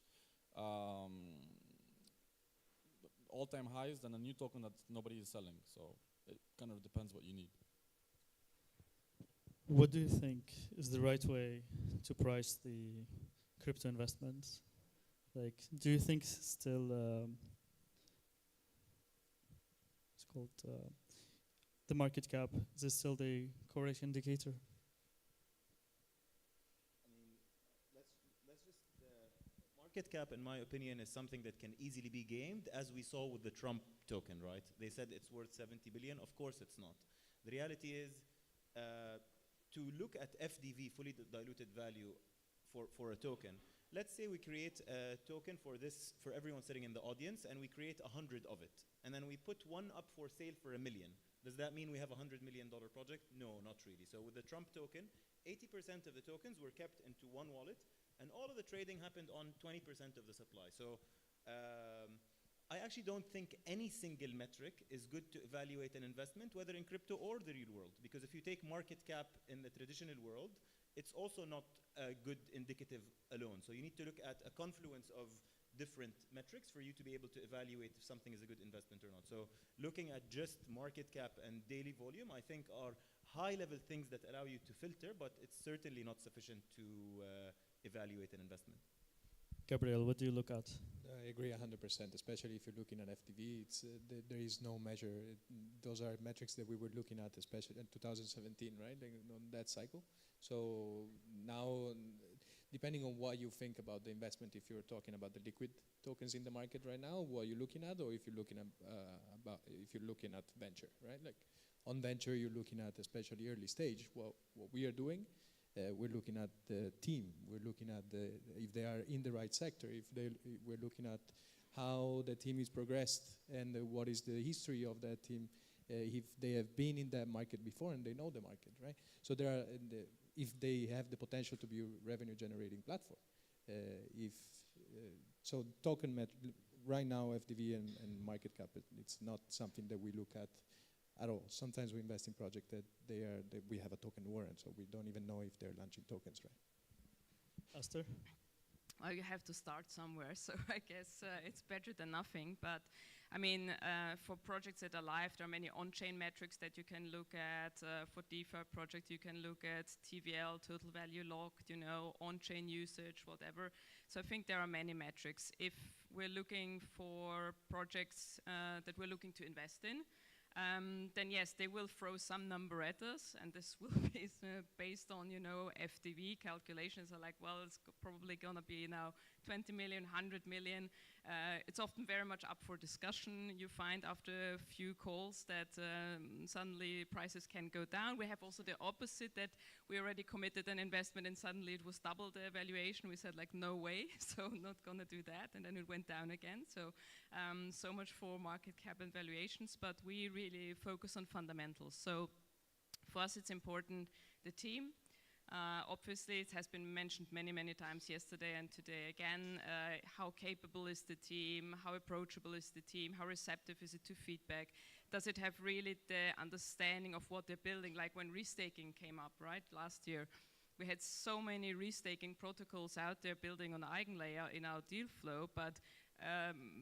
all-time highs than a new token that nobody is selling. So it kind of depends what you need. What do you think is the right way to price the crypto investments? Like, do you think still it's called the market cap, is this still the correct indicator? Market cap, in my opinion, is something that can easily be gamed, as we saw with the Trump token, right? They said it's worth 70 billion. Of course it's not. The reality is, to look at FDV, fully diluted value, for a token. Let's say we create a token for everyone sitting in the audience, and we create 100 of it. And then we put one up for sale for $1 million. Does that mean we have a $100 million project? No, not really. So with the Trump token, 80% of the tokens were kept into one wallet, and all of the trading happened on 20% of the supply. So I actually don't think any single metric is good to evaluate an investment, whether in crypto or the real world. Because if you take market cap in the traditional world, it's also not a good indicative alone. So you need to look at a confluence of different metrics for you to be able to evaluate if something is a good investment or not. So looking at just market cap and daily volume, I think are high-level things that allow you to filter, but it's certainly not sufficient to evaluate an investment. Gabriel, what do you look at? I agree 100%, especially if you're looking at FTV. There is no measure. Those are metrics that we were looking at, especially in 2017, right, on that cycle. So now, depending on what you think about the investment, if you're talking about the liquid tokens in the market right now, what you're looking at, or if you're looking at venture, right? Like on venture, you're looking at especially early stage. What we are doing. We're looking at the team. We're looking at if they are in the right sector. We're looking at how the team is progressed and what is the history of that team. If they have been in that market before and they know the market, right? So if they have the potential to be a revenue-generating platform. So token right now, FDV and market cap, it's not something that we look at all. Sometimes we invest in projects that we have a token warrant, so we don't even know if they're launching tokens, right? Esther? Well, you have to start somewhere, so I guess it's better than nothing. But I mean, for projects that are live, there are many on-chain metrics that you can look at. For DeFi projects, you can look at TVL, total value locked, on-chain usage, whatever. So I think there are many metrics. If we're looking for projects that we're looking to invest in, then yes, they will throw some number at us, and this will be based on, you know, FDV calculations are like, well, it's probably gonna be now 20 million, 100 million. It's often very much up for discussion. You find after a few calls that suddenly prices can go down. We have also the opposite, that we already committed an investment and suddenly it was double the valuation. We said like, no way, so not gonna do that. And then it went down again. So, so much for market cap and valuations, but we really focus on fundamentals. So for us, it's important, the team. Obviously, it has been mentioned many, many times yesterday and today again, how capable is the team, how approachable is the team, how receptive is it to feedback, does it have really the understanding of what they're building, like when restaking came up, right, last year. We had so many restaking protocols out there building on EigenLayer in our deal flow, but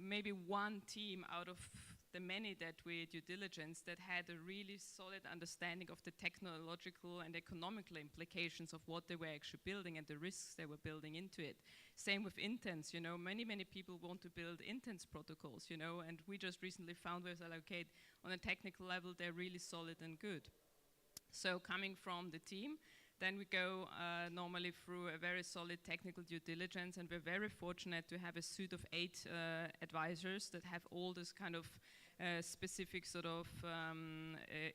maybe one team out of the many that we due diligence that had a really solid understanding of the technological and economical implications of what they were actually building and the risks they were building into it. Same with Intents, you know, many people want to build Intents protocols, you know, and we just recently found with Allocate on a technical level, they're really solid and good. So coming from the team, then we go normally through a very solid technical due diligence, and we're very fortunate to have a suite of 8 advisors that have all this kind of specific sort of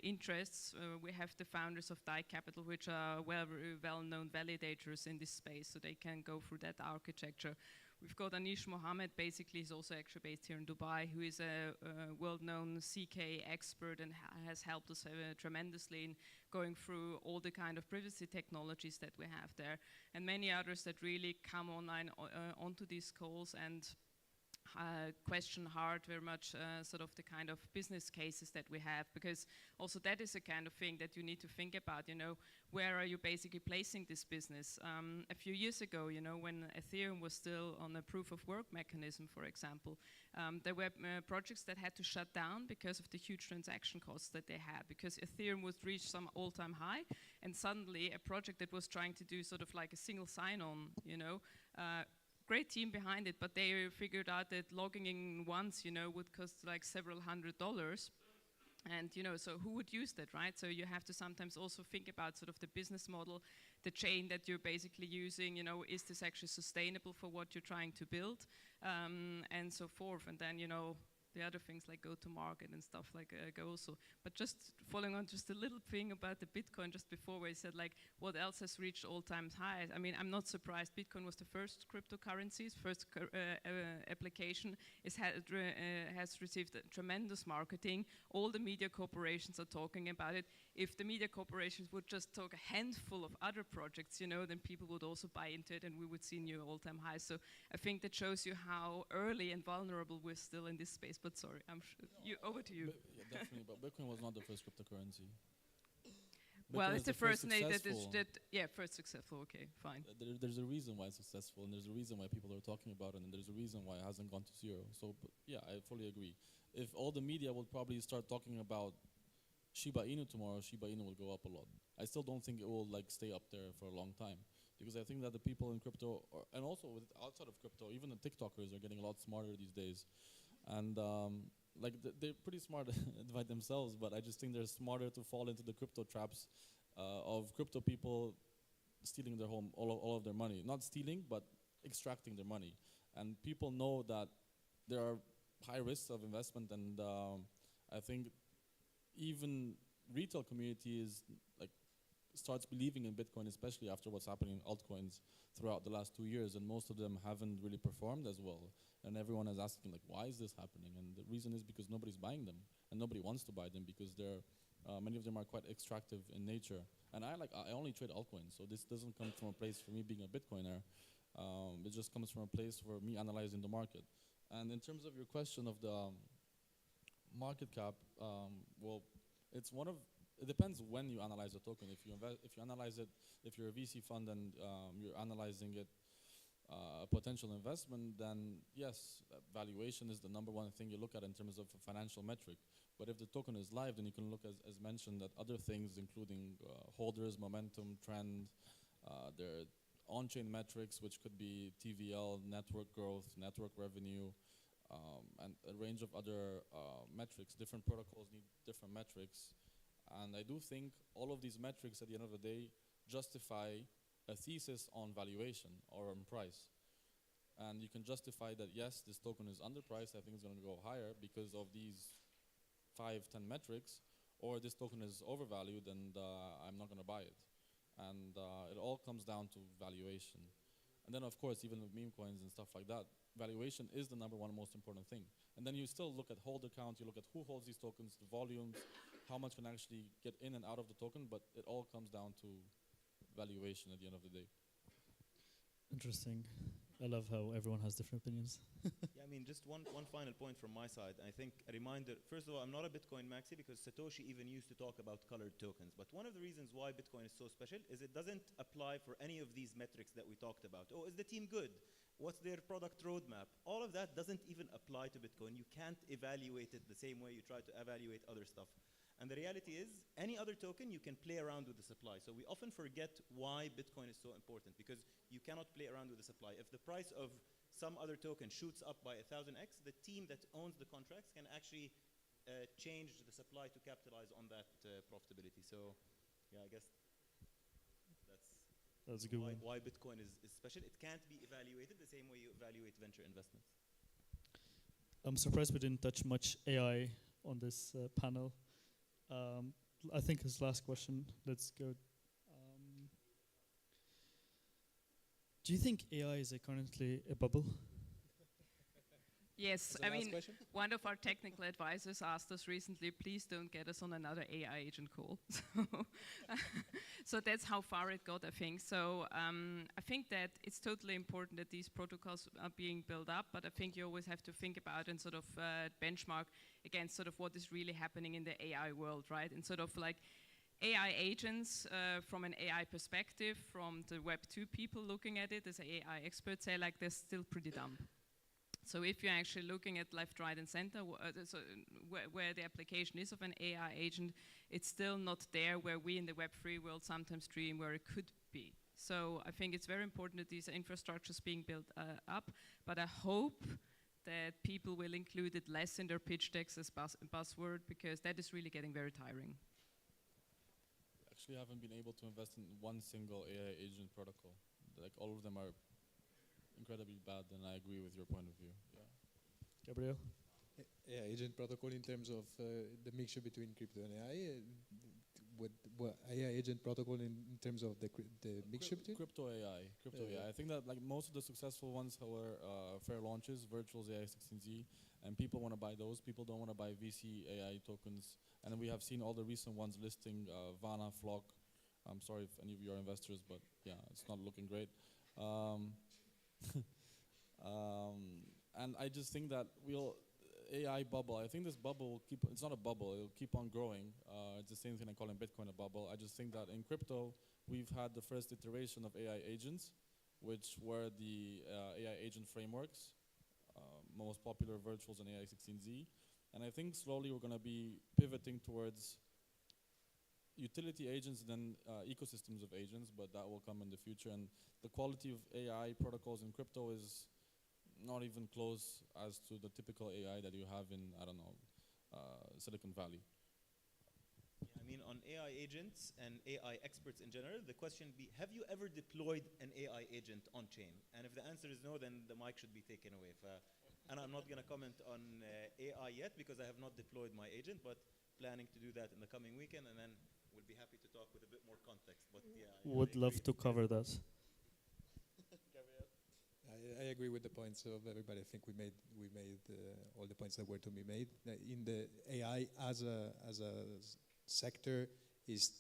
interests. We have the founders of Dai Capital, which are very well-known validators in this space, so they can go through that architecture. We've got Anish Mohammed, basically he's also actually based here in Dubai, who is a world-known CK expert and has helped us tremendously in going through all the kind of privacy technologies that we have there, and many others that really come online onto these calls and question hard very much sort of the kind of business cases that we have, because also that is a kind of thing that you need to think about, you know, where are you basically placing this business? A few years ago, you know, when Ethereum was still on a proof of work mechanism, for example, there were projects that had to shut down because of the huge transaction costs that they had, because Ethereum would reach some all-time high, and suddenly a project that was trying to do sort of like a single sign-on, you know, great team behind it, but they figured out that logging in once, you know, would cost like several $100s. And, you know, so who would use that, right? So you have to sometimes also think about sort of the business model, the chain that you're basically using, you know, is this actually sustainable for what you're trying to build, and so forth. And then, you know, the other things like go to market and stuff like go also. But just following on just a little thing about the Bitcoin just before, where he said like what else has reached all-time highs. I mean, I'm not surprised. Bitcoin was the first cryptocurrencies, first application. It has received tremendous marketing. All the media corporations are talking about it. If the media corporations would just talk a handful of other projects, you know, then people would also buy into it and we would see new all-time highs. So I think that shows you how early and vulnerable we're still in this space. But sorry, over to you. Yeah, definitely, but Bitcoin was not the first cryptocurrency. Well, Bitcoin it's is the first name successful. yeah, first successful, okay, fine. There's a reason why it's successful, and there's a reason why people are talking about it, and there's a reason why it hasn't gone to zero. So, yeah, I fully agree. If all the media would probably start talking about Shiba Inu tomorrow, Shiba Inu will go up a lot. I still don't think it will like stay up there for a long time, because I think that the people in crypto, and also outside of crypto, even the TikTokers are getting a lot smarter these days. And like they're pretty smart by themselves, but I just think they're smarter to fall into the crypto traps of crypto people stealing their all of their money. Not stealing, but extracting their money. And people know that there are high risks of investment, and I think even retail community is like starts believing in Bitcoin, especially after what's happening in altcoins throughout the last 2 years, and most of them haven't really performed as well. And everyone is asking like, why is this happening? And the reason is because nobody's buying them, and nobody wants to buy them because they're many of them are quite extractive in nature. And I only trade altcoins, so this doesn't come from a place for me being a Bitcoiner. It just comes from a place for me analyzing the market. And in terms of your question of the market cap, well, it depends when you analyze a token. If you analyze it, if you're a VC fund and you're analyzing it, potential investment, then yes, valuation is the #1 thing you look at in terms of a financial metric. But if the token is live, then you can look, as mentioned, at other things, including holders, momentum, trend, their on-chain metrics, which could be TVL, network growth, network revenue, and a range of other metrics. Different protocols need different metrics. And I do think all of these metrics at the end of the day justify a thesis on valuation or on price. And you can justify that, yes, this token is underpriced, I think it's going to go higher because of these 5, 10 metrics, or this token is overvalued and I'm not going to buy it. And it all comes down to valuation. And then, of course, even with meme coins and stuff like that, valuation is the #1 most important thing. And then you still look at holder count, you look at who holds these tokens, the volumes, how much can actually get in and out of the token, but it all comes down to valuation at the end of the day. Interesting. I love how everyone has different opinions. Yeah, I mean, just one final point from my side. I think a reminder, first of all, I'm not a Bitcoin maxi because Satoshi even used to talk about colored tokens. But one of the reasons why Bitcoin is so special is it doesn't apply for any of these metrics that we talked about. Oh, is the team good? What's their product roadmap? All of that doesn't even apply to Bitcoin. You can't evaluate it the same way you try to evaluate other stuff. And the reality is, any other token, you can play around with the supply. So we often forget why Bitcoin is so important, because you cannot play around with the supply. If the price of some other token shoots up by 1000x, the team that owns the contracts can actually change the supply to capitalize on that profitability. So yeah, I guess that's a good one. Why Bitcoin is special. It can't be evaluated the same way you evaluate venture investments. I'm surprised we didn't touch much AI on this panel. I think his last question, let's go. Do you think AI is currently a bubble? Yes, I mean, one of our technical advisors asked us recently, please don't get us on another AI agent call. So that's how far it got, I think. So I think that it's totally important that these protocols are being built up, but I think you always have to think about and sort of benchmark against sort of what is really happening in the AI world, right? And sort of like AI agents from an AI perspective, from the Web2 people looking at it as AI experts, say like they're still pretty dumb. So if you're actually looking at left, right, and center, where the application is of an AI agent, it's still not there where we in the Web3 world sometimes dream where it could be. So I think it's very important that these infrastructures being built up, but I hope that people will include it less in their pitch decks as buzzword, because that is really getting very tiring. Actually, haven't been able to invest in one single AI agent protocol. Like all of them are incredibly bad, and I agree with your point of view. Yeah. Gabriel? Yeah, agent protocol in terms of the mixture between crypto and AI. What AI agent protocol in terms of the mixture between? Crypto AI. AI. I think that like most of the successful ones were fair launches, Virtual's AI16Z, and people want to buy those. People don't want to buy VC AI tokens. And then we have seen all the recent ones listing Vana, Flock. I'm sorry if any of you are investors, but yeah, it's not looking great. And I just think that AI bubble, I think this bubble will keep, it's not a bubble, it'll keep on growing. It's the same thing I call in Bitcoin a bubble. I just think that in crypto, we've had the first iteration of AI agents, which were the AI agent frameworks, most popular Virtuals and AI16Z. And I think slowly we're going to be pivoting towards utility agents and then ecosystems of agents, but that will come in the future. And the quality of AI protocols in crypto is not even close as to the typical AI that you have in, I don't know, Silicon Valley. Yeah, I mean, on AI agents and AI experts in general, the question would be, have you ever deployed an AI agent on chain? And if the answer is no, then the mic should be taken away. And I'm not going to comment on AI yet because I have not deployed my agent, but planning to do that in the coming weekend, and then we'll be happy to talk with a bit more context. But yeah, would love to cover that. I agree with the points of everybody. I think we made all the points that were to be made. In the AI as a sector is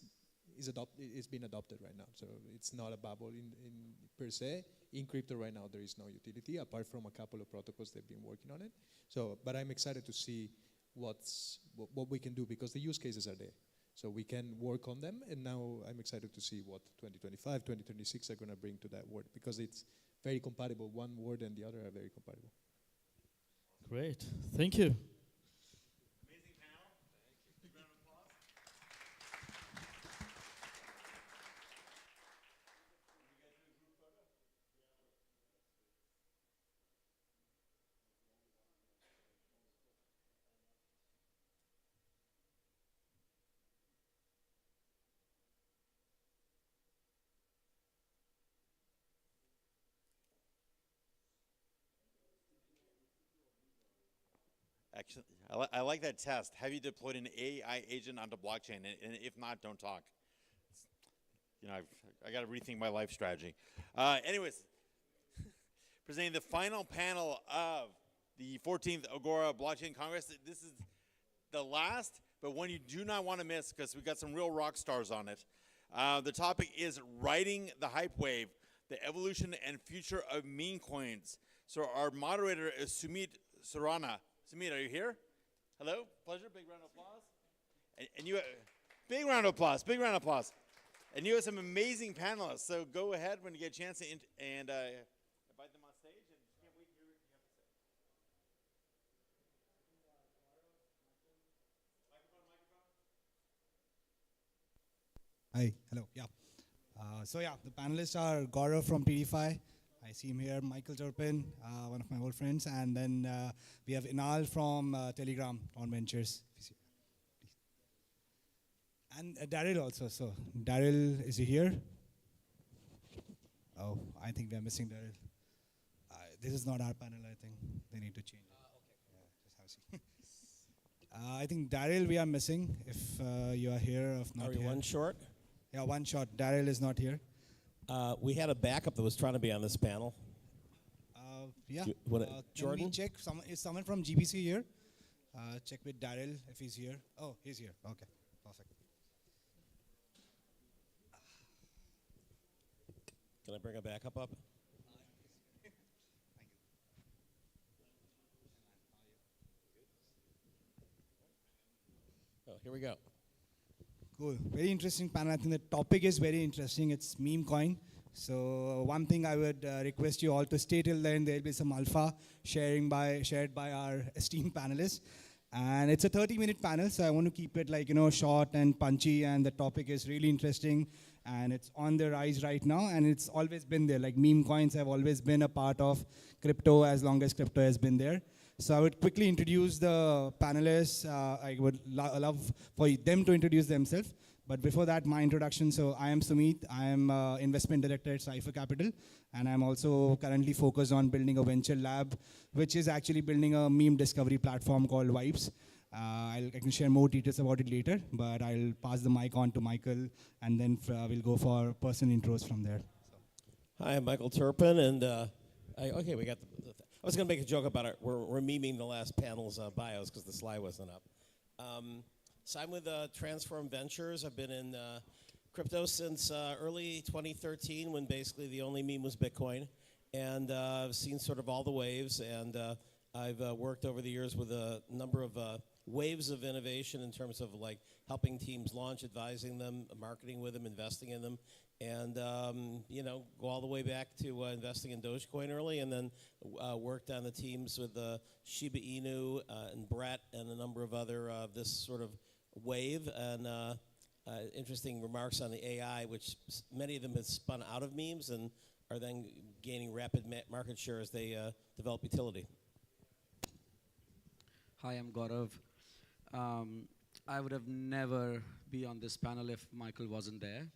being adopted right now. So it's not a bubble in per se. In crypto right now there is no utility apart from a couple of protocols they've been working on it. So, but I'm excited to see what we can do because the use cases are there. So we can work on them, and now I'm excited to see what 2025, 2026 are going to bring to that word because it's very compatible. One word and the other are very compatible. Great. Thank you. Amazing panel. Big round of applause. Actually, I like that test. Have you deployed an AI agent onto blockchain? And if not, don't talk. You know, I got to rethink my life strategy. Anyways, presenting the final panel of the 14th Agora Blockchain Congress. This is the last, but one you do not want to miss because we got some real rock stars on it. The topic is riding the hype wave, the evolution and future of meme coins. So our moderator is Sumit Surana. Sumit, are you here? Hello, pleasure, big round of applause. And you, big round of applause, big round of applause. And you have some amazing panelists, so go ahead when you get a chance to invite them on stage. And can't wait to hear what you have to say. Hi, hello, yeah. The panelists are Gaurav from PDFi. I see him here, Michael Turpin, one of my old friends, and then we have Inal from Telegram on Ventures. And Daryl also, so Daryl, is he here? Oh, I think we are missing Daryl. This is not our panel, I think. They need to change it. Yeah, just have a seat. I think Daryl we are missing, if you are here, if not Are we here. one short? Yeah, one short. Daryl is not here. We had a backup that was trying to be on this panel. Yeah. Jordan? Can we check? Is someone from GBC here? Check with Daryl if he's here. Oh, he's here. Okay, perfect. Can I bring a backup up? Oh, here we go. Cool. Very interesting panel. I think the topic is very interesting. It's meme coin. So one thing I would request you all to stay till then. There'll be some alpha shared by our esteemed panelists. And it's a 30-minute panel, so I want to keep it short and punchy. And the topic is really interesting, and it's on the rise right now. And it's always been there. Like meme coins have always been a part of crypto as long as crypto has been there. So I would quickly introduce the panelists. I would love for them to introduce themselves. But before that, my introduction. So I am Sumit. I am investment director at Cypher Capital. And I'm also currently focused on building a venture lab, which is actually building a meme discovery platform called Vibes. I can share more details about it later, but I'll pass the mic on to Michael, and then we'll go for personal intros from there. Hi, I'm Michael Turpin, and we got I was going to make a joke about it. We're memeing the last panel's bios because the slide wasn't up. So I'm with Transform Ventures. I've been in crypto since early 2013, when basically the only meme was Bitcoin. And I've seen sort of all the waves, and I've worked over the years with a number of waves of innovation in terms of like helping teams launch, advising them, marketing with them, investing in them. And, go all the way back to investing in Dogecoin early, and then worked on the teams with Shiba Inu and Brett and a number of other this sort of wave. And interesting remarks on the AI, which many of them have spun out of memes and are then gaining rapid market share as they develop utility. Hi, I'm Gaurav. I would have never be on this panel if Michael wasn't there.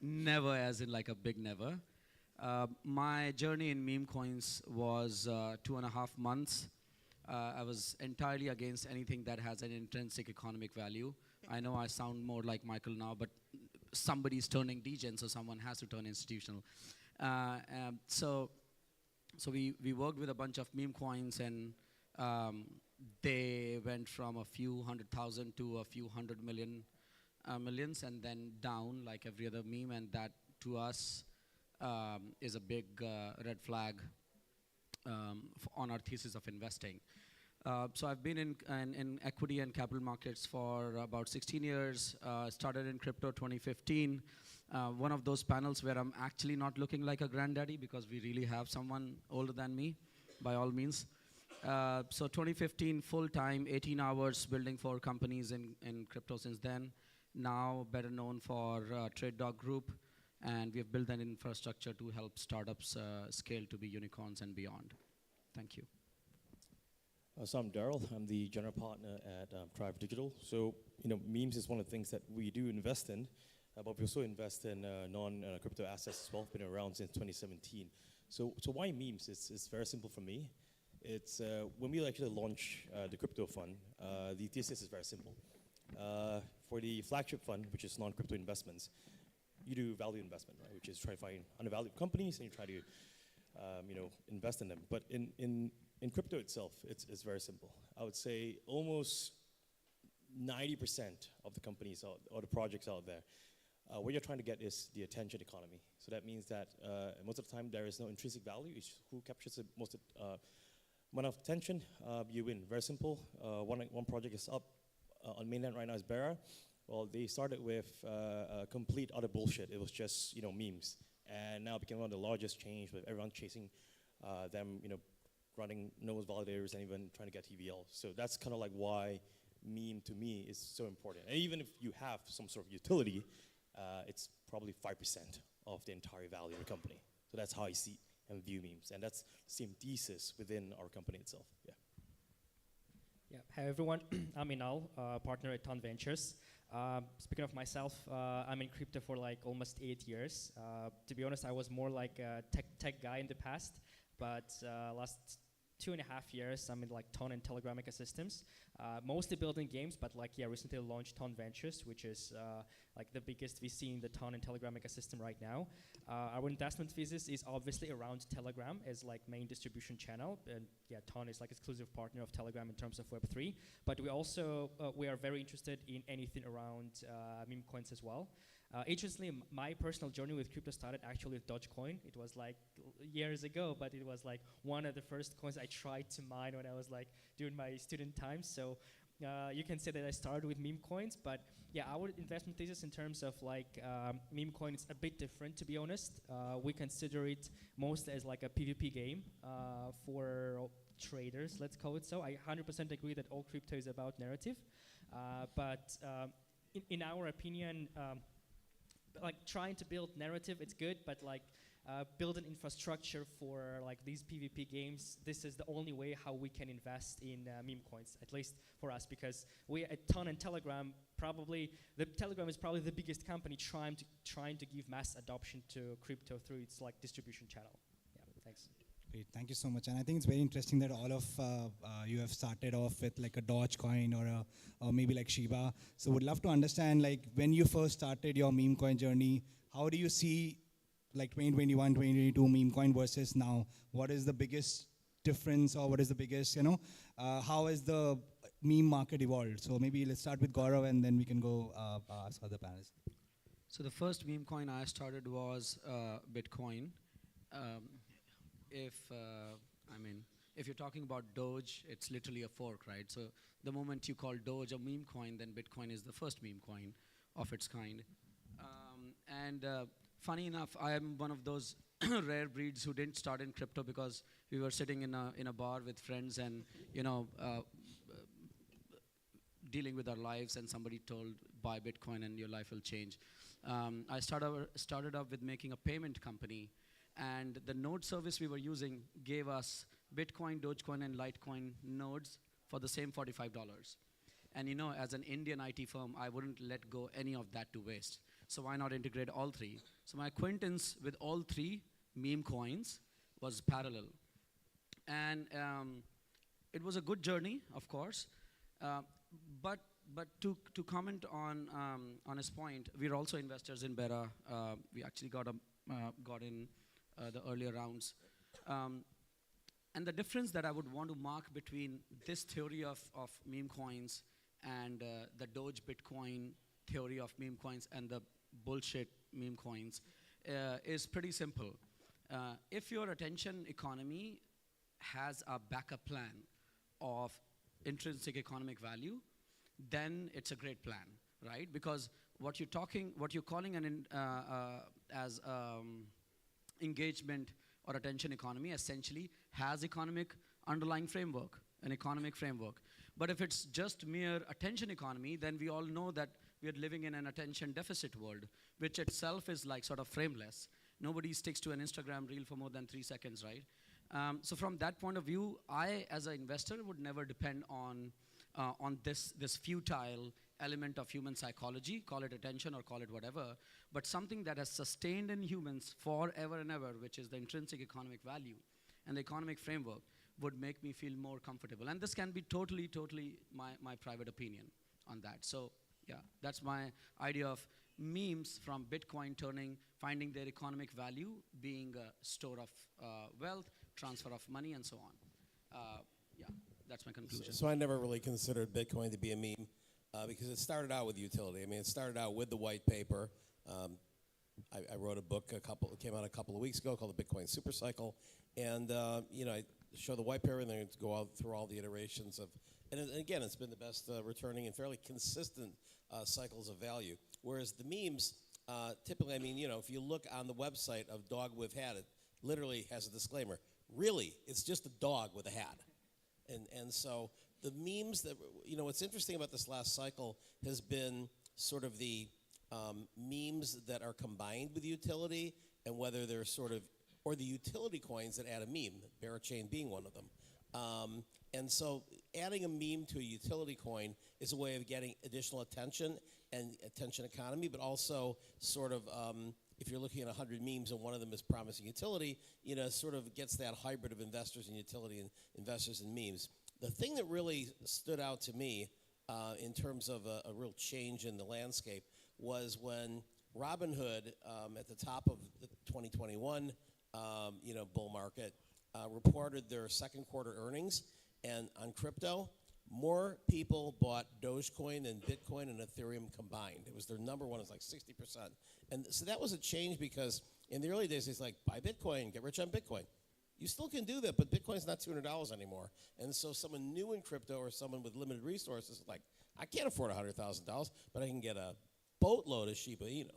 Never, as in like a big never. My journey in meme coins was 2.5 months. I was entirely against anything that has an intrinsic economic value. I know I sound more like Michael now, but somebody's turning degen, so someone has to turn institutional. So we worked with a bunch of meme coins, and they went from a few 100,000 to a few 100 millions, and then down like every other meme, and that to us is a big red flag on our thesis of investing. So I've been in equity and capital markets for about 16 years, started in crypto 2015. One of those panels where I'm actually not looking like a granddaddy, because we really have someone older than me, by all means. So 2015, full-time, 18 hours building for companies in crypto since then. Now better known for Trade Dog Group, and we have built an infrastructure to help startups scale to be unicorns and beyond. Thank you. So I'm Daryl. I'm the general partner at Tribe Digital. So, memes is one of the things that we do invest in, but we also invest in non-crypto assets as well. Been around since 2017. So why memes? It's very simple for me. It's when we actually launch the crypto fund, the thesis is very simple. For the flagship fund, which is non-crypto investments, you do value investment, right? Which is try to find undervalued companies and you try to, invest in them. But in crypto itself, it's very simple. I would say almost 90% of the companies or the projects out there, what you're trying to get is the attention economy. So that means that most of the time there is no intrinsic value. It's who captures the most amount of attention, you win. Very simple. One project is up on mainland right now is Bera. Well, they started with complete utter bullshit. It was just memes, and now it became one of the largest chains with everyone chasing them, running nose validators and even trying to get TVL. So that's kind of like why meme to me is so important. And even if you have some sort of utility, it's probably 5% of the entire value of the company. So that's how I see and view memes, and that's the same thesis within our company itself. Yeah. Yeah. Hi everyone. I'm Inal, partner at Ton Ventures. Speaking of myself, I'm in crypto for like almost 8 years. To be honest, I was more like a tech guy in the past, but last 2.5 years, I'm in like Ton and Telegram ecosystems, mostly building games, but like recently launched Ton Ventures, which is like the biggest VC in the Ton and Telegram ecosystem right now. Our investment thesis is obviously around Telegram as like main distribution channel, and Ton is like exclusive partner of Telegram in terms of Web3. But we also we are very interested in anything around meme coins as well. Interestingly, my personal journey with crypto started actually with Dogecoin. It was like years ago, but it was like one of the first coins I tried to mine when I was like during my student time. So you can say that I started with meme coins, but our investment thesis in terms of like meme coin is a bit different, to be honest. We consider it mostly as like a PvP game for traders, let's call it so. I 100% agree that all crypto is about narrative, but in our opinion, like trying to build narrative, it's good, but like build an infrastructure for like these PvP games, this is the only way how we can invest in meme coins, at least for us, because we at Ton and Telegram, Telegram is probably the biggest company trying to give mass adoption to crypto through its like distribution channel. Yeah, thanks. Great, thank you so much. And I think it's very interesting that all of you have started off with like a Dogecoin or maybe like Shiba. So would love to understand, like when you first started your meme coin journey, how do you see like 2021, 2022 meme coin versus now? What is the biggest difference, or what is the biggest, how has the meme market evolved? So maybe let's start with Gaurav and then we can go ask other panelists. So the first meme coin I started was Bitcoin. If you're talking about Doge, it's literally a fork, right? So the moment you call Doge a meme coin, then Bitcoin is the first meme coin of its kind. Funny enough, I am one of those rare breeds who didn't start in crypto because we were sitting in a bar with friends and dealing with our lives, and somebody told buy Bitcoin and your life will change. I started off with making a payment company. And the node service we were using gave us Bitcoin, Dogecoin, and Litecoin nodes for the same $45. And as an Indian IT firm, I wouldn't let go any of that to waste. So why not integrate all three? So my acquaintance with all three meme coins was parallel. And it was a good journey, of course. But to comment on his point, we're also investors in Bera. We actually got in the earlier rounds. And the difference that I would want to mark between this theory of meme coins and the Doge Bitcoin theory of meme coins and the bullshit meme coins is pretty simple. If your attention economy has a backup plan of intrinsic economic value, then it's a great plan, right? Because what you're calling as engagement or attention economy essentially has underlying framework, an economic framework. But if it's just mere attention economy, then we all know that we are living in an attention deficit world, which itself is like sort of frameless. Nobody sticks to an Instagram reel for more than 3 seconds, right? So from that point of view, I, as an investor, would never depend on this futile element of human psychology, call it attention or call it whatever, but something that has sustained in humans forever and ever, which is the intrinsic economic value and the economic framework. would make me feel more comfortable. And this can be totally my private opinion on that. So yeah, that's my idea of memes from Bitcoin finding their economic value, being a store of wealth, transfer of money, and so on. Yeah, that's my conclusion. So I never really considered Bitcoin to be a meme because it started out with utility. I mean, it started out with the white paper. I wrote a book it came out a couple of weeks ago called The Bitcoin Supercycle, and I show the white paper and then go out through all the iterations of, and again, it's been the best returning and fairly consistent cycles of value. Whereas the memes, typically, I mean, if you look on the website of Dog with Hat, it literally has a disclaimer. Really, it's just a dog with a hat. And so the memes that, what's interesting about this last cycle has been sort of the memes that are combined with utility and whether they're sort of, or the utility coins that add a meme, Barachain being one of them. And so adding a meme to a utility coin is a way of getting additional attention and attention economy, but also sort of, if you're looking at 100 memes and one of them is promising utility, sort of gets that hybrid of investors in utility and investors in memes. The thing that really stood out to me in terms of a real change in the landscape was when Robinhood, at the top of the 2021 bull market, reported their second quarter earnings, and on crypto, more people bought Dogecoin than Bitcoin and Ethereum combined. It was their number one, it was like 60%. And so that was a change because in the early days, it's like, buy Bitcoin, get rich on Bitcoin. You still can do that, but Bitcoin's not $200 anymore. And so someone new in crypto or someone with limited resources is like, I can't afford $100,000, but I can get a boatload of Shiba Inu.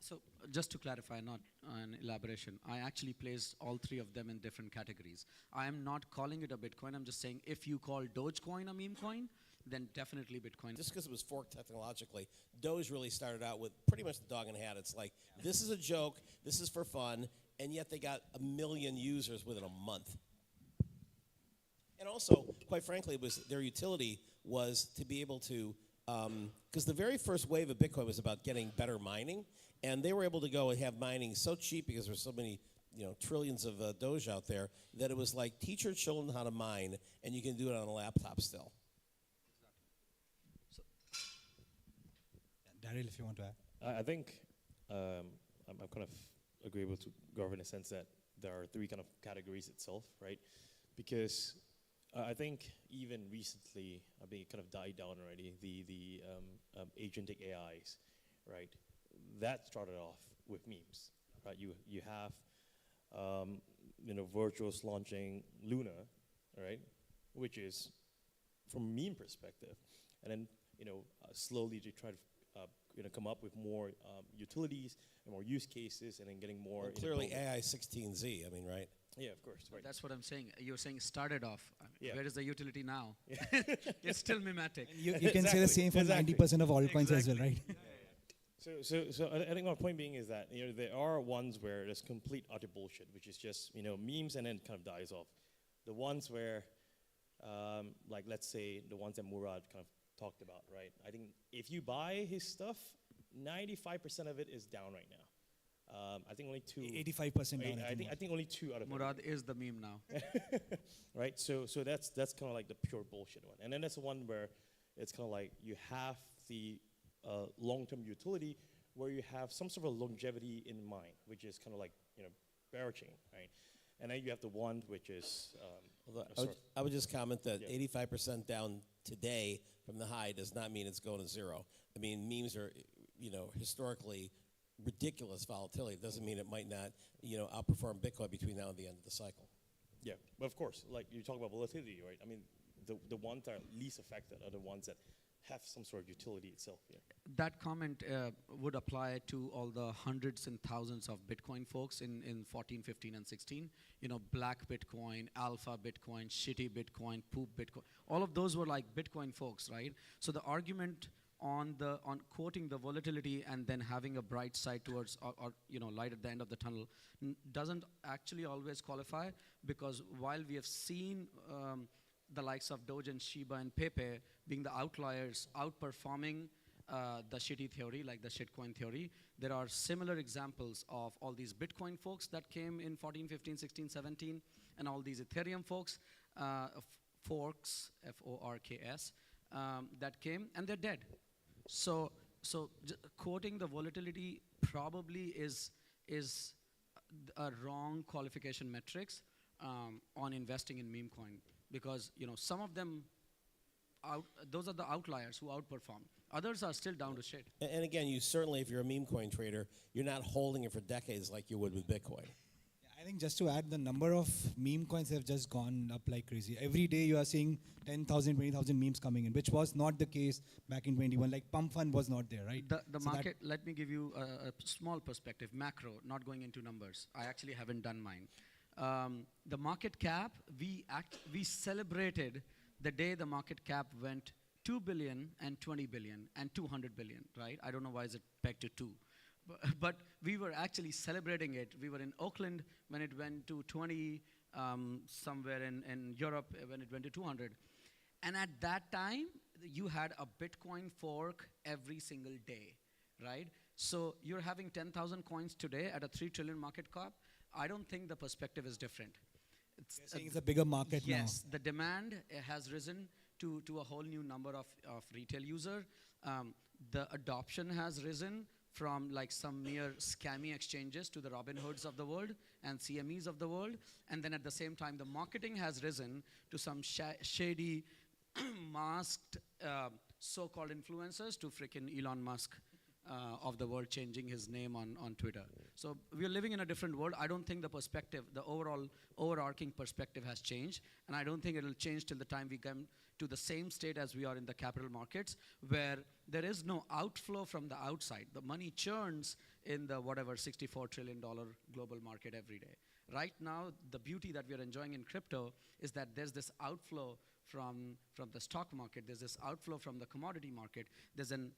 So just to clarify, not an elaboration, I actually placed all three of them in different categories. I am not calling it a Bitcoin. I'm just saying if you call Dogecoin a meme coin, then definitely Bitcoin. Just because it was forked technologically, Doge really started out with pretty much the dog in a hat. It's like, this is a joke, this is for fun, and yet they got 1 million users within a month. And also, quite frankly, it was their utility was to be able to, because the very first wave of Bitcoin was about getting better mining, and they were able to go and have mining so cheap because there's so many, trillions of Doge out there, that it was like teach your children how to mine, and you can do it on a laptop still. Daryl, if you want to add. I think I'm kind of agreeable to Gaurav in a sense that there are three kind of categories itself, right? Because I think even recently, I mean, it kind of died down already, the agentic AIs, right? That started off with memes, right? You have, Virtuos launching Luna, right? Which is from a meme perspective. And then, slowly to try to come up with more utilities and more use cases, and then getting more. Well, clearly, AI 16Z. I mean, right? Yeah, of course. Right. That's what I'm saying. You're saying it started off. Yeah. Where is the utility now? It's still mimetic. You can say the same for 90% of altcoins as well, right? So I think my point being is that there are ones where there's complete utter bullshit, which is just memes and then kind of dies off. The ones where, like let's say the ones that Murad kind of talked about, right? I think if you buy his stuff, 95% of it is down right now. I think only 85% down. I think only 2 out of Murad is the meme now. Right. So that's kind of like the pure bullshit one, and then there's one where it's kind of like you have the long-term utility where you have some sort of longevity in mind, which is kind of like Barachain, right? And then you have the one which is. I would just comment that 85% down today from the high does not mean it's going to zero. I mean, memes are, historically ridiculous volatility. It doesn't mean it might not, outperform Bitcoin between now and the end of the cycle. Yeah, but of course, like you talk about volatility, right? I mean, the ones that are least affected are the ones that have some sort of utility itself. Yeah. That comment would apply to all the hundreds and thousands of Bitcoin folks in 14, 15, and 16. Black Bitcoin, Alpha Bitcoin, Shitty Bitcoin, Poop Bitcoin. All of those were like Bitcoin folks, right? So the argument on quoting the volatility and then having a bright side towards or light at the end of the tunnel doesn't actually always qualify, because while we have seen the likes of Doge and Shiba and Pepe being the outliers, outperforming the shitty theory, like the shitcoin theory, there are similar examples of all these Bitcoin folks that came in 14, 15, 16, 17, and all these Ethereum folks, forks, F-O-R-K-S, that came, and they're dead. So quoting the volatility probably is a wrong qualification metrics on investing in meme coin, because some of them those are the outliers who outperform. Others are still down to shit. And again, you certainly, if you're a meme coin trader, you're not holding it for decades like you would with Bitcoin. I think just to add, the number of meme coins have just gone up like crazy. Every day you are seeing 10,000, 20,000 memes coming in, which was not the case back in 21. Like Pump Fund was not there, right? The market, let me give you a small perspective, macro, not going into numbers. I actually haven't done mine. The market cap, we celebrated the day the market cap went 2 billion and 20 billion and 200 billion, right? I don't know why is it pegged to 2. But we were actually celebrating it. We were in Oakland when it went to 20, somewhere in Europe when it went to 200. And at that time, you had a Bitcoin fork every single day, right? So you're having 10,000 coins today at a 3 trillion market cap. I don't think the perspective is different. It's a bigger market now. Yes, the demand has risen to a whole new number of retail user. The adoption has risen from like some mere scammy exchanges to the Robinhoods of the world and CMEs of the world. And then at the same time, the marketing has risen to some shady, masked so-called influencers to freaking Elon Musk of the world changing his name on Twitter. So we're living in a different world. I don't think the perspective, the overarching perspective has changed. And I don't think it'll change till the time we come to the same state as we are in the capital markets, where there is no outflow from the outside. The money churns in the whatever $64 trillion global market every day. Right now, the beauty that we are enjoying in crypto is that there's this outflow from the stock market. There's this outflow from the commodity market. There's an,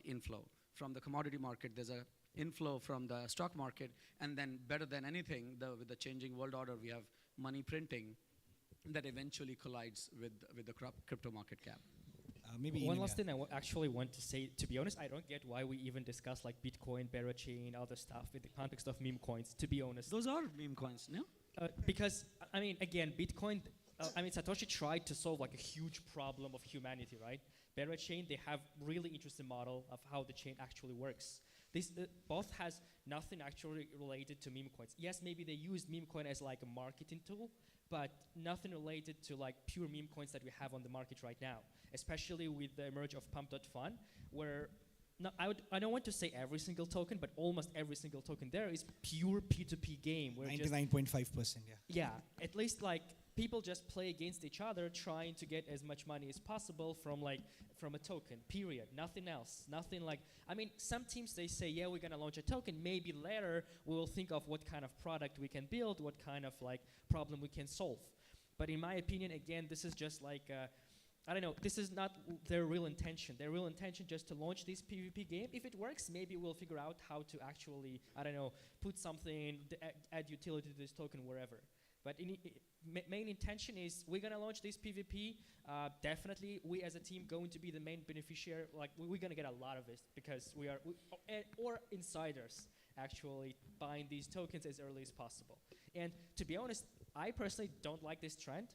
inflow. From the commodity market, there's an inflow from the stock market. And then better than anything, with the changing world order, we have money printing that eventually collides with the crypto market cap. Maybe one last thing I actually want to say, to be honest, I don't get why we even discuss like Bitcoin, Berachain, other stuff in the context of meme coins, to be honest. Those are meme coins, no? Because, I mean, again, Bitcoin, Satoshi tried to solve like a huge problem of humanity, right? Berachain, they have really interesting model of how the chain actually works. This both has nothing actually related to meme coins. Yes, maybe they use meme coin as like a marketing tool, but nothing related to like pure meme coins that we have on the market right now, especially with the emerge of Pump.Fun, where I don't want to say every single token, but almost every single token there is pure P2P game. 99.5%, yeah. Yeah, at least like people just play against each other, trying to get as much money as possible from a token, period. Nothing else. Nothing like, some teams, they say, yeah, we're going to launch a token. Maybe later we will think of what kind of product we can build, what kind of like problem we can solve. But in my opinion, again, this is just like, I don't know, this is not their real intention. Their real intention just to launch this PvP game. If it works, maybe we'll figure out how to actually, I don't know, put something, add utility to this token wherever. But main intention is we're gonna launch this PvP. Definitely, we as a team going to be the main beneficiary. Like we're gonna get a lot of it because or insiders actually buying these tokens as early as possible. And to be honest, I personally don't like this trend.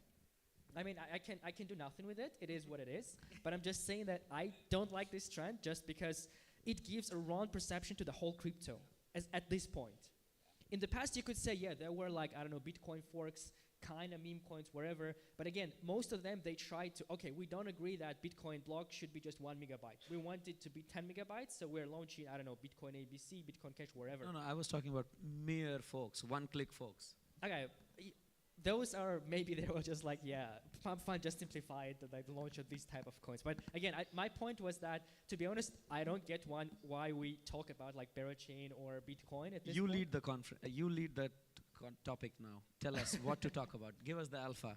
I can do nothing with it. It is what it is. But I'm just saying that I don't like this trend just because it gives a wrong perception to the whole crypto at this point. In the past, you could say, yeah, there were like, I don't know, Bitcoin forks, kind of meme coins, wherever. But again, most of them, they tried to, okay, we don't agree that Bitcoin block should be just 1 megabyte. We want it to be 10 megabytes, so we're launching, I don't know, Bitcoin ABC, Bitcoin Cash, wherever. No, I was talking about mere folks, one-click folks. Okay, those are, maybe they were just like, yeah, Pump.Fun just simplified the launch of these type of coins. But again, my point was that, to be honest, I don't get why we talk about like Berachain or Bitcoin at this point. You lead the conference. You lead that topic now. Tell us what to talk about. Give us the alpha.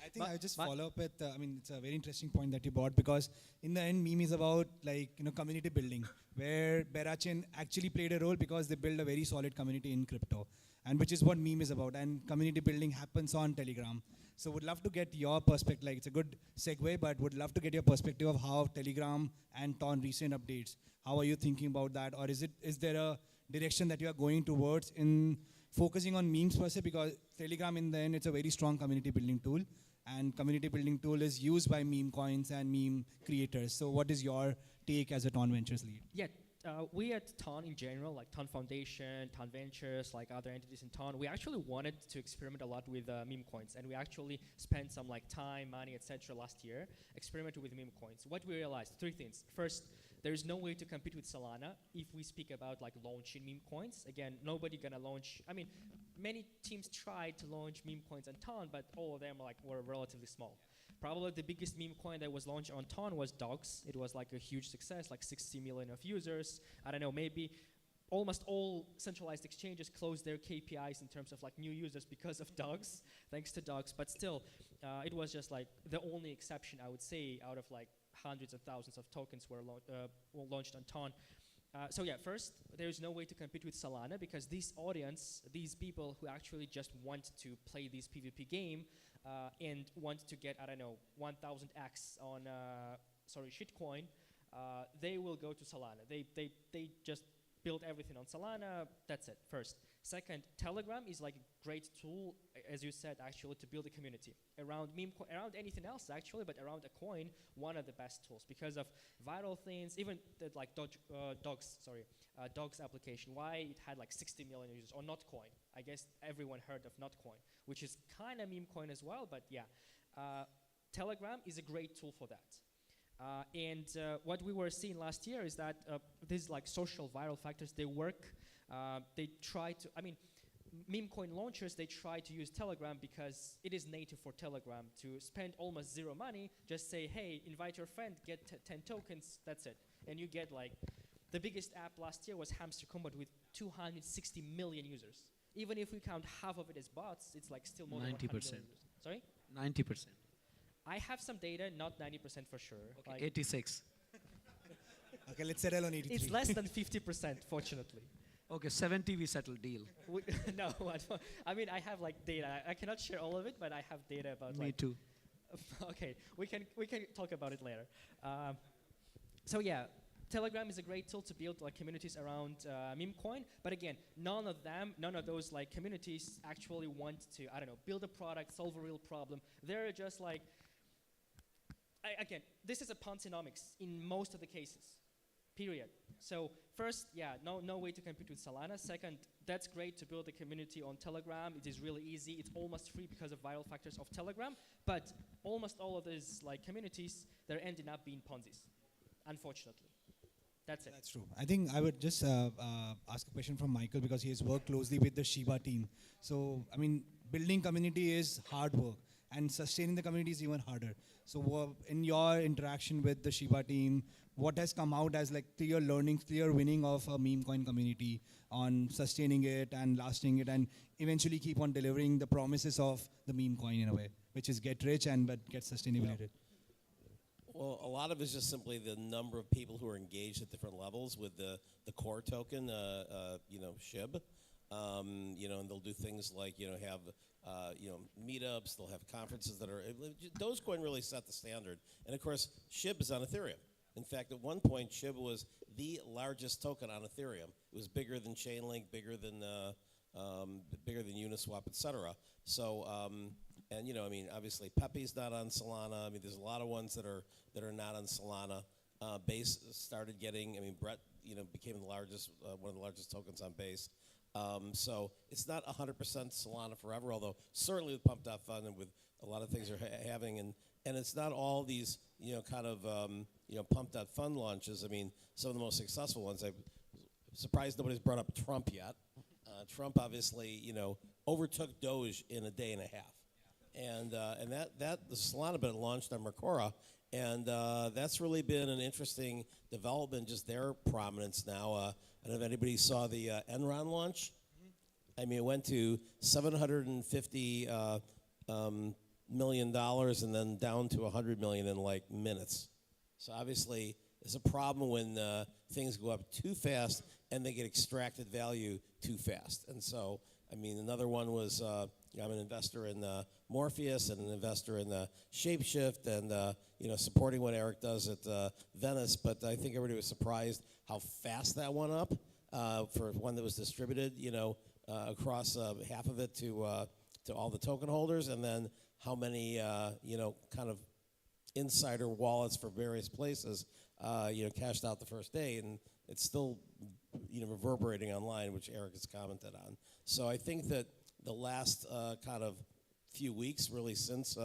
I think I'll just follow up with, it's a very interesting point that you brought, because in the end, meme is about community building, where Berachain actually played a role because they build a very solid community in crypto, and which is what meme is about. And community building happens on Telegram. So would love to get your perspective, it's a good segue, but would love to get your perspective of how Telegram and Ton recent updates, how are you thinking about that? Or is there a direction that you are going towards in focusing on memes per se, because Telegram in the end, it's a very strong community building tool. And community building tool is used by meme coins and meme creators. So what is your take as a Ton Ventures lead? Yeah, we at Ton in general, like Ton Foundation, Ton Ventures, like other entities in Ton, we actually wanted to experiment a lot with meme coins, and we actually spent some like time, money, etc. last year experimenting with meme coins. What we realized, three things. First, there is no way to compete with Solana if we speak about like launching meme coins. Again, nobody gonna launch. I mean, many teams tried to launch meme coins on Ton, but all of them were relatively small. Probably the biggest meme coin that was launched on Ton was Dogs. It was like a huge success, like 60 million of users. I don't know, maybe almost all centralized exchanges closed their KPIs in terms of like new users because of Dogs, thanks to Dogs. But still, it was just like the only exception, I would say, out of like hundreds of thousands of tokens were launched on Ton. So yeah, first, there's no way to compete with Solana because this audience, these people who actually just want to play this PvP game and want to get, I don't know, 1000x on, shitcoin, they will go to Solana. They just build everything on Solana, that's it, first. Second, Telegram is like a great tool, as you said, actually, to build a community around around anything else, actually, but around a coin, one of the best tools because of viral things, even the, like Dogs application, why it had like 60 million users, or Notcoin. I guess everyone heard of Notcoin, which is kind of meme coin as well, but yeah. Telegram is a great tool for that. And what we were seeing last year is that these like social viral factors, they work. They try to, I mean, meme coin launchers, they try to use Telegram because it is native for Telegram to spend almost zero money, just say, hey, invite your friend, get 10 tokens, that's it. And you get like, the biggest app last year was Hamster Combat with 260 million users. Even if we count half of it as bots, it's like still more than 100 million users. Sorry? 90%. I have some data, not 90% for sure. Okay, like 86. Okay, let's settle on 83. It's less than 50%, fortunately. Okay, 70 we settle, deal. No, I mean, I have like data. I cannot share all of it, but I have data about Me like, too. Okay, we can talk about it later. So yeah, Telegram is a great tool to build like communities around meme coin, but again, none of those like communities actually want to, I don't know, build a product, solve a real problem. They're just like, again, this is a Ponzinomics in most of the cases, period. So first, yeah, no way to compete with Solana. Second, that's great to build a community on Telegram. It is really easy. It's almost free because of viral factors of Telegram, but almost all of these like communities, they're ending up being Ponzi's, unfortunately. That's it. That's true. I think I would just ask a question from Michael because he has worked closely with the Shiba team. So, I mean, building community is hard work and sustaining the community is even harder. So in your interaction with the Shiba team, what has come out as like clear learning, clear winning of a meme coin community on sustaining it and lasting it and eventually keep on delivering the promises of the meme coin in a way, which is get rich and but get sustainability. Yeah. Well, a lot of it is just simply the number of people who are engaged at different levels with the core token, SHIB. And they'll do things like, have, meetups, they'll have conferences that are, Dogecoin really set the standard. And of course, SHIB is on Ethereum. In fact, at one point, SHIB was the largest token on Ethereum. It was bigger than Chainlink, bigger than Uniswap, et cetera. So, obviously Pepe's not on Solana. I mean, there's a lot of ones that are not on Solana. Base started getting, Brett, became the largest, one of the largest tokens on Base. So it's not 100% Solana forever, although certainly with Pump.Fun and with a lot of things are having, and it's not all these, Pump.Fun launches. I mean, some of the most successful ones, I'm surprised nobody's brought up Trump yet. Trump obviously, overtook Doge in a day and a half. And the Solana been launched on Mercora, and that's really been an interesting development, just their prominence now. I don't know if anybody saw the Enron launch. I mean, it went to $750 million and then down to 100 million in like minutes. So obviously, it's a problem when things go up too fast and they get extracted value too fast. And so, another one was I'm an investor in Morpheus and an investor in Shapeshift and supporting what Eric does at Venice. But I think everybody was surprised how fast that went up for one that was distributed. across half of it to all the token holders, and then how many kind of insider wallets for various places cashed out the first day, and it's still reverberating online, which Eric has commented on. So I think that the last kind of few weeks, really, since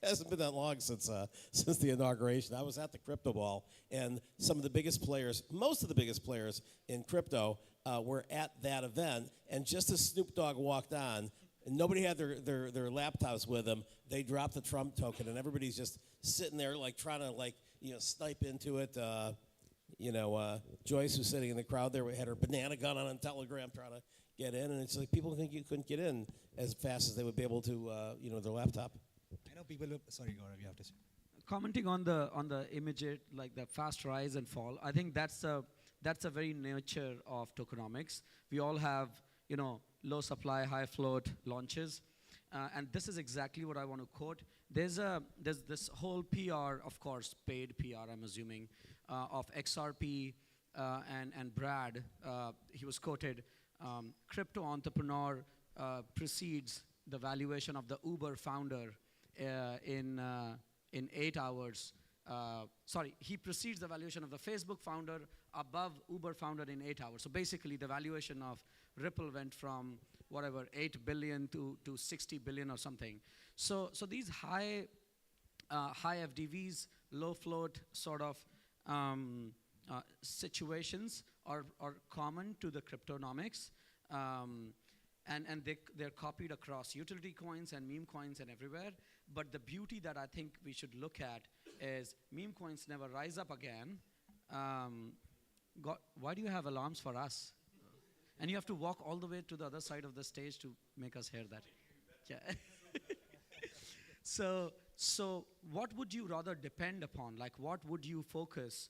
hasn't been that long since the inauguration. I was at the Crypto Ball, and some of the biggest players, most of the biggest players in crypto, were at that event. And just as Snoop Dogg walked on, and nobody had their laptops with them, they dropped the Trump token, and everybody's just sitting there like trying to snipe into it. Joyce, who's sitting in the crowd there, had her banana gun on Telegram trying to get in, and it's like people think you couldn't get in as fast as they would be able to, their laptop. I know people. Sorry, Gaurav, you have to say. Commenting on the immediate, like the fast rise and fall, I think that's a very nature of tokenomics. We all have low supply, high float launches, and this is exactly what I want to quote. There's this whole PR, of course, paid PR, I'm assuming, of XRP and Brad. He was quoted, crypto entrepreneur precedes the valuation of the Uber founder in 8 hours. Sorry, he precedes the valuation of the Facebook founder above Uber founder in 8 hours. So basically, the valuation of Ripple went from whatever 8 billion to 60 billion or something. So these high FDVs, low float sort of situations are common to the cryptonomics. And they're copied across utility coins and meme coins and everywhere. But the beauty that I think we should look at is meme coins never rise up again. Why do you have alarms for us? And you have to walk all the way to the other side of the stage to make us hear that. Yeah. So what would you rather depend upon? Like, what would you focus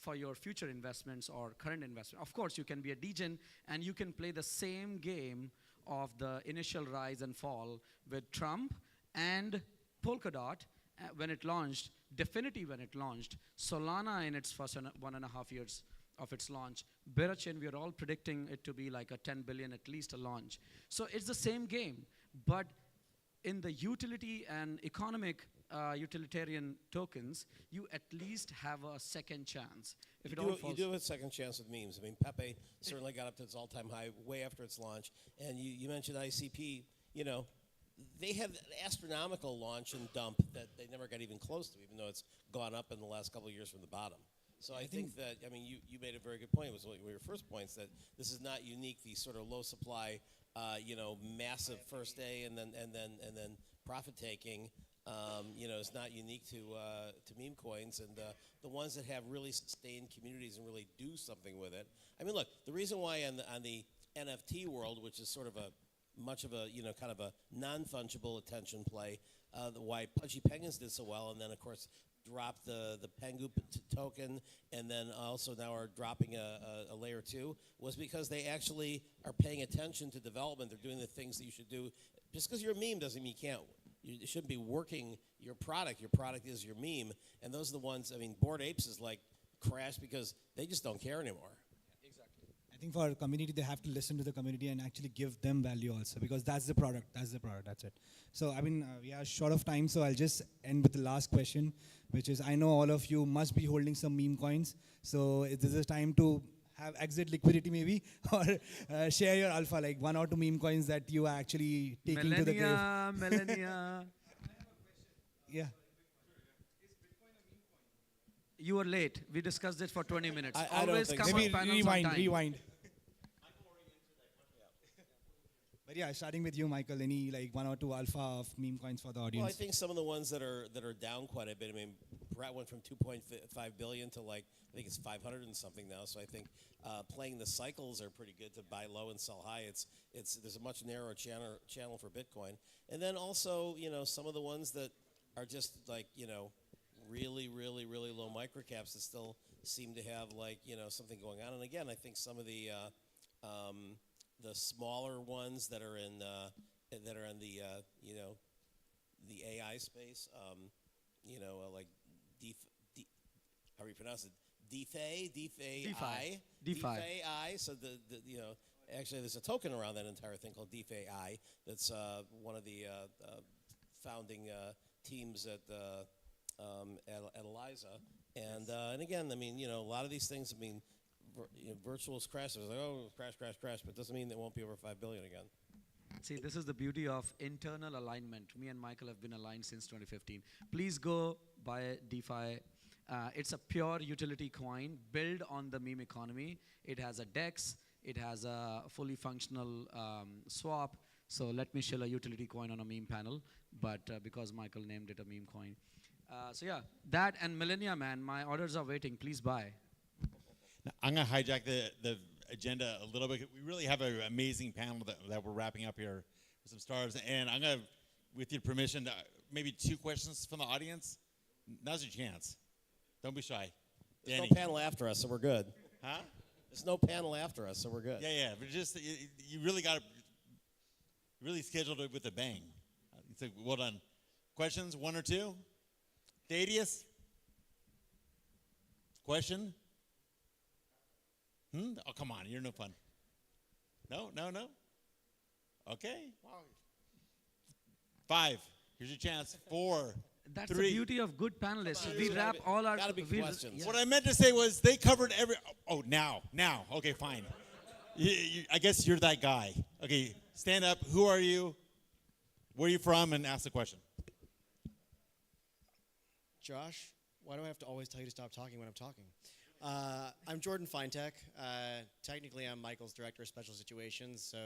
for your future investments or current investment? Of course, you can be a degen and you can play the same game of the initial rise and fall with Trump and Polkadot when it launched, Definity when it launched, Solana in its first 1.5 years of its launch, Berachain, we are all predicting it to be like a 10 billion at least a launch. So it's the same game, but in the utility and economic utilitarian tokens, you at least have a second chance. If it all falls, you do have a second chance with memes. I mean, Pepe certainly got up to its all-time high way after its launch. And you mentioned ICP, they had an astronomical launch and dump that they never got even close to, even though it's gone up in the last couple of years from the bottom. So I think that, you made a very good point. It was one of your first points, that this is not unique, these sort of low supply, massive first day and then profit taking. It's not unique to meme coins, and the ones that have really sustained communities and really do something with it. I mean, look, the reason why on the NFT world, which is sort of much of a kind of a non-fungible attention play, why Pudgy Penguins did so well, and then of course dropped the Pengu token, and then also now are dropping a layer 2, was because they actually are paying attention to development. They're doing the things that you should do. Just because you're a meme doesn't mean you shouldn't be working your product. Your product is your meme, and those are the ones. I mean, Bored Apes is like crashed because they just don't care anymore. I think for our community, they have to listen to the community and actually give them value also, because that's the product. That's it. So, I mean, we are short of time, so I'll just end with the last question, which is, I know all of you must be holding some meme coins. So, is this a time to have exit liquidity maybe, or share your alpha, like 1 or 2 meme coins that you are actually taking to the grave? Millennia. Yeah. You were late. We discussed it for 20 minutes. I Always don't come think on so. panels on time. Rewind. But yeah, starting with you, Michael, any like 1 or 2 alpha of meme coins for the audience? Well, I think some of the ones that are down quite a bit. I mean, Brett went from 2.5 billion to I think it's 500 and something now. So I think playing the cycles are pretty good to buy low and sell high. There's a much narrower channel for Bitcoin, and then also some of the ones that are just like really low microcaps that still seem to have something going on. And again, I think some of the smaller ones that are in the AI space, like how do you pronounce it? DeFi. So Actually, there's a token around that entire thing called DeFi. That's one of the founding teams at Eliza. And again, I mean, you know, a lot of these things, I mean, virtual crashes, like, oh, crash, but it doesn't mean there won't be over 5 billion again. See, this is the beauty of internal alignment. Me and Michael have been aligned since 2015. Please go buy DeFi. It's a pure utility coin built on the meme economy. It has a DEX. It has a fully functional swap. So let me show a utility coin on a meme panel, but because Michael named it a meme coin. So yeah, that and Millennia Man, my orders are waiting. Please buy. Now, I'm going to hijack the agenda a little bit. We really have an amazing panel that we're wrapping up here with some stars. And I'm going to, with your permission, maybe 2 questions from the audience. Now's your chance. Don't be shy. There's Danny. no panel after us, so we're good. Huh? There's no panel after us, so we're good. Yeah, but just, you really got to, really scheduled it with a bang. So well done. Questions, 1 or 2? Thaddeus? Question? Oh, come on, you're no fun. No? Okay. Wow. 5. Here's your chance. 4. That's 3. the beauty of good panelists. We wrap all our... Gotta be questions. What I meant to say was they covered every... Oh, now. Okay, fine. I guess you're that guy. Okay, stand up. Who are you? Where are you from? And ask the question. Josh, why do I have to always tell you to stop talking when I'm talking? I'm Jordan Fintech. Technically, I'm Michael's Director of Special Situations, so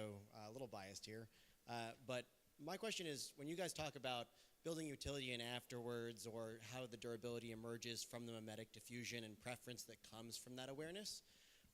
a little biased here. But my question is, when you guys talk about building utility and afterwards, or how the durability emerges from the mimetic diffusion and preference that comes from that awareness,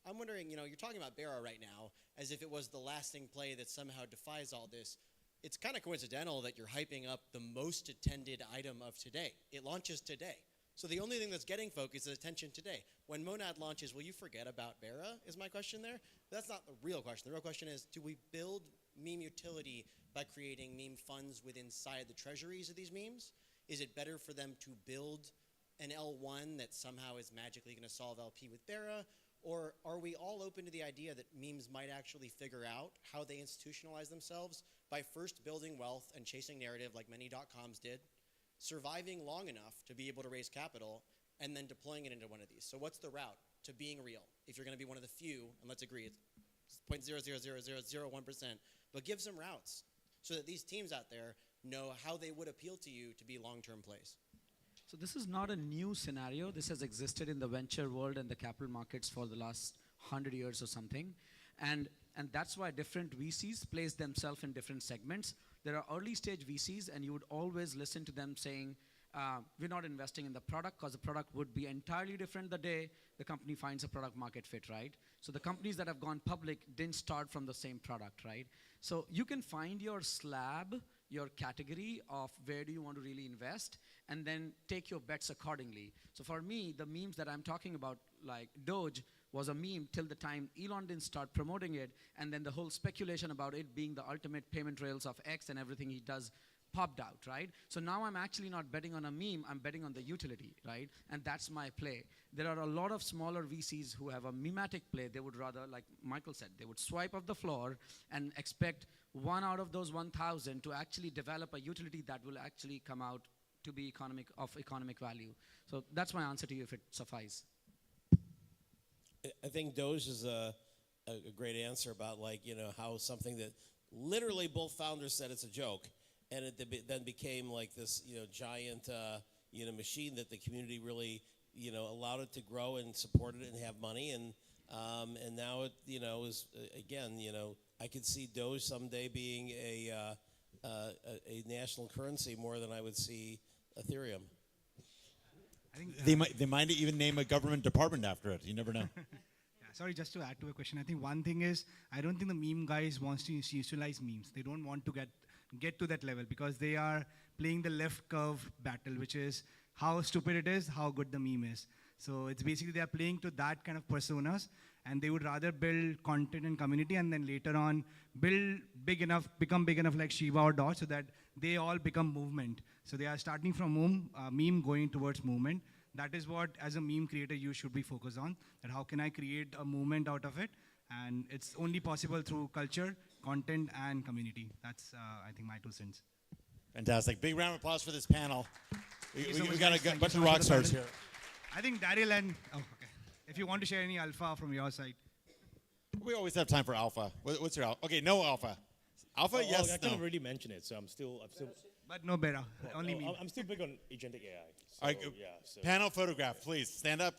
I'm wondering, you know, you're talking about Beara right now as if it was the lasting play that somehow defies all this. It's kind of coincidental that you're hyping up the most attended item of today. It launches today. So the only thing that's getting focus is attention today. When Monad launches, will you forget about Beara, is my question there? But that's not the real question. The real question is, do we build meme utility by creating meme funds within inside the treasuries of these memes? Is it better for them to build an L1 that somehow is magically going to solve LP with Beara? Or are we all open to the idea that memes might actually figure out how they institutionalize themselves by first building wealth and chasing narrative like many .coms did, surviving long enough to be able to raise capital, and then deploying it into one of these? So what's the route to being real? If you're going to be one of the few, and let's agree, it's 0.00001%, but give some routes so that these teams out there know how they would appeal to you to be long-term plays. So this is not a new scenario. This has existed in the venture world and the capital markets for the last 100 years or something. And that's why different VCs place themselves in different segments. There are early stage VCs, and you would always listen to them saying, we're not investing in the product because the product would be entirely different the day the company finds a product market fit, right? So the companies that have gone public didn't start from the same product, right? So you can find your slab, your category of where do you want to really invest, and then take your bets accordingly. So for me, the memes that I'm talking about, like Doge, was a meme till the time Elon didn't start promoting it, and then the whole speculation about it being the ultimate payment rails of X and everything he does popped out, right? So now I'm actually not betting on a meme, I'm betting on the utility, right? And that's my play. There are a lot of smaller VCs who have a mematic play. They would rather, like Michael said, they would swipe up the floor and expect 1 out of those 1,000 to actually develop a utility that will actually come out to be economic value. So that's my answer to you if it suffices. I think Doge is a great answer about, like, you know, how something that literally both founders said it's a joke, and it then became like this, you know, giant, machine that the community really, allowed it to grow and supported it and have money, and now it, is again, I could see Doge someday being a national currency more than I would see Ethereum. I think they might even name a government department after it. You never know. Sorry, just to add to a question, I think one thing is, I don't think the meme guys wants to institutionalize memes. They don't want to get to that level because they are playing the left curve battle, which is how stupid it is, how good the meme is. So it's basically they are playing to that kind of personas, and they would rather build content and community and then later on become big enough like Shiba or Doge so that they all become movement. So they are starting from meme going towards movement. That is what, as a meme creator, you should be focused on, that how can I create a movement out of it And it's only possible through culture, content, and community. That's, I think, my 2 cents. Fantastic. Big round of applause for this panel. Thank you We, so we much, got guys. a Thank you bunch so of much for rock the stars panel. here. I think Daryl and, oh, okay. If you want to share any alpha from your side. We always have time for alpha. What's your alpha? Okay, no alpha. Alpha, yes, I kind no. of already mentioned it, so I'm still. But no better, only me. I'm still big on agentic AI. So, All right, yeah. So. panel photograph, please. Stand up,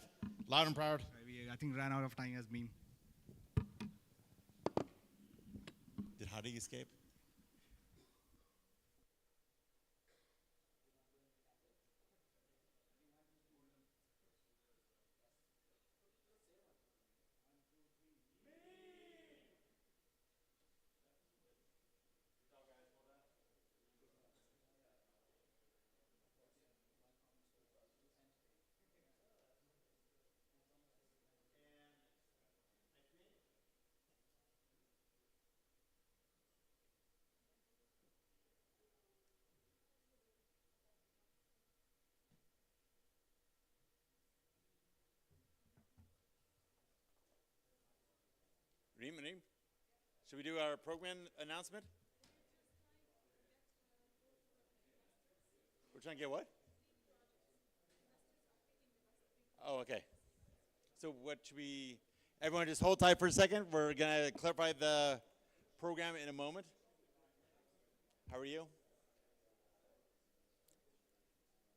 loud and proud. I think ran out of time as meme. Did Hadi escape? Reem, should we do our program announcement? We're trying to get what? Oh, okay. So what should we, everyone just hold tight for a second. We're going to clarify the program in a moment. How are you?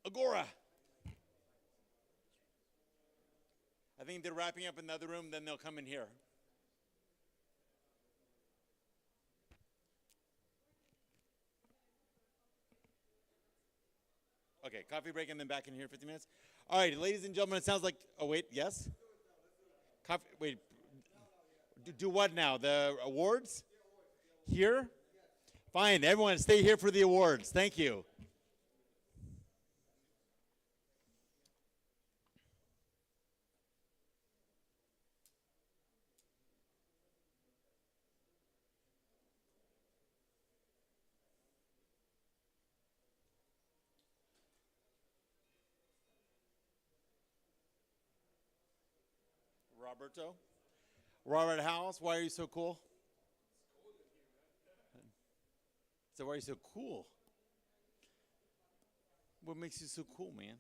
Agora. I think they're wrapping up in the other room, then they'll come in here. Okay, coffee break and then back in here 50 minutes. All right, ladies and gentlemen, it sounds like, oh wait, yes? Coffee, wait, do what now? The awards? Here? Fine, everyone stay here for the awards. Thank you. Roberto? Robert House, why are you so cool? So why are you so cool? What makes you so cool, man?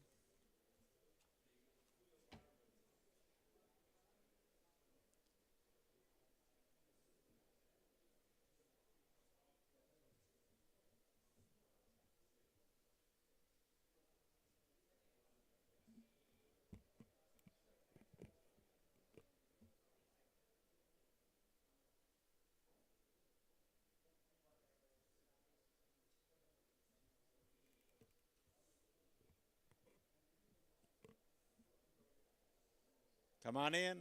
Come on in.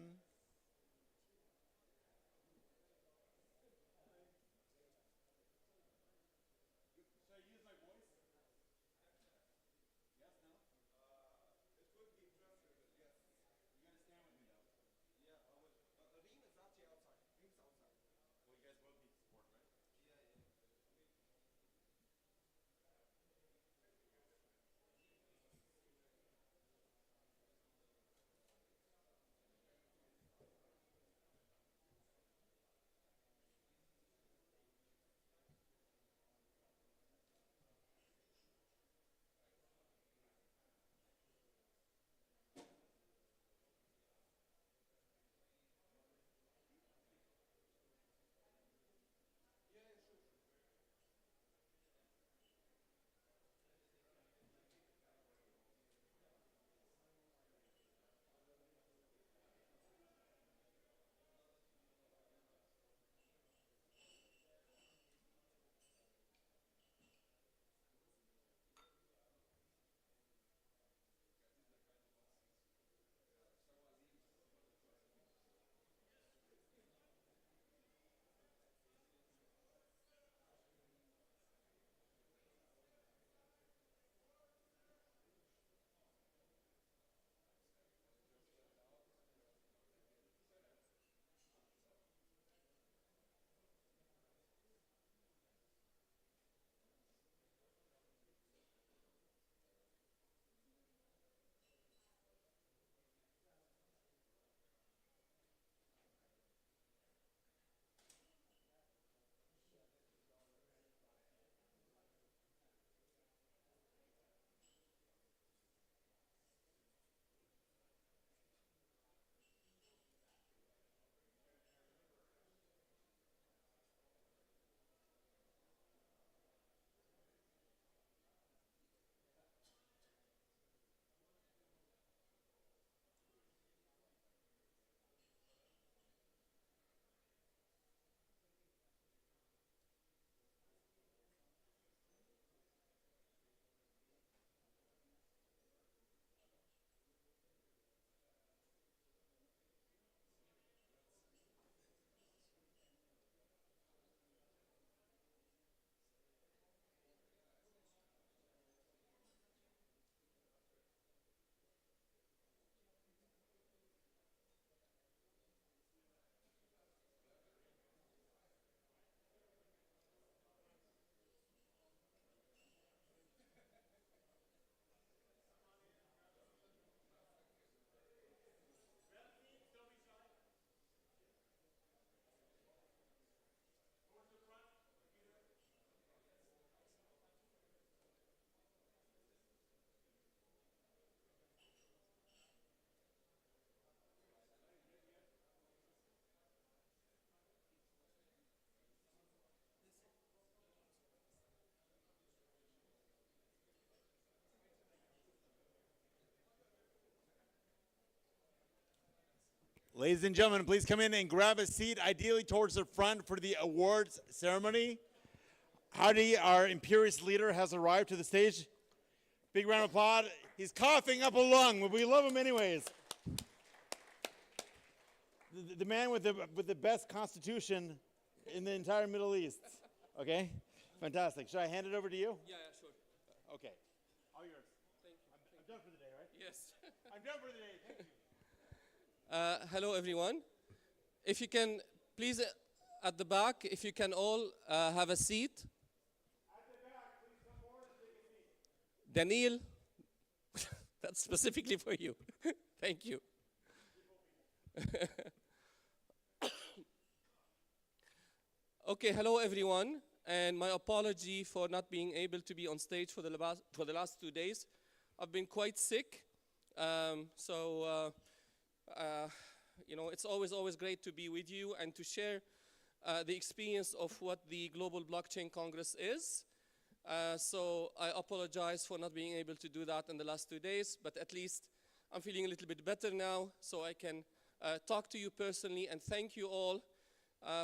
Ladies and gentlemen, please come in and grab a seat, ideally towards the front for the awards ceremony. Hadi, our imperious leader, has arrived to the stage. Big round of applause. He's coughing up a lung, but we love him anyways. The man with the best constitution in the entire Middle East. Okay? Fantastic. Should I hand it over to you? Yeah, sure. Okay. All yours. Thank you. I'm done for the day, right? Yes. I'm done for the day. Thank you. Hello, everyone. If you can, please, at the back, if you can all have a seat. Daniil, that's specifically for you. Thank you. Okay, hello, everyone. And my apology for not being able to be on stage for the last 2 days. I've been quite sick. You know, it's always great to be with you and to share the experience of what the Global Blockchain Congress is. So I apologize for not being able to do that in the last 2 days, but at least I'm feeling a little bit better now, so I can talk to you personally, and thank you all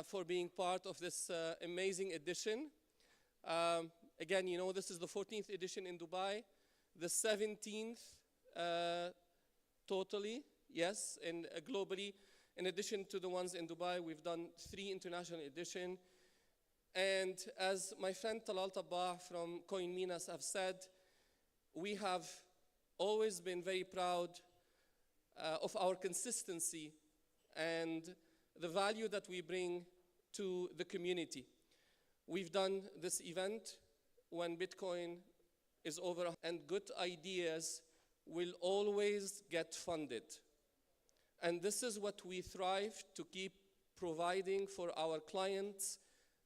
for being part of this amazing edition. Again, you know, this is the 14th edition in Dubai, the 17th totally, yes, and globally. In addition to the ones in Dubai, we've done 3 international editions. And as my friend Talal Tabbah from CoinMinas have said, we have always been very proud of our consistency and the value that we bring to the community. We've done this event when Bitcoin is over, and good ideas will always get funded. And this is what we thrive to keep providing for our clients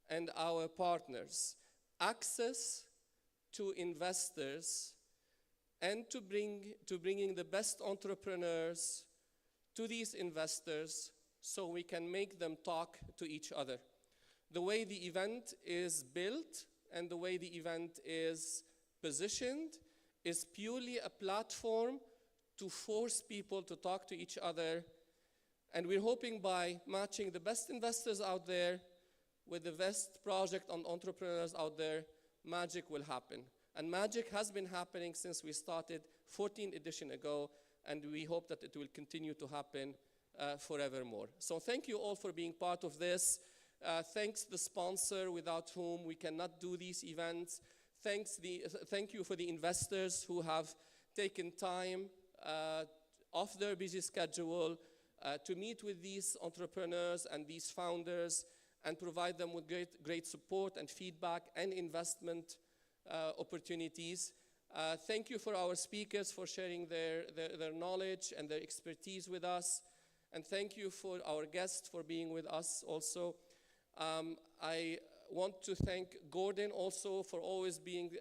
and our partners: access to investors and to bringing the best entrepreneurs to these investors so we can make them talk to each other. The way the event is built and the way the event is positioned is purely a platform to force people to talk to each other. And we're hoping by matching the best investors out there with the best project and entrepreneurs out there, magic will happen. And magic has been happening since we started 14 editions ago, and we hope that it will continue to happen forevermore. So thank you all for being part of this. Thanks the sponsor without whom we cannot do these events. Thank you for the investors who have taken time off their busy schedule to meet with these entrepreneurs and these founders and provide them with great support and feedback and investment opportunities. Thank you for our speakers for sharing their knowledge and their expertise with us. And thank you for our guests for being with us also. I want to thank Gordon also for always being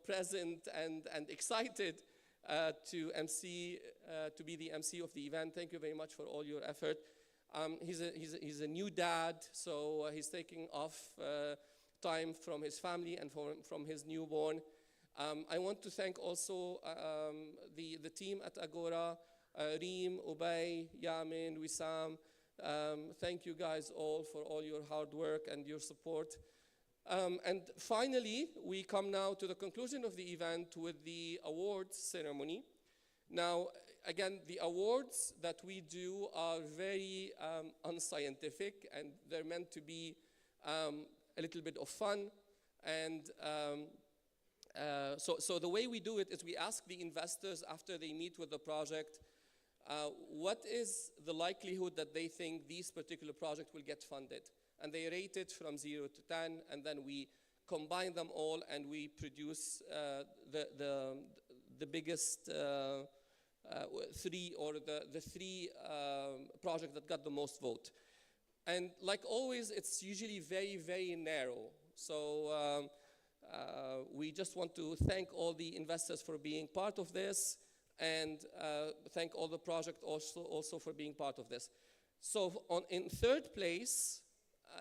present and excited to be the MC of the event. Thank you very much for all your effort. He's a new dad, so he's taking off time from his family and from his newborn. I want to thank also the team at Agora, Reem, Ubay, Yamin, Wissam. Thank you guys all for all your hard work and your support. And finally, we come now to the conclusion of the event with the awards ceremony. Now, again, the awards that we do are very unscientific, and they're meant to be a little bit of fun. And so the way we do it is we ask the investors after they meet with the project, what is the likelihood that they think this particular project will get funded? And they rate it from 0 to 10, and then we combine them all and we produce the biggest 3 or the 3 projects that got the most vote. And like always, it's usually very, very narrow. So we just want to thank all the investors for being part of this, and thank all the projects also for being part of this. So in third place,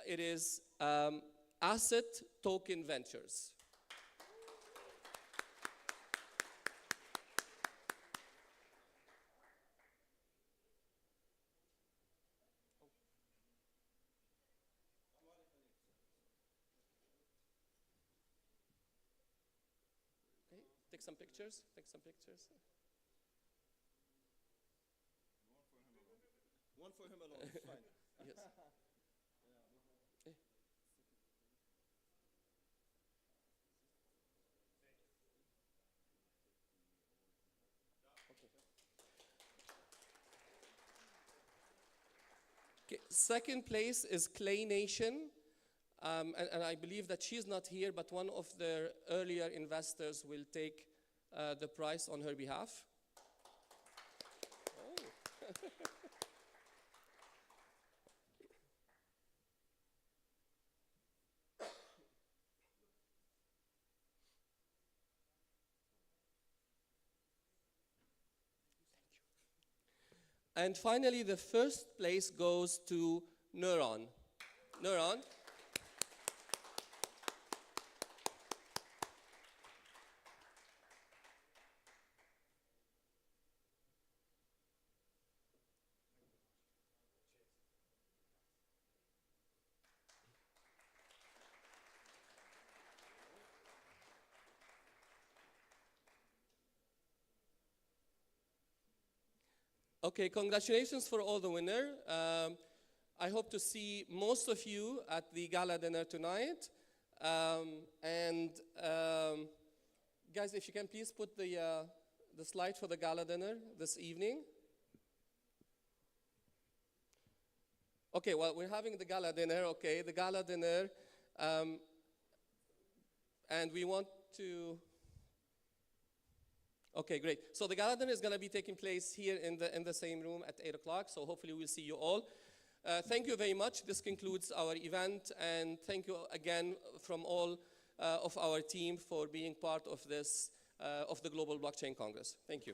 it is Asset Token Ventures. take some pictures. Take some pictures. One for him alone, it's fine. Yes. Okay, second place is Clay Nation. And I believe that she's not here, but one of their earlier investors will take the prize on her behalf. Oh. And finally, the first place goes to Neuron. Neuron. Okay, congratulations for all the winner. I hope to see most of you at the gala dinner tonight. Guys, if you can please put the slide for the gala dinner this evening. Okay, well, we're having the gala dinner, okay, the gala dinner. And we want to... Okay, great. So the gala dinner is going to be taking place here in the same room at 8 o'clock, so hopefully we'll see you all. Thank you very much. This concludes our event, and thank you again from all of our team for being part of this, of the Global Blockchain Congress. Thank you.